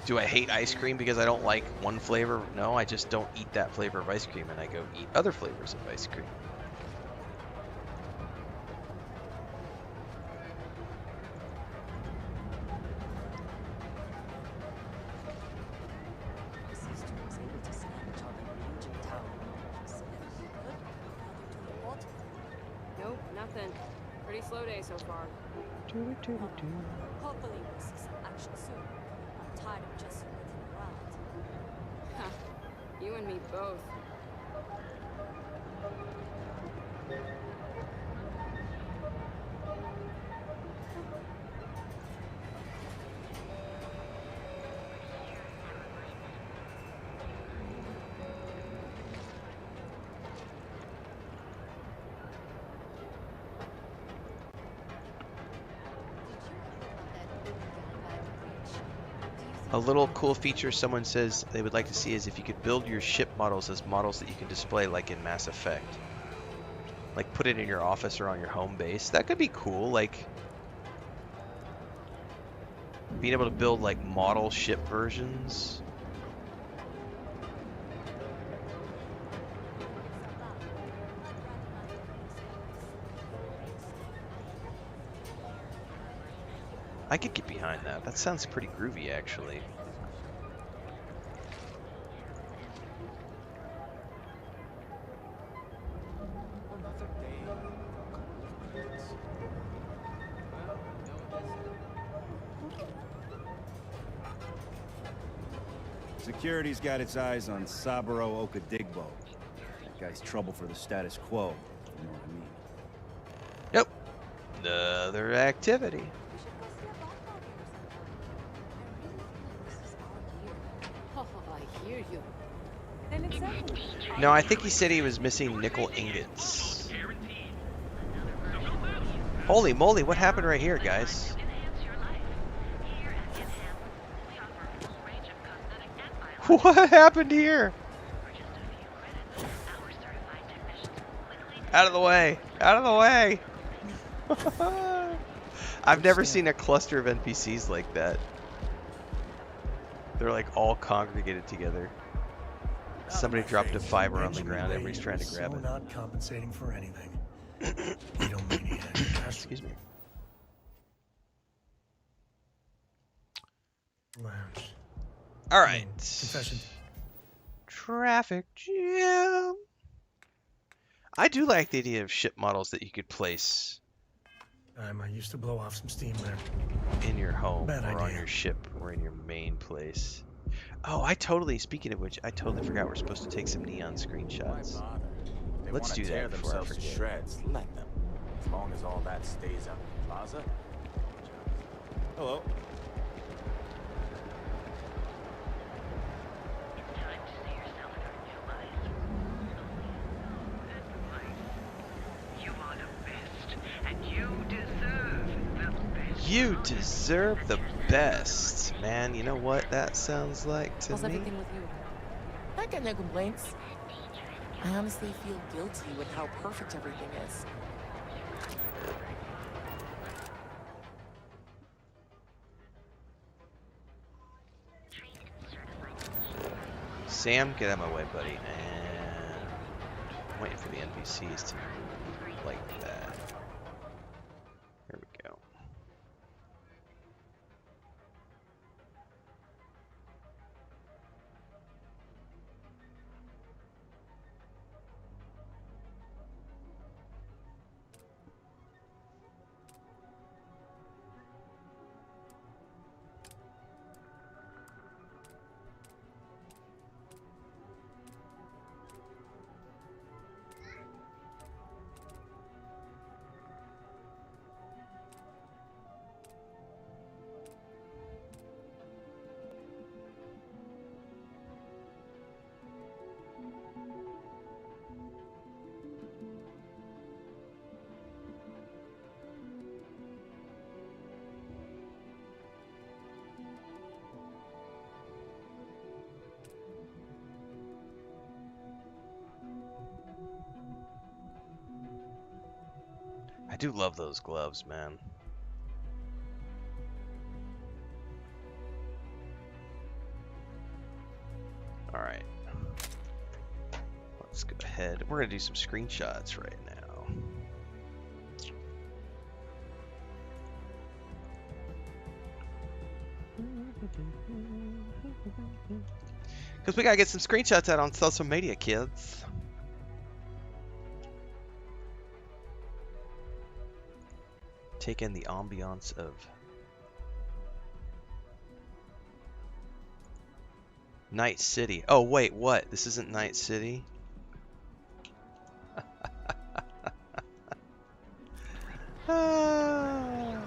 Do I hate ice cream because I don't like one flavor? No, I just don't eat that flavor of ice cream and I go eat other flavors of ice cream. My sister was able to snatch on the Ryujin tower. Nope, nothing. Pretty slow day so far. Hopefully we'll see some action soon. I'm tired of just waiting around. Ha, you and me both. A little cool feature someone says they would like to see is if you could build your ship models as models that you can display like in Mass Effect. Like put it in your office or on your home base. That could be cool, like being able to build like model ship versions. I could get behind that. That sounds pretty groovy, actually. Security's got its eyes on Saburo Okadigbo. That guy's trouble for the status quo. You know what I mean? Yep. Another activity. Oh, I hear you. Then it's settled. No, I think he said he was missing nickel ingots. Holy moly, what happened right here, guys? What happened here? Out of the way! Out of the way! I've never seen a cluster of NPCs like that. They're like all congregated together. Somebody dropped a fiber on the ground. Everybody's trying to grab it. Not compensating for anything. Egomaniac. Excuse me. Lounge. All right. Confession. Traffic jam. I do like the idea of ship models that you could place I used to blow off some steam there. in your home Bad or on idea. your ship or in your main place. Oh, speaking of which, I totally forgot we're supposed to take some neon screenshots. They Let's wanna do tear that before I themselves to forget. shreds. Let them. As long as all that stays up in the plaza. Hello. You deserve the best, man. You know what that sounds like to How's me? everything with you? I got no complaints. I honestly feel guilty with how perfect everything is. Sam, get out of my way, buddy. And I'm waiting for the NPCs to move like that. There we go. I do love those gloves, man. Alright. Let's go ahead. We're going to do some screenshots right now. Because we got to get some screenshots out on social media, kids. Take in the ambiance of Night City. Oh wait, what? This isn't Night City? Alright,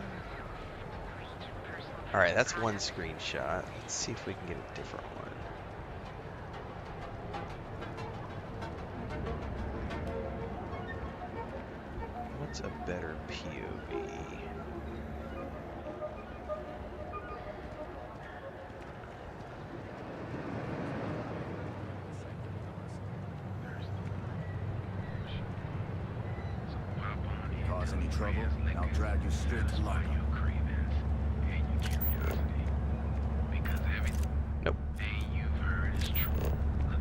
that's one screenshot. Let's see if we can get a different one. What's a better POV? Cause any trouble, and I'll drag you straight to lockup. Nope.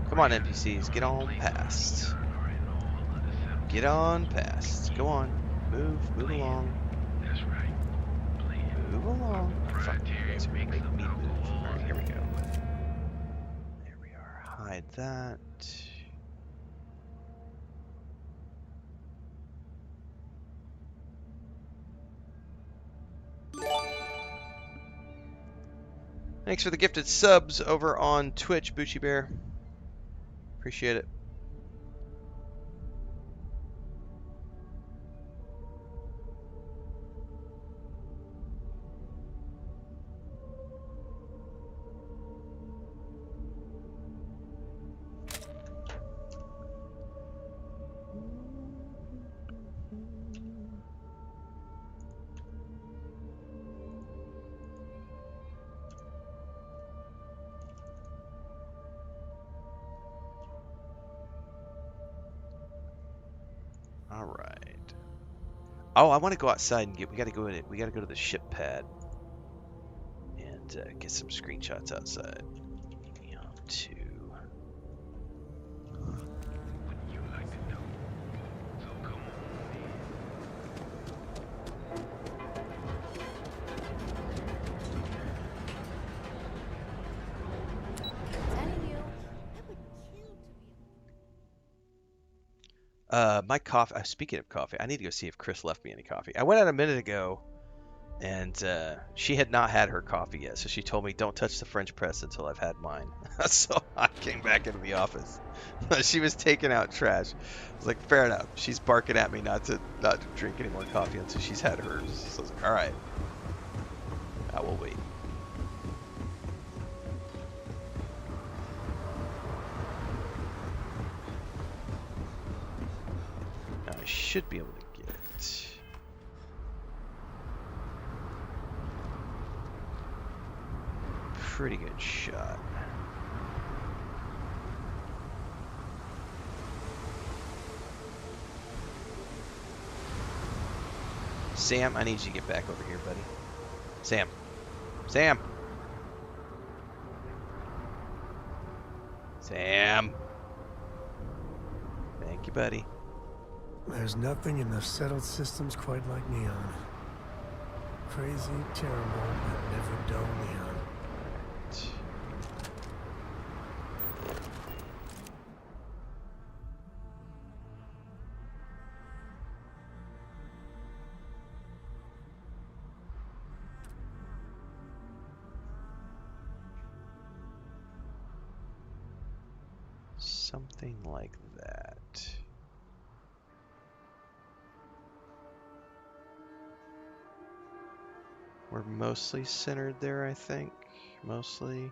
Come on, NPCs, get on past. Get on past. Go on. Move along. Move along. Fuck, you guys are gonna make me move. Alright, here we go. There we are. Hide that. Thanks for the gifted subs over on Twitch, Bucci Bear. Appreciate it. All right. Oh, I want to go outside and we got to go in it. We got to go to the ship pad and get some screenshots outside. Neon 2. My coffee. Speaking of coffee, I need to go see if Chris left me any coffee. I went out a minute ago, and she had not had her coffee yet. So she told me, "Don't touch the French press until I've had mine." So I came back into the office. She was taking out trash. I was like, "Fair enough." She's barking at me not to drink any more coffee until she's had hers. So I was like, "All right, I will wait." I should be able to get pretty good shot. Sam, I need you to get back over here, buddy. Sam. Sam. Sam. Thank you, buddy. There's nothing in the settled systems quite like Neon. Crazy, terrible, but never dull Neon. Something like that. We're mostly centered there, I think. Mostly.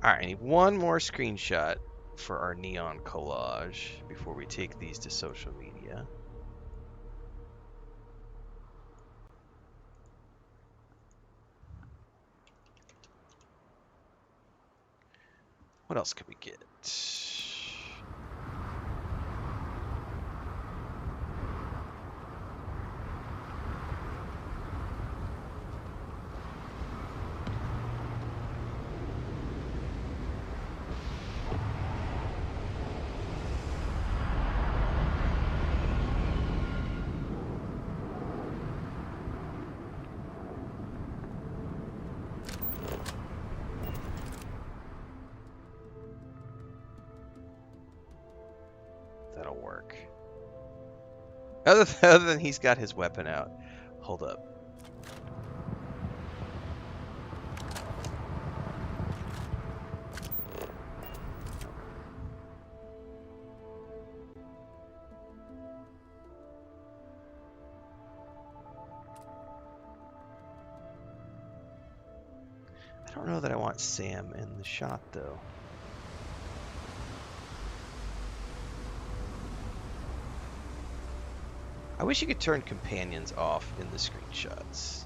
Alright, I need one more screenshot for our neon collage before we take these to social media. What else could we get? That'll work. Other than he's got his weapon out. Hold up. I don't know that I want Sam in the shot, though. I wish you could turn companions off in the screenshots.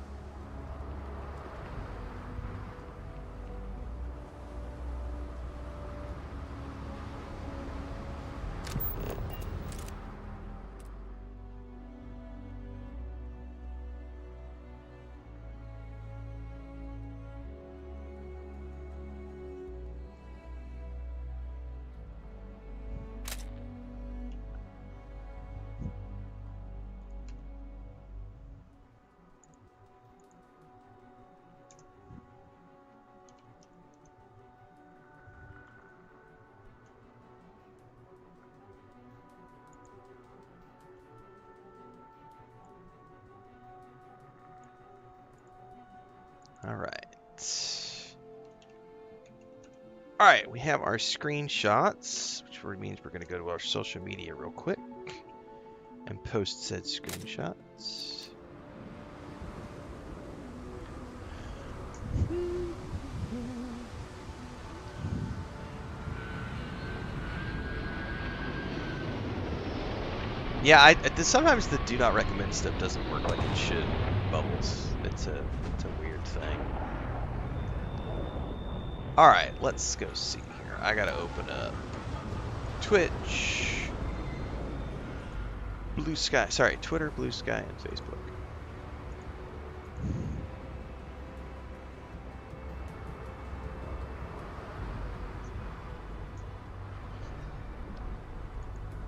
Alright, we have our screenshots, which means we're going to go to our social media real quick and post said screenshots. Yeah, sometimes the do not recommend stuff doesn't work like it should. Bubbles. It's a weird thing. All right, let's go see here. I gotta open up Twitch, Blue Sky. Sorry, Twitter, Blue Sky, and Facebook.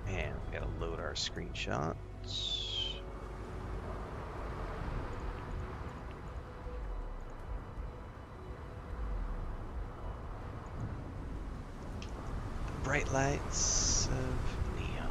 And we gotta load our screenshots. Bright lights of neon.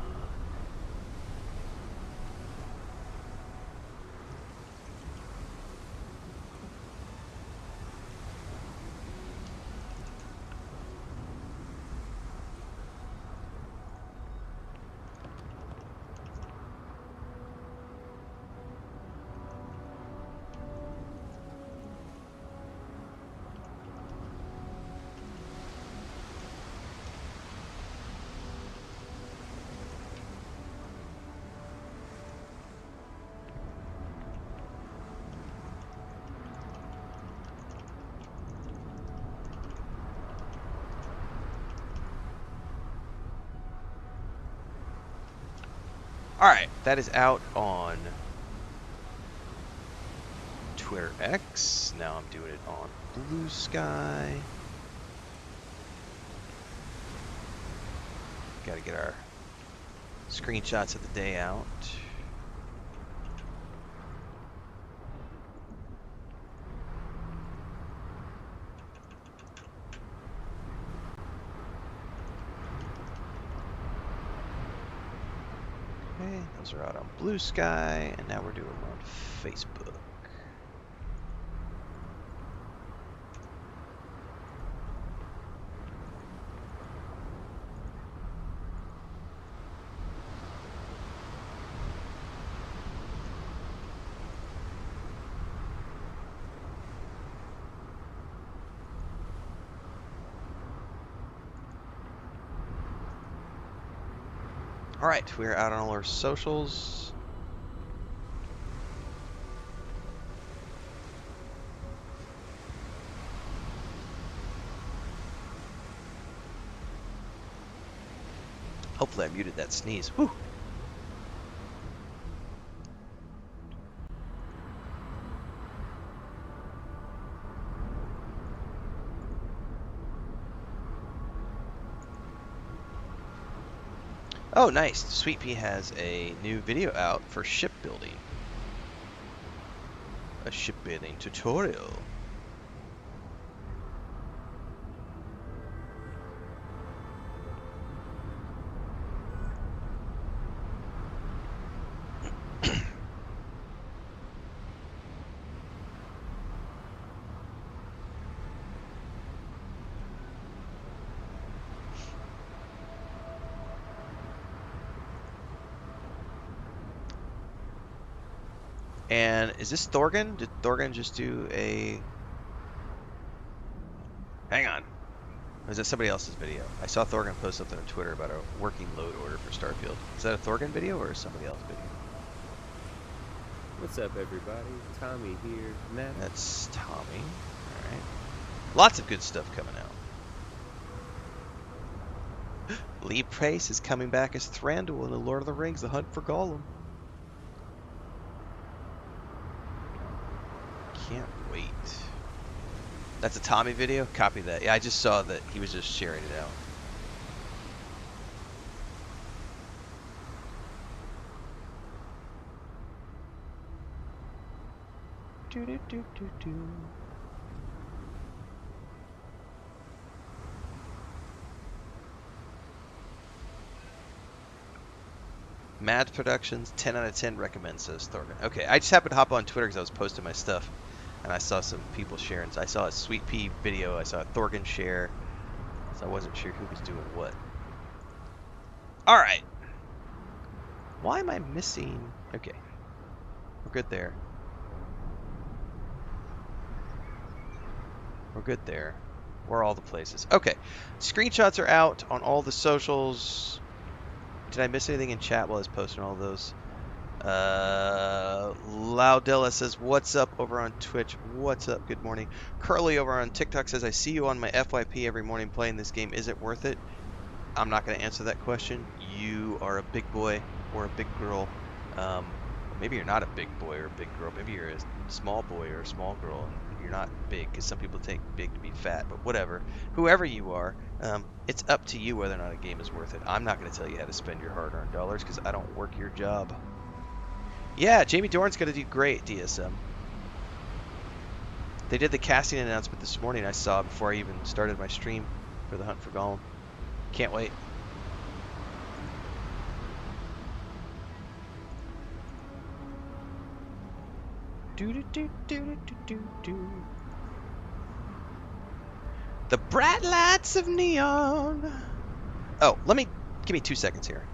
Alright, that is out on Twitter X. Now I'm doing it on Blue Sky. Gotta get our screenshots of the day out. Those are out on Blue Sky, and now we're doing them on Facebook. Alright, we're out on all our socials. Hopefully I muted that sneeze. Whew. Oh, nice. Sweet Pea has a new video out for shipbuilding. A shipbuilding tutorial. And is this Thorgan? Did Thorgan just do a... Hang on. Or is that somebody else's video? I saw Thorgan post something on Twitter about a working load order for Starfield. Is that a Thorgan video or somebody else's video? What's up, everybody? Tommy here. Matt. That's Tommy. Alright. Lots of good stuff coming out. Lee Price is coming back as Thranduil in The Lord of the Rings, The Hunt for Gollum. Can't wait. That's a Tommy video? Copy that. Yeah, I just saw that he was just sharing it out. Do do do do do. Mad Productions, 10 out of 10 recommends, says Thorgan. Okay, I just happened to hop on Twitter because I was posting my stuff, and I saw some people sharing. So I saw a Sweet Pea video, I saw a Thorgan share, so I wasn't sure who was doing what. Alright. Why am I missing? Okay. We're good there. We're good there. We're all the places. Okay. Screenshots are out on all the socials. Did I miss anything in chat while I was posting all those? Loudella says, what's up over on Twitch? What's up? Good morning. Curly over on TikTok says, I see you on my FYP every morning playing this game. Is it worth it? I'm not going to answer that question. You are a big boy or a big girl. Maybe you're not a big boy or a big girl. Maybe you're a small boy or a small girl. And you're not big, because some people take big to be fat. But whatever. Whoever you are, it's up to you whether or not a game is worth it. I'm not going to tell you how to spend your hard-earned dollars, because I don't work your job. Yeah, Jamie Dorn's going to do great, DSM. They did the casting announcement this morning, I saw, before I even started my stream for The Hunt for Gollum. Can't wait. The bright lights of neon. Oh, give me 2 seconds here.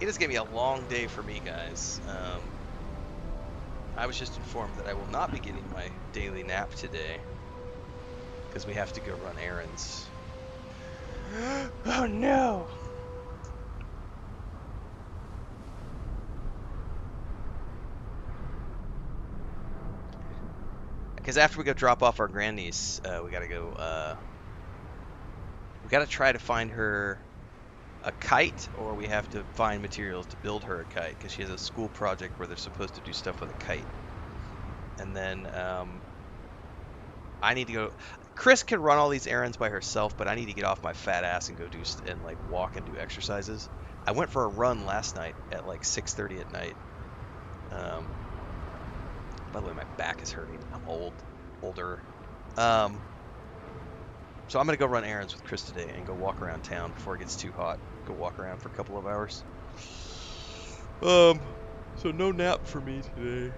It is going to be a long day for me, guys. I was just informed that I will not be getting my daily nap today because we have to go run errands. Oh no! Because after we go drop off our grandniece, we gotta go, we gotta try to find her a kite, or we have to find materials to build her a kite, because she has a school project where they're supposed to do stuff with a kite. And then I need to go. Chris can run all these errands by herself, but I need to get off my fat ass and go do and like walk and do exercises. I went for a run last night at like 6:30 at night. By the way, my back is hurting. I'm older. So I'm gonna go run errands with Chris today and go walk around town before it gets too hot. Go walk around for a couple of hours. So no nap for me today.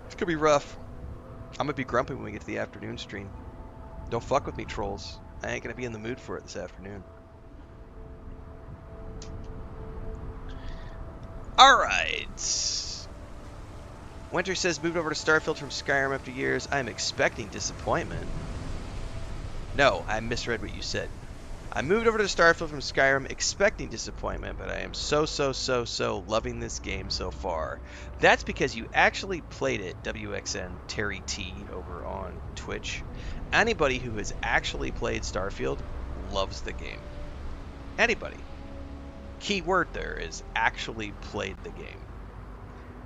It's gonna be rough. I'm gonna be grumpy when we get to the afternoon stream. Don't fuck with me, trolls. I ain't gonna be in the mood for it this afternoon. Alright. Winter says, moved over to Starfield from Skyrim after years. I am expecting disappointment. No, I misread what you said. I moved over to Starfield from Skyrim expecting disappointment, but I am so loving this game so far. That's because you actually played it, WXN Terry T over on Twitch. Anybody who has actually played Starfield loves the game. Anybody. key word there is actually played the game.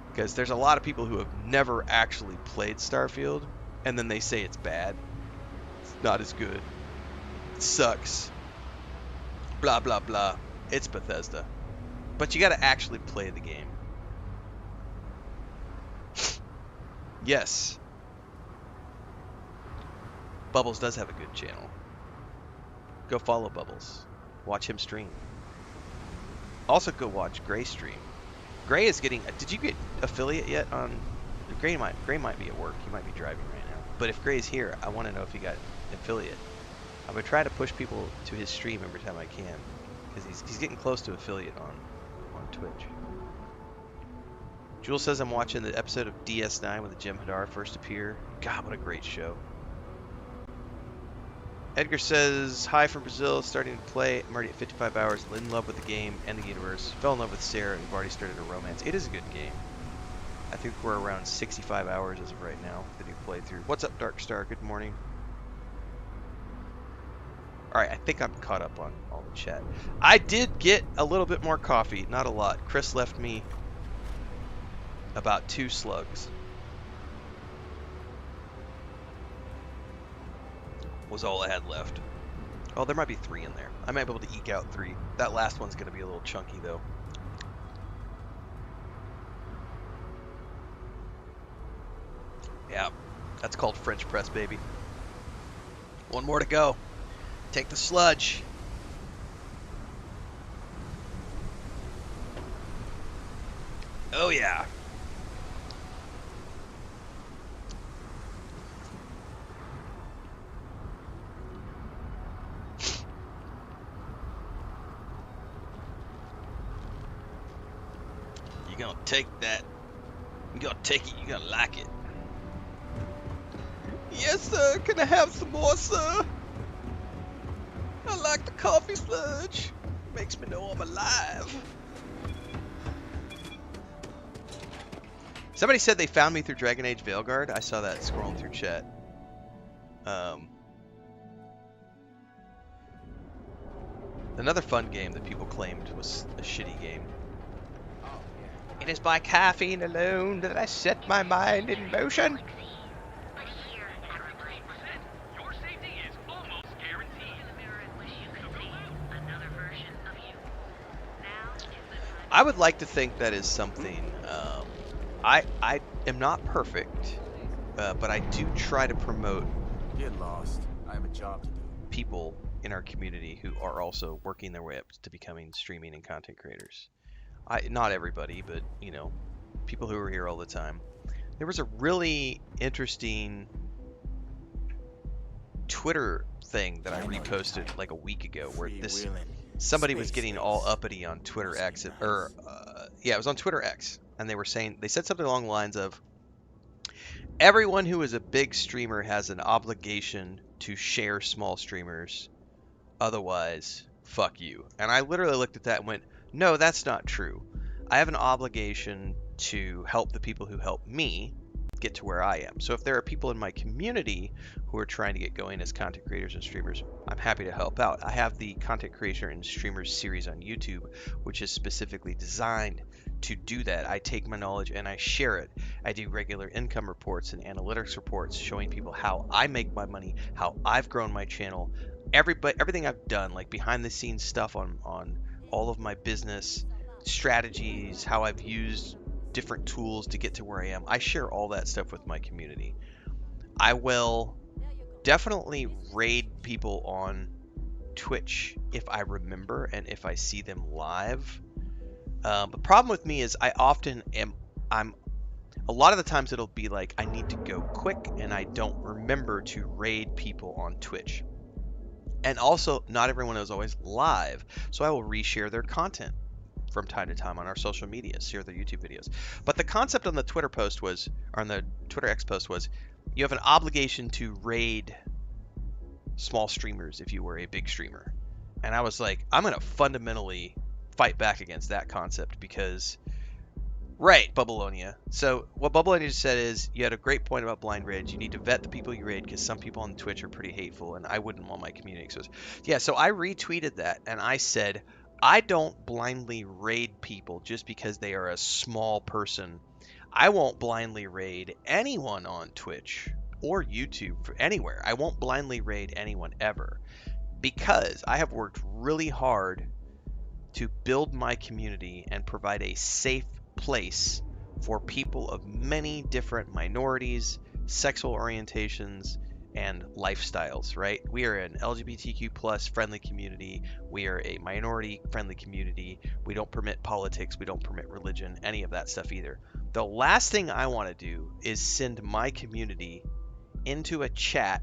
Because there's a lot of people who have never actually played Starfield, and then they say it's bad. It's not as good. It sucks. Blah, blah, blah. It's Bethesda. But you gotta actually play the game. Yes. Bubbles does have a good channel. Go follow Bubbles. Watch him stream. Also go watch Gray stream. Gray is getting... Did you get affiliate yet on... Gray might be at work. He might be driving right now. But if Gray's here, I want to know if he got affiliate. I'm going to try to push people to his stream every time I can. Because he's getting close to affiliate on Twitch. Jules says I'm watching the episode of DS9 when the Jim Hadar first appeared. God, what a great show. Edgar says, hi from Brazil, starting to play. I'm already at 55 hours, in love with the game and the universe. Fell in love with Sarah and we've already started a romance. It is a good game. I think we're around 65 hours as of right now that you played through. What's up, Darkstar? Good morning. Alright, I think I'm caught up on all the chat. I did get a little bit more coffee, not a lot. Chris left me about 2 slugs. Was all I had left. Oh, there might be 3 in there. I might be able to eke out 3. That last one's going to be a little chunky, though. Yeah, that's called French press, baby. 1 more to go. Take the sludge. Oh, yeah. You're gonna take that. You're gonna take it. You're gonna like it. Yes, sir. Can I have some more, sir? I like the coffee sludge. Makes me know I'm alive. Somebody said they found me through Dragon Age Veilguard. I saw that scrolling through chat. Another fun game that people claimed was a shitty game. It is by caffeine alone that I set my mind in motion. I would like to think that is something. I am not perfect, but I do try to promote. Get lost. I have a job to do. People in our community who are also working their way up to becoming streaming and content creators. Not everybody, but you know, people who are here all the time. There was a really interesting Twitter thing that I reposted like a week ago, where somebody was getting all uppity on Twitter X, or yeah, it was on Twitter X, and they said something along the lines of, everyone who is a big streamer has an obligation to share small streamers, otherwise fuck you. And I literally looked at that and went, no, that's not true. I have an obligation to help the people who help me get to where I am. So if there are people in my community who are trying to get going as content creators and streamers, I'm happy to help out. I have the Content Creator and Streamers series on YouTube, which is specifically designed to do that. I take my knowledge and I share it. I do regular income reports and analytics reports showing people how I make my money, how I've grown my channel, everything I've done, like behind the scenes stuff on all of my business strategies, how I've used different tools to get to where I am. I share all that stuff with my community. I will definitely raid people on Twitch if I remember and if I see them live. The problem with me is a lot of the times it'll be like I need to go quick and I don't remember to raid people on Twitch. And also, not everyone is always live, so I will reshare their content from time to time on our social media, share their YouTube videos. But the concept on the Twitter post was, or on the Twitter X post was, you have an obligation to raid small streamers if you were a big streamer. And I was like, I'm going to fundamentally fight back against that concept because, right, Bubbleonia. So what Bubbleonia just said is, you had a great point about blind raids. You need to vet the people you raid because some people on Twitch are pretty hateful and I wouldn't want my community exposed. Yeah, so I retweeted that and I said, I don't blindly raid people just because they are a small person. I won't blindly raid anyone on Twitch or YouTube for anywhere. I won't blindly raid anyone ever because I have worked really hard to build my community and provide a safe place for people of many different minorities, sexual orientations, and lifestyles, right? We are an LGBTQ plus friendly community. We are a minority friendly community. We don't permit politics. We don't permit religion, any of that stuff either. The last thing I want to do is send my community into a chat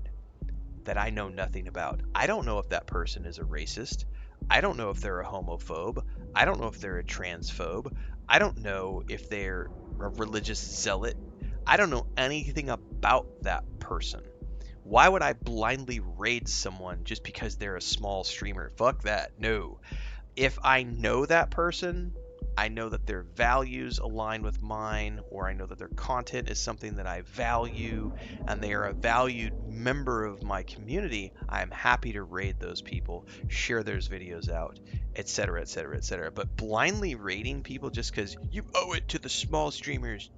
that I know nothing about. I don't know if that person is a racist. I don't know if they're a homophobe. I don't know if they're a transphobe. I don't know if they're a religious zealot. I don't know anything about that person. Why would I blindly raid someone just because they're a small streamer? Fuck that. No. If I know that person, I know that their values align with mine, or I know that their content is something that I value, and they are a valued member of my community, I am happy to raid those people, share those videos out, etc., etc., etc. But blindly raiding people just because you owe it to the small streamers,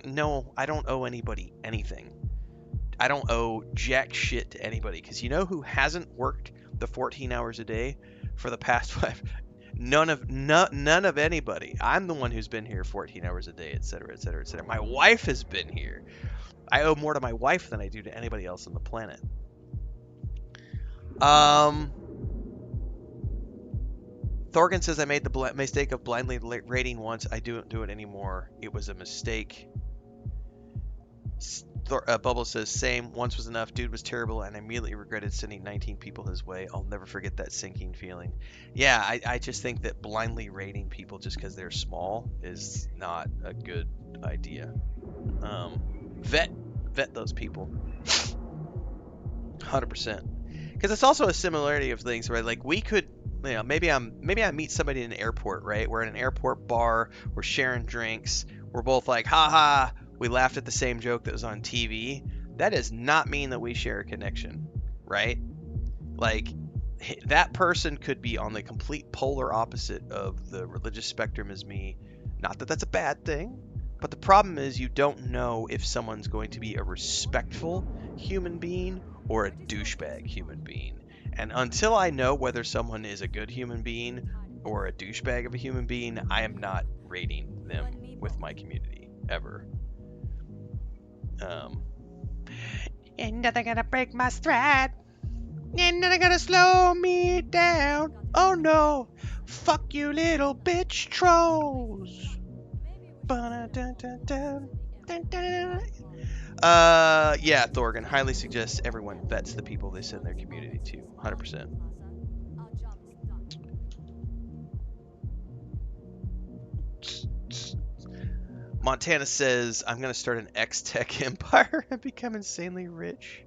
no, I don't owe anybody anything. I don't owe jack shit to anybody, because you know who hasn't worked the 14 hours a day for the past 5? None of anybody. I'm the one who's been here 14 hours a day, etc., etc., etc. My wife has been here. I owe more to my wife than I do to anybody else on the planet. Thorgan says I made the mistake of blindly raiding once. I don't do it anymore. It was a mistake. Bubble says, same. Once was enough. Dude was terrible, and I immediately regretted sending 19 people his way. I'll never forget that sinking feeling. Yeah, I just think that blindly raiding people just because they're small is not a good idea. Vet those people. 100%. Because it's also a similarity of things, right? Like, we could, you know, maybe I meet somebody in an airport, right? We're in an airport bar. We're sharing drinks. We're both like, haha. We laughed at the same joke that was on TV. That does not mean that we share a connection, right? Like, that person could be on the complete polar opposite of the religious spectrum as me. Not that that's a bad thing, but the problem is you don't know if someone's going to be a respectful human being or a douchebag human being. And until I know whether someone is a good human being or a douchebag of a human being, I am not rating them with my community, ever. Ain't nothing gonna break my stride. Ain't nothing gonna slow me down. Oh no. Fuck you little bitch trolls. Yeah, Thorgan. Highly suggest everyone vets the people they send their community to. 100%. Montana says, I'm going to start an X-Tech empire and become insanely rich.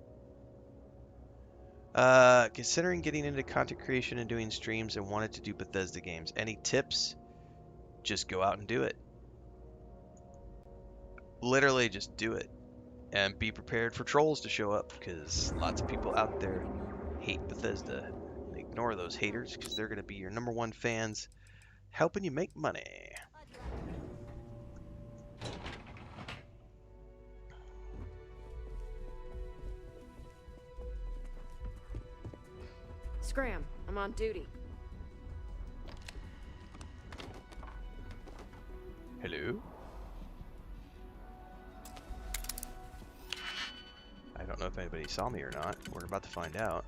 Considering getting into content creation and doing streams and wanted to do Bethesda games. Any tips? Just go out and do it. Literally just do it. And be prepared for trolls to show up, because lots of people out there hate Bethesda. Ignore those haters, because they're going to be your #1 fans, helping you make money. Scram, I'm on duty. Hello? I don't know if anybody saw me or not. We're about to find out.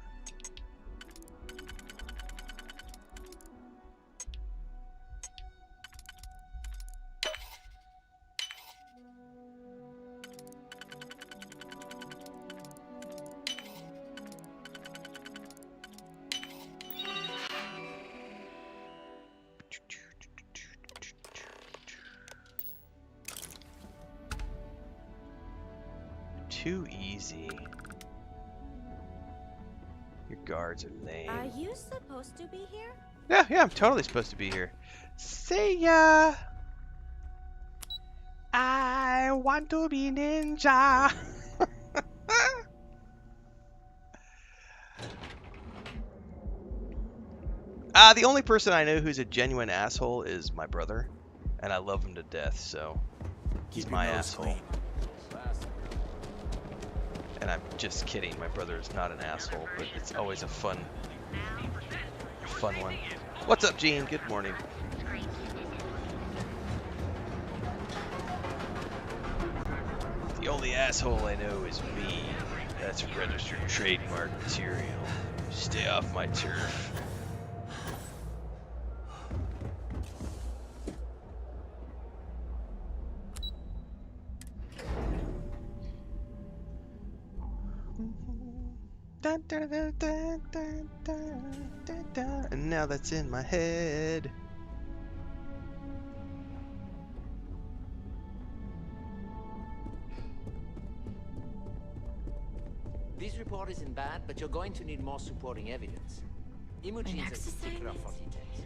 Too easy. Your guards are lame. Are you supposed to be here? Yeah, I'm totally supposed to be here. See ya! I want to be ninja! The only person I know who's a genuine asshole is my brother, and I love him to death, so he's my asshole. And I'm just kidding, my brother is not an asshole, but it's always a fun one. What's up, Gene? Good morning. The only asshole I know is me. That's registered trademark material. Stay off my turf. Dun, dun, dun, dun, dun, dun, dun, dun. And now that's in my head. This report isn't bad, but you're going to need more supporting evidence. Imogen's a stickler for details.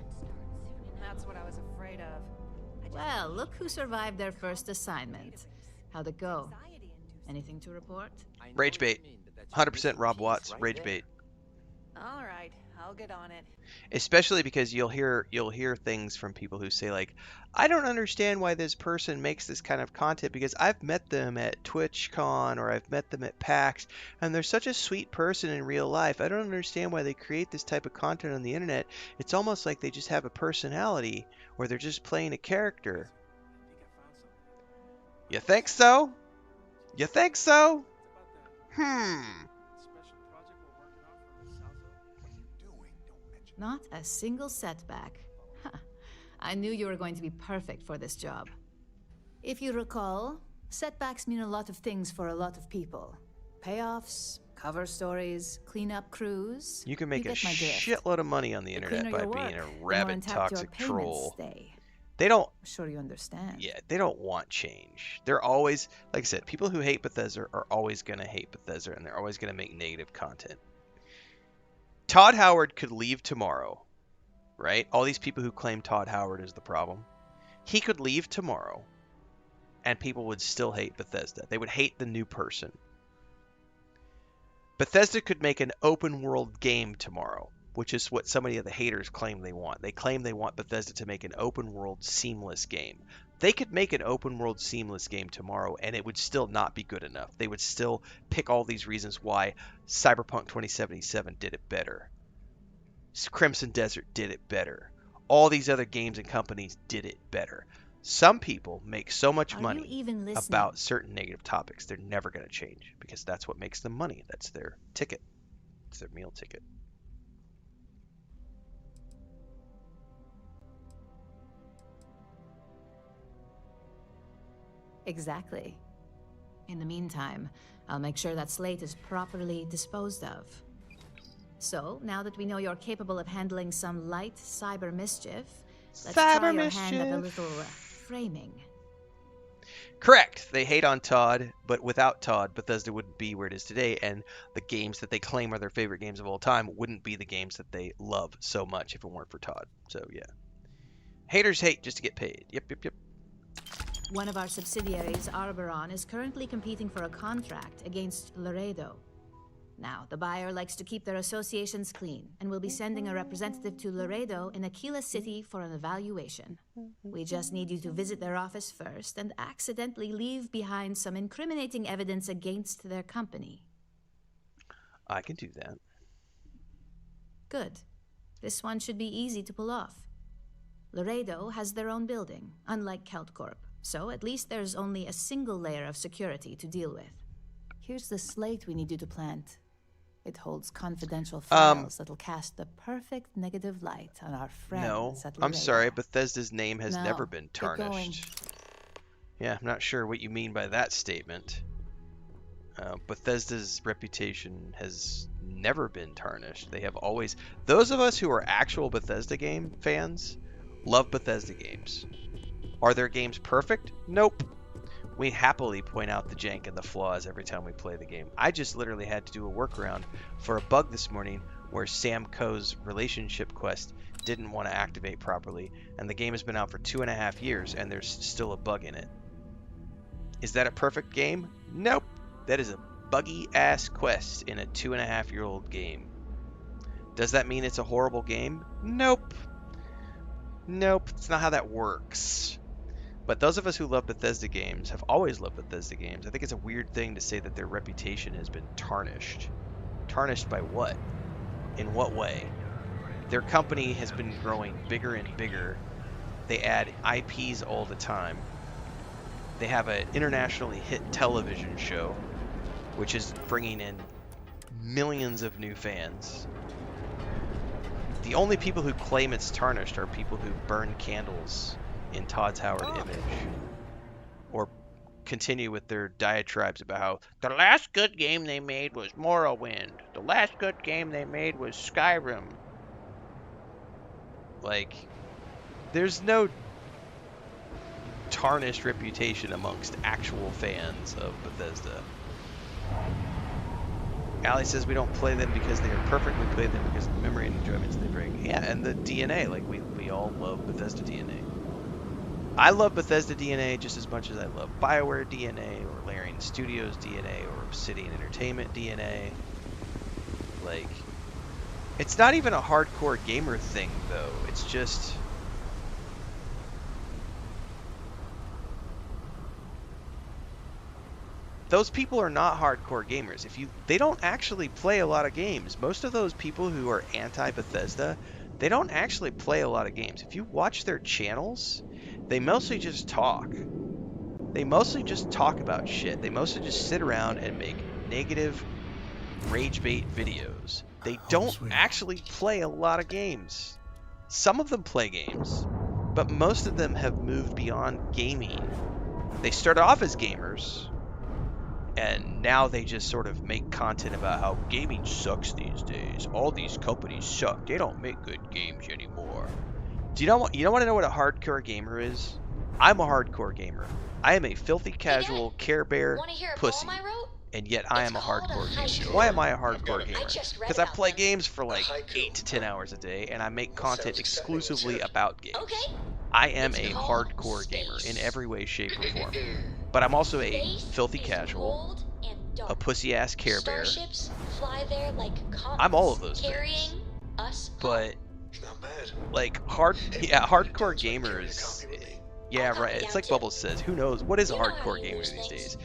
That's what I was afraid of. Well, look who survived their first assignment. How'd it go? Anything to report? Rage bait. 100% Rob Watts. Rage bait. All right, I'll get on it. Especially because you'll hear things from people who say like, I don't understand why this person makes this kind of content because I've met them at TwitchCon or I've met them at PAX and they're such a sweet person in real life. I don't understand why they create this type of content on the internet. It's almost like they just have a personality or they're just playing a character. You think so? You think so? Not a single setback. Huh. I knew you were going to be perfect for this job. If you recall, setbacks mean a lot of things for a lot of people. Payoffs, cover stories, cleanup crews. You can make You a get my drift. shitload of money on the internet by cleaner your being work, a the more rabid intact your toxic payments troll. stay. They don't. I'm sure you understand. Yeah, they don't want change. They're always, like I said, people who hate Bethesda are always going to hate Bethesda and they're always going to make negative content. Todd Howard could leave tomorrow, right? All these people who claim Todd Howard is the problem. He could leave tomorrow and people would still hate Bethesda. They would hate the new person. Bethesda could make an open world game tomorrow, which is what so many of the haters claim they want. They claim they want Bethesda to make an open world seamless game. They could make an open world seamless game tomorrow and it would still not be good enough. They would still pick all these reasons why Cyberpunk 2077 did it better. Crimson Desert did it better. All these other games and companies did it better. Some people make so much money about certain negative topics, they're never going to change because that's what makes them money. That's their ticket. It's their meal ticket. Exactly. In the meantime, I'll make sure that slate is properly disposed of. So, now that we know you're capable of handling some light cyber mischief, let's try your hand at a little framing. Correct. They hate on Todd, but without Todd, Bethesda wouldn't be where it is today, and the games that they claim are their favorite games of all time wouldn't be the games that they love so much if it weren't for Todd. So, yeah. Haters hate just to get paid. Yep. One of our subsidiaries, Arboron, is currently competing for a contract against Laredo. Now, the buyer likes to keep their associations clean and will be sending a representative to Laredo in Akila City for an evaluation. We just need you to visit their office first and accidentally leave behind some incriminating evidence against their company. I can do that. Good. This one should be easy to pull off. Laredo has their own building, unlike CeltCorp, so at least there's only a single layer of security to deal with. Here's the slate we need you to plant. It holds confidential files that'll cast the perfect negative light on our friends at Laredo. I'm sorry, Bethesda's name has No, never been get going. tarnished. Yeah, I'm not sure what you mean by that statement. Bethesda's reputation has never been tarnished. They have always... Those of us who are actual Bethesda game fans love Bethesda games. Are their games perfect? Nope. We happily point out the jank and the flaws every time we play the game. I just literally had to do a workaround for a bug this morning where Sam Coe's relationship quest didn't want to activate properly, and the game has been out for 2.5 years, and there's still a bug in it. Is that a perfect game? Nope. That is a buggy-ass quest in a 2.5-year-old game. Does that mean it's a horrible game? Nope. Nope, it's not how that works. But those of us who love Bethesda games have always loved Bethesda games. I think it's a weird thing to say that their reputation has been tarnished. Tarnished by what? In what way? Their company has been growing bigger and bigger. They add IPs all the time. They have an internationally hit television show, which is bringing in millions of new fans. The only people who claim it's tarnished are people who burn candles in Todd's Howard image, or continue with their diatribes about how the last good game they made was Morrowind. The last good game they made was Skyrim. Like, there's no tarnished reputation amongst actual fans of Bethesda. Allie says we don't play them because they are perfect. We play them because of the memory and enjoyments they bring. Yeah, and the DNA. Like, we all love Bethesda DNA. I love Bethesda DNA just as much as I love BioWare DNA, or Larian Studios DNA, or Obsidian Entertainment DNA. Like, it's not even a hardcore gamer thing, though. It's just... those people are not hardcore gamers. They don't actually play a lot of games. Most of those people who are anti-Bethesda, they don't actually play a lot of games. If you watch their channels, they mostly just talk. They mostly just talk about shit. They mostly just sit around and make negative rage bait videos. They don't actually play a lot of games. Some of them play games, but most of them have moved beyond gaming. They started off as gamers, and now they just sort of make content about how gaming sucks these days. All these companies suck. They don't make good games anymore. You don't want to know what a hardcore gamer is? I'm a hardcore gamer. I am a filthy casual Care Bear pussy, and yet I am a hardcore gamer. Why am I a hardcore gamer? Because I play games for like 8 to 10 hours a day, and I make content exclusively about games. I am a hardcore gamer in every way, shape, or form. But I'm also a filthy casual, a pussy-ass Care Bear. I'm all of those things. But, like, hardcore gamers... Yeah, right. It's like Bubbles says. Who knows? What is a hardcore gamer these days?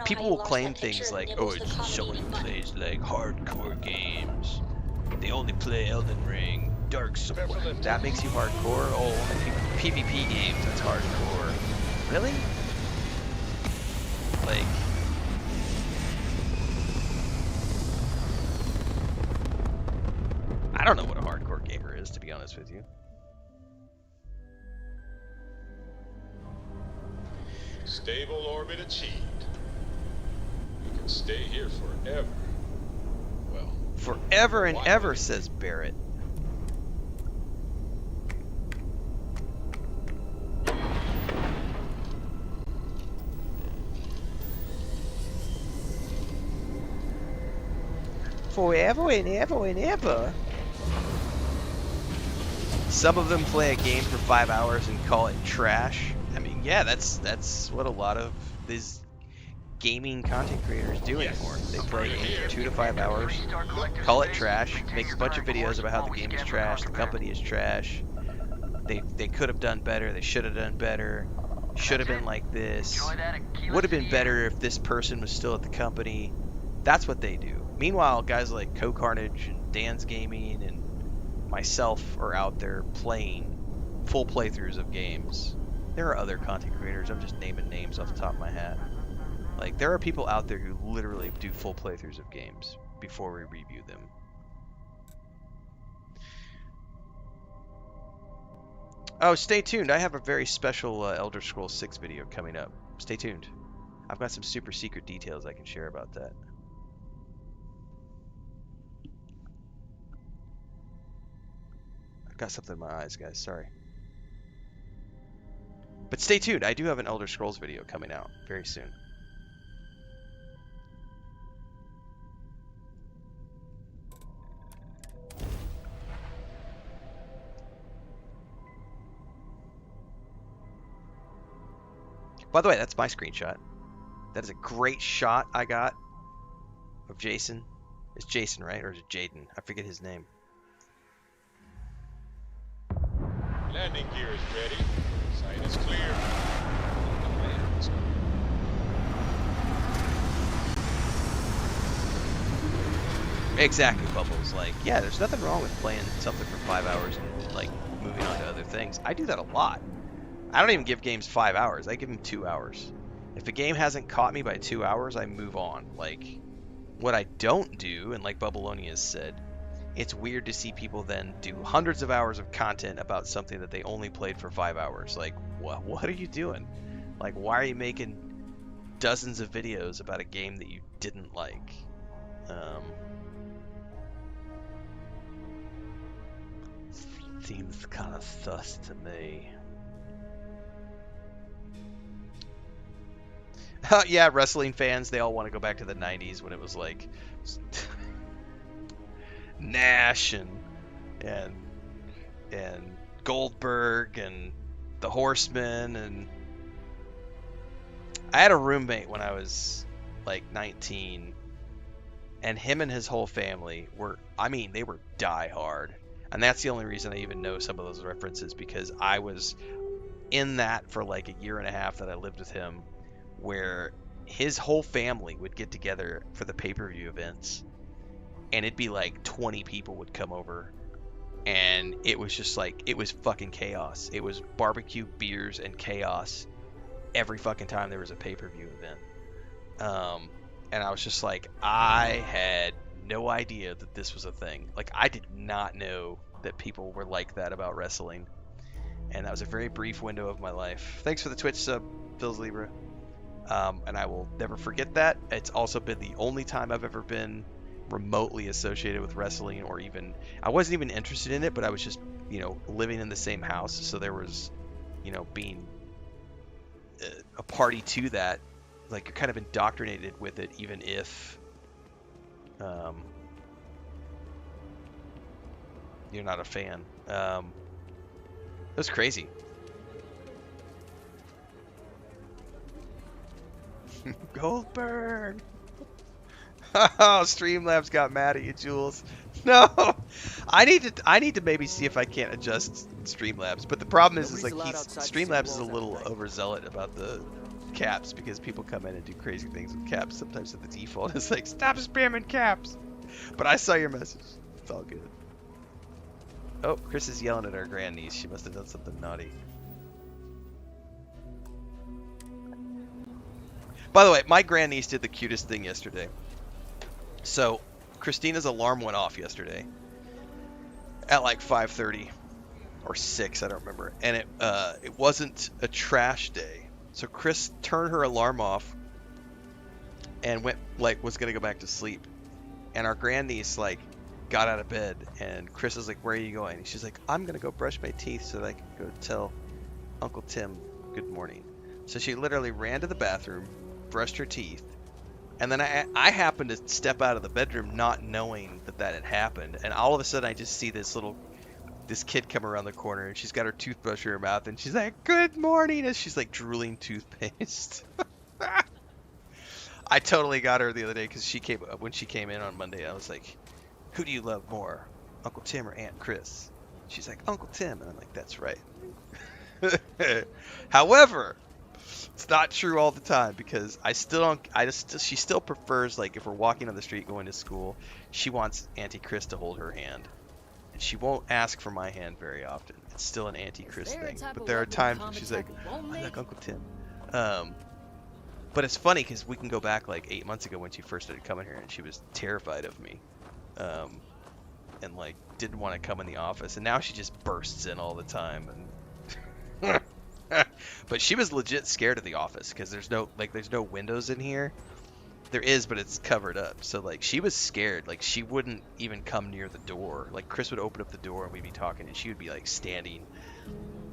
People will claim things like, oh, it's someone who plays, like, hardcore games. They only play Elden Ring, Dark Souls. That makes you hardcore? Oh, only PvP games, that's hardcore. Really? Like... I don't know what a hardcore gamer is, to be honest with you. Stable orbit achieved. You can stay here forever. Well, forever and ever, says Barrett. Forever and ever and ever. Some of them play a game for 5 hours and call it trash. I mean, yeah, that's what a lot of these gaming content creators do anymore. They play a game for 2 to 5 hours, call it trash, make a bunch of videos about how the game is trash, the company is trash. They could have done better, they should have done better, should have been like this, would have been better if this person was still at the company. That's what they do. Meanwhile, guys like Co-Carnage and Dan's Gaming and myself are out there playing full playthroughs of games. There are other content creators, I'm just naming names off the top of my hat. Like, there are people out there who literally do full playthroughs of games before we review them. Oh, stay tuned. I have a very special Elder Scrolls 6 video coming up. Stay tuned. I've got some super secret details I can share about that. I've got something in my eyes, guys. Sorry. But stay tuned. I do have an Elder Scrolls video coming out very soon. By the way, that's my screenshot. That is a great shot I got of Jason. It's Jason, right? Or is it Jaden? I forget his name. Landing gear is ready. Site is clear. Lands. Exactly, Bubbles. Like, yeah, there's nothing wrong with playing something for 5 hours and like moving on to other things. I do that a lot. I don't even give games 5 hours. I give them 2 hours. If a game hasn't caught me by 2 hours, I move on. Like, what I don't do, and like Bubblonius said, it's weird to see people then do hundreds of hours of content about something that they only played for 5 hours. Like, what are you doing? Like, why are you making dozens of videos about a game that you didn't like? Seems kind of sus to me. Yeah, wrestling fans, they all want to go back to the 90s when it was like Nash and Goldberg and the Horsemen. And I had a roommate when I was like 19, and him and his whole family were, I mean, they were diehard. And that's the only reason I even know some of those references, because I was in that for like a year and a half that I lived with him, where his whole family would get together for the pay-per-view events, and it'd be like 20 people would come over, and it was just like, it was fucking chaos. It was barbecue, beers, and chaos every fucking time there was a pay-per-view event. And I was just like, I had no idea that this was a thing. Like, I did not know that people were like that about wrestling. And that was a very brief window of my life. Thanks for the Twitch sub, Phil's Libra. And I will never forget that. It's also been the only time I've ever been remotely associated with wrestling, or even, I wasn't even interested in it, but I was just, you know, living in the same house. So there was, you know, being a party to that. Like, you're kind of indoctrinated with it, even if you're not a fan. It was crazy. Goldberg. Oh, Streamlabs got mad at you, Jules. No, I need to maybe see if I can't adjust Streamlabs. But the problem is like Streamlabs is a little overzealot about the caps, because people come in and do crazy things with caps. Sometimes at the default it's like, stop spamming caps. But I saw your message. It's all good. Oh, Chris is yelling at our grandniece. She must have done something naughty. By the way, my grandniece did the cutest thing yesterday. So, Christina's alarm went off yesterday at like 5:30 or 6, I don't remember. And it wasn't a trash day. So Chris turned her alarm off and was gonna go back to sleep. And our grandniece got out of bed, and Chris was like, "Where are you going?" And she's like, "I'm gonna go brush my teeth so that I can go tell Uncle Tim good morning." So she literally ran to the bathroom, brushed her teeth, and then I happened to step out of the bedroom not knowing that had happened, and all of a sudden I just see this kid come around the corner, and she's got her toothbrush in her mouth, and she's like, "Good morning," as she's like drooling toothpaste. I totally got her the other day, because when she came in on Monday, I was like, "Who do you love more, Uncle Tim or Aunt Chris?" She's like, "Uncle Tim," and I'm like, "That's right." However, it's not true all the time, because she still prefers, like, if we're walking on the street going to school, she wants Auntie Chris to hold her hand. And she won't ask for my hand very often. It's still an Auntie Chris thing. But there are times when she's like, "I like Uncle Tim." But it's funny, because we can go back like 8 months ago when she first started coming here, and she was terrified of me. And like didn't want to come in the office, and now she just bursts in all the time. And but she was legit scared of the office, because there's no windows in here. There is, but it's covered up. So like she was scared. Like she wouldn't even come near the door. Like Chris would open up the door and we'd be talking, and she would be like standing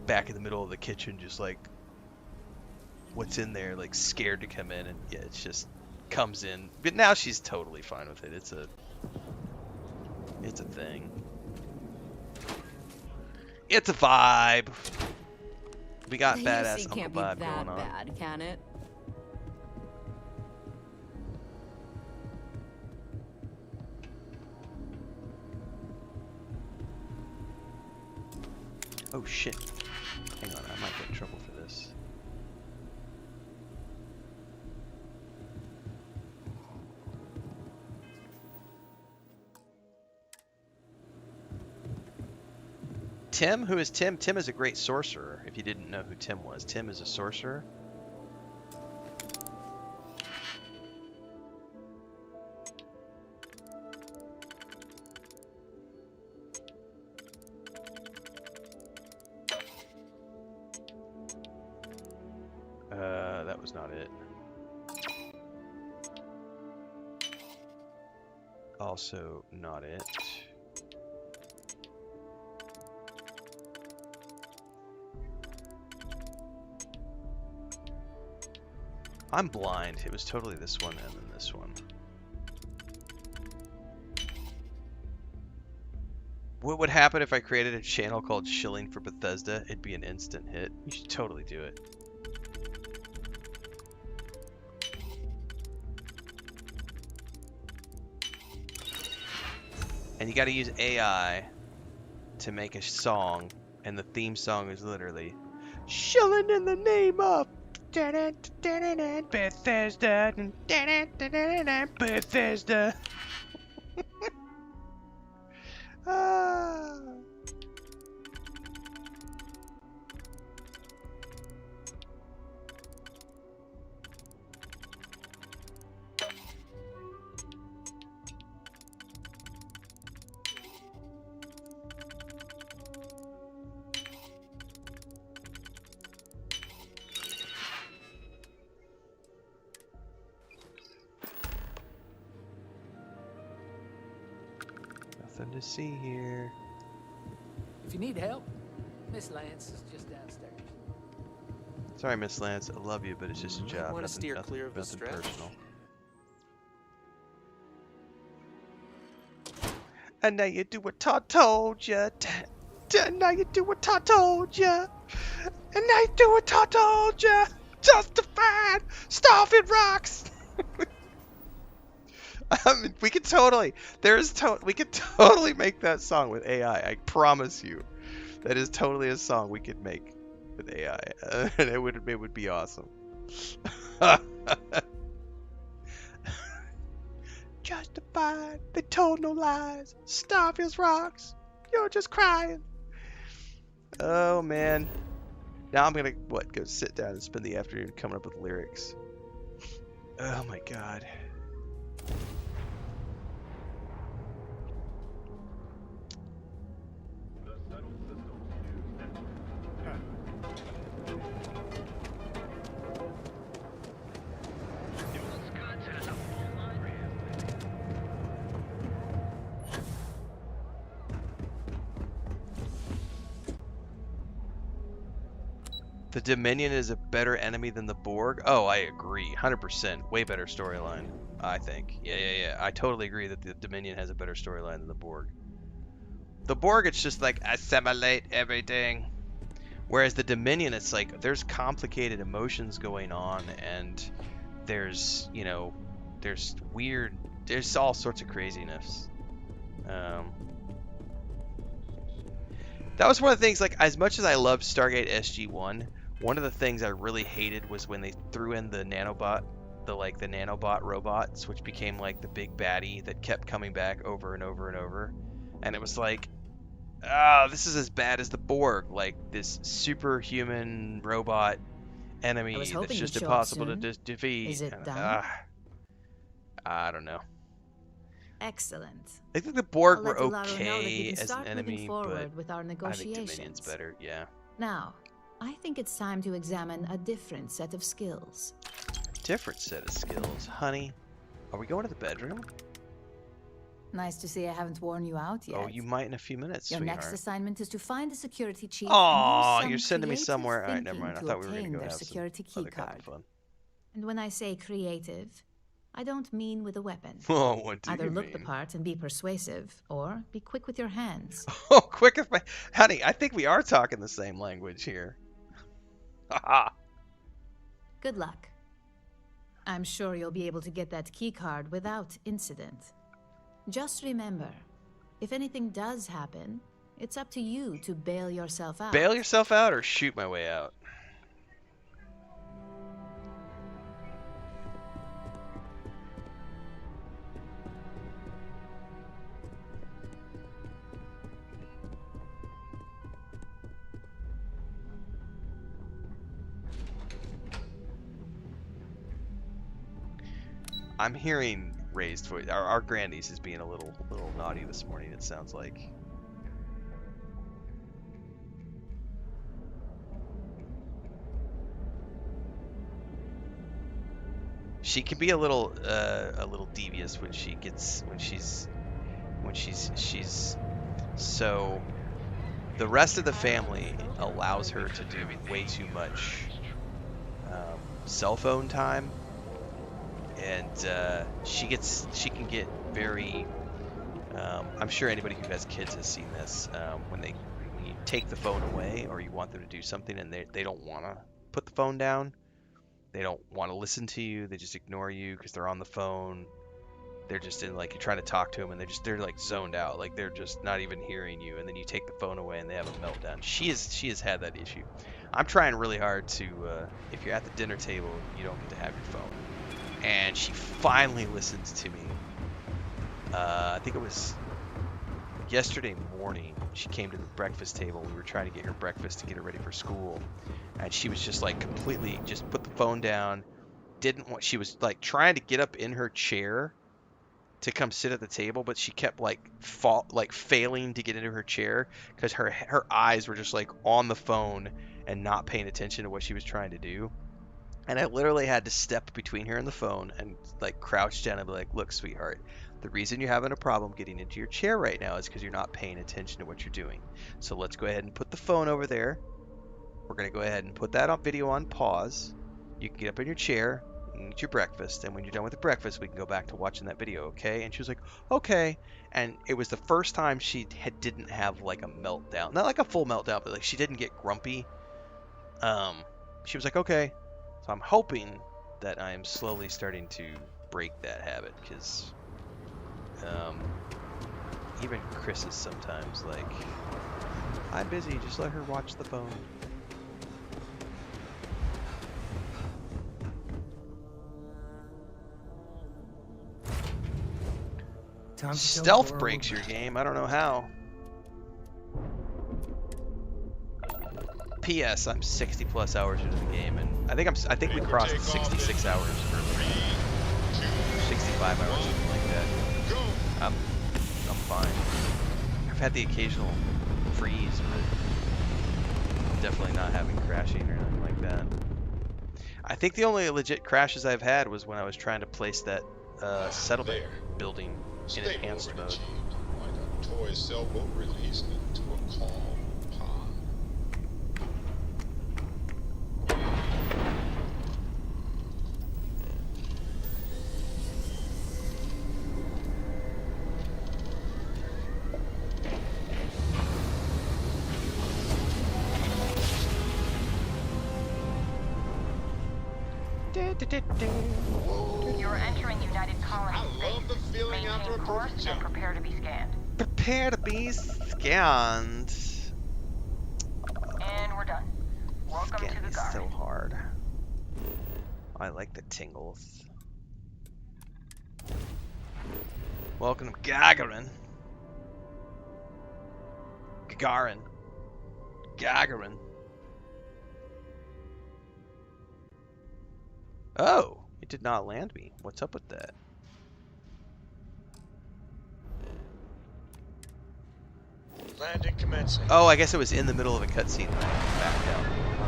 back in the middle of the kitchen, just like, what's in there, like scared to come in. And yeah, it just comes in. But now she's totally fine with it. It's a thing. It's a vibe. We got The badass AC Uncle can't be vibe that going on. bad, can it? Oh shit. Tim? Who is Tim? Tim is a great sorcerer, if you didn't know who Tim was. Tim is a sorcerer. That was not it. Also not it. I'm blind. It was totally this one and then this one. What would happen if I created a channel called Shilling for Bethesda? It'd be an instant hit. You should totally do it. And you gotta use AI to make a song, and the theme song is literally Shilling in the name of Bethesda. Bethesda. Nothing to see here. If you need help, Miss Lance is just downstairs. Sorry, Miss Lance. I love you, but it's just a job. Want to Nothing, steer nothing, clear of the nothing stretch? personal. And now you do what Todd told you. And now you do what Todd told you. And now you do what Todd told you. Justified. Starfield rocks. I mean, we could totally. We could totally make that song with AI. I promise you, that is totally a song we could make with AI, and it would be awesome. Justified. They told no lies. Starfield rocks. You're just crying. Oh man. Now I'm gonna go sit down and spend the afternoon coming up with lyrics. Oh my god. The Dominion is a better enemy than the Borg? Oh, I agree. 100%. Way better storyline, I think. Yeah. I totally agree that the Dominion has a better storyline than the Borg. The Borg, it's just like, assimilate everything. Whereas the Dominion, it's like, there's complicated emotions going on, and there's, there's all sorts of craziness. That was one of the things, like, as much as I loved Stargate SG-1, one of the things I really hated was when they threw in the nanobot, the nanobot robots, which became like the big baddie that kept coming back over and over and over. And it was like, this is as bad as the Borg, like this superhuman robot enemy that's just impossible to defeat. Is it done? I don't know. Excellent. I think the Borg were I'll let Ilaro know that we okay can as an start enemy, moving forward but with our I think negotiations. Dominion's better, yeah. Now, I think it's time to examine a different set of skills. Different set of skills. Honey, are we going to the bedroom? Nice to see I haven't worn you out yet. Oh, you might in a few minutes, Your sweetheart. next assignment is to find the security chief. Aw, and you're use sending me some somewhere. creative Alright, never mind. I thinking thought we were obtain going to go their have security some key other kind card. of fun. And when I say creative, I don't mean with a weapon. Oh, what do Either you look mean? the part and be persuasive, or be quick with your hands. Oh, quick with my... Honey, I think we are talking the same language here. Haha. Good luck. I'm sure you'll be able to get that key card without incident. Just remember, if anything does happen, it's up to you to bail yourself out. Bail yourself out or shoot my way out? I'm hearing raised voice. Our grandniece is being a little naughty this morning, it sounds like. She can be a little devious when she's so the rest of the family allows her to do way too much cell phone time, and she can get very I'm sure anybody who has kids has seen this when you take the phone away or you want them to do something and they don't want to put the phone down. They don't want to listen to you. They just ignore you because they're on the phone. They're just in like, you're trying to talk to them and they're like zoned out. Like they're just not even hearing you. And then you take the phone away and they have a meltdown. She has had that issue. I'm trying really hard to, if you're at the dinner table, you don't get to have your phone. And she finally listens to me. I think it was yesterday morning. She came to the breakfast table. We were trying to get her breakfast to get her ready for school. And she was just like completely just put the phone down. She was like trying to get up in her chair to come sit at the table, but she kept like failing to get into her chair because her eyes were just like on the phone and not paying attention to what she was trying to do. And I literally had to step between her and the phone and like crouch down and be like, look, sweetheart, the reason you're having a problem getting into your chair right now is because you're not paying attention to what you're doing. So let's go ahead and put the phone over there. We're going to go ahead and put that on video on pause. You can get up in your chair and eat your breakfast. And when you're done with the breakfast, we can go back to watching that video, okay? And she was like, okay. And it was the first time she didn't have like a meltdown. Not like a full meltdown, but like she didn't get grumpy. She was like, okay. So I'm hoping that I'm slowly starting to break that habit because even Chris is sometimes like, I'm busy, just let her watch the phone. Stealth breaks your game. I don't know how. P.S. I'm 60 plus hours into the game, and I think we crossed 66 hours for 65 hours, something like that. I'm fine. I've had the occasional freeze, but definitely not having crashing or anything like that. I think the only legit crashes I've had was when I was trying to place that settlement building in enhanced mode. Like a toy sailboat released into a calm pond. You're entering United Colony. I love the feeling after a course perfect and jump. prepare to be scanned. Prepare to be scanned. And we're done. Welcome Scan to the is guard. so hard. I like the tingles. Welcome to Gagarin. Gagarin. Oh, it did not land me. What's up with that? Landing commencing. Oh, I guess it was in the middle of a cutscene and I backed out. My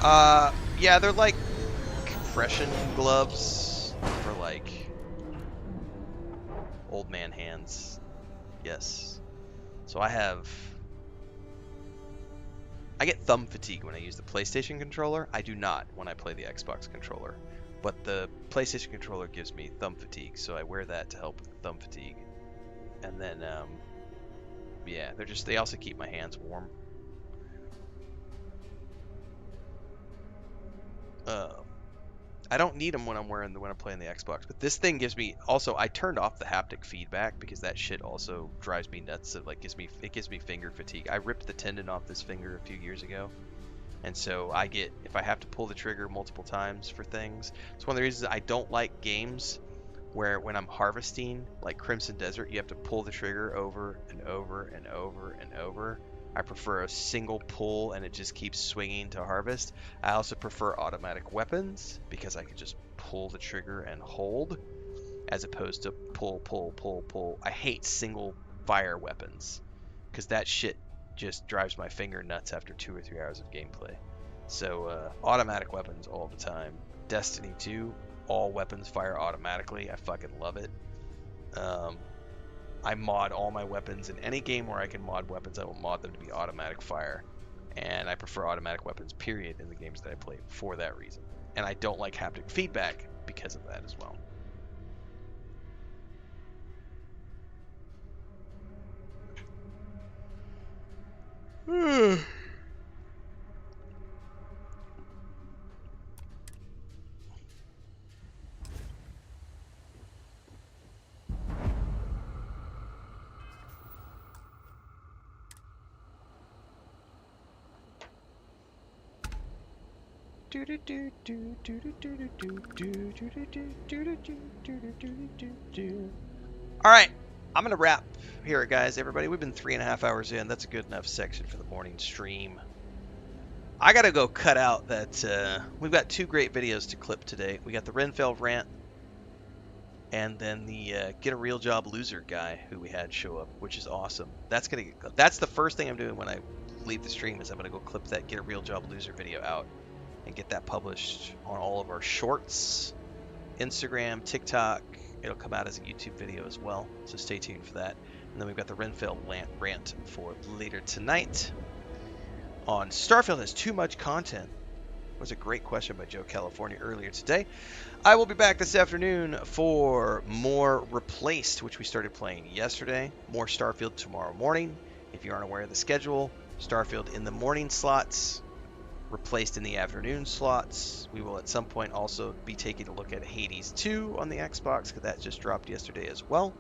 bad. Yeah, they're like compression gloves for like old man hands. Yes. So I get thumb fatigue when I use the PlayStation controller. I do not when I play the Xbox controller. But the PlayStation controller gives me thumb fatigue, so I wear that to help with thumb fatigue. And then, yeah, they also keep my hands warm. I don't need them when I'm playing the Xbox, but this thing gives me, also, I turned off the haptic feedback because that shit also drives me nuts. It gives me finger fatigue. I ripped the tendon off this finger a few years ago. And so if I have to pull the trigger multiple times for things, it's one of the reasons I don't like games where when I'm harvesting, like Crimson Desert, you have to pull the trigger over and over and over and over. I prefer a single pull and it just keeps swinging to harvest. I also prefer automatic weapons because I can just pull the trigger and hold as opposed to pull, pull, pull, pull. I hate single fire weapons because that shit just drives my finger nuts after 2 or 3 hours of gameplay. So automatic weapons all the time. Destiny 2, all weapons fire automatically. I fucking love it. I mod all my weapons in any game where I can mod weapons. I will mod them to be automatic fire, and I prefer automatic weapons period in the games that I play for that reason. And I don't like haptic feedback because of that as well. Alright, I'm going to wrap here, guys. Everybody, we've been 3.5 hours in. That's a good enough section for the morning stream. I got to go cut out that... we've got 2 great videos to clip today. We got the Renfail rant, and then the Get a Real Job Loser guy who we had show up, which is awesome. That's the first thing I'm doing when I leave the stream is I'm going to go clip that Get a Real Job Loser video out and get that published on all of our shorts, Instagram, TikTok. It'll come out as a YouTube video as well, so stay tuned for that. And then we've got the Renfail rant for later tonight. On Starfield has too much content. Was a great question by Joe California earlier today. I will be back this afternoon for more Replaced, which we started playing yesterday. More Starfield tomorrow morning. If you aren't aware of the schedule, Starfield in the morning slots, Replaced in the afternoon slots. We will at some point also be taking a look at Hades 2 on the Xbox, because that just dropped yesterday as well.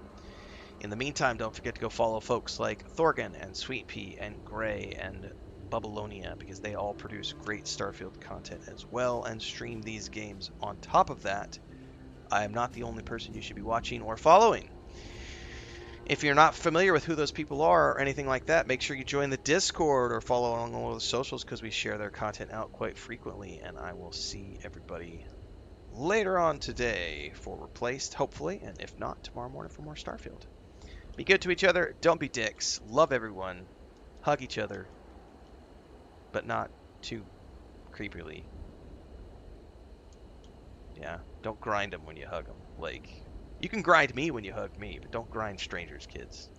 In the meantime, don't forget to go follow folks like Thorgan and Sweet Pea and Gray and Babylonia, because they all produce great Starfield content as well and stream these games. On top of that, I am not the only person you should be watching or following. If you're not familiar with who those people are or anything like that, make sure you join the Discord or follow along all the socials, because we share their content out quite frequently. And I will see everybody later on today for Replaced, hopefully, and if not, tomorrow morning for more Starfield. Be good to each other. Don't be dicks. Love everyone. Hug each other, but not too creepily. Yeah, don't grind them when you hug them. Like, you can grind me when you hug me, but don't grind strangers, kids.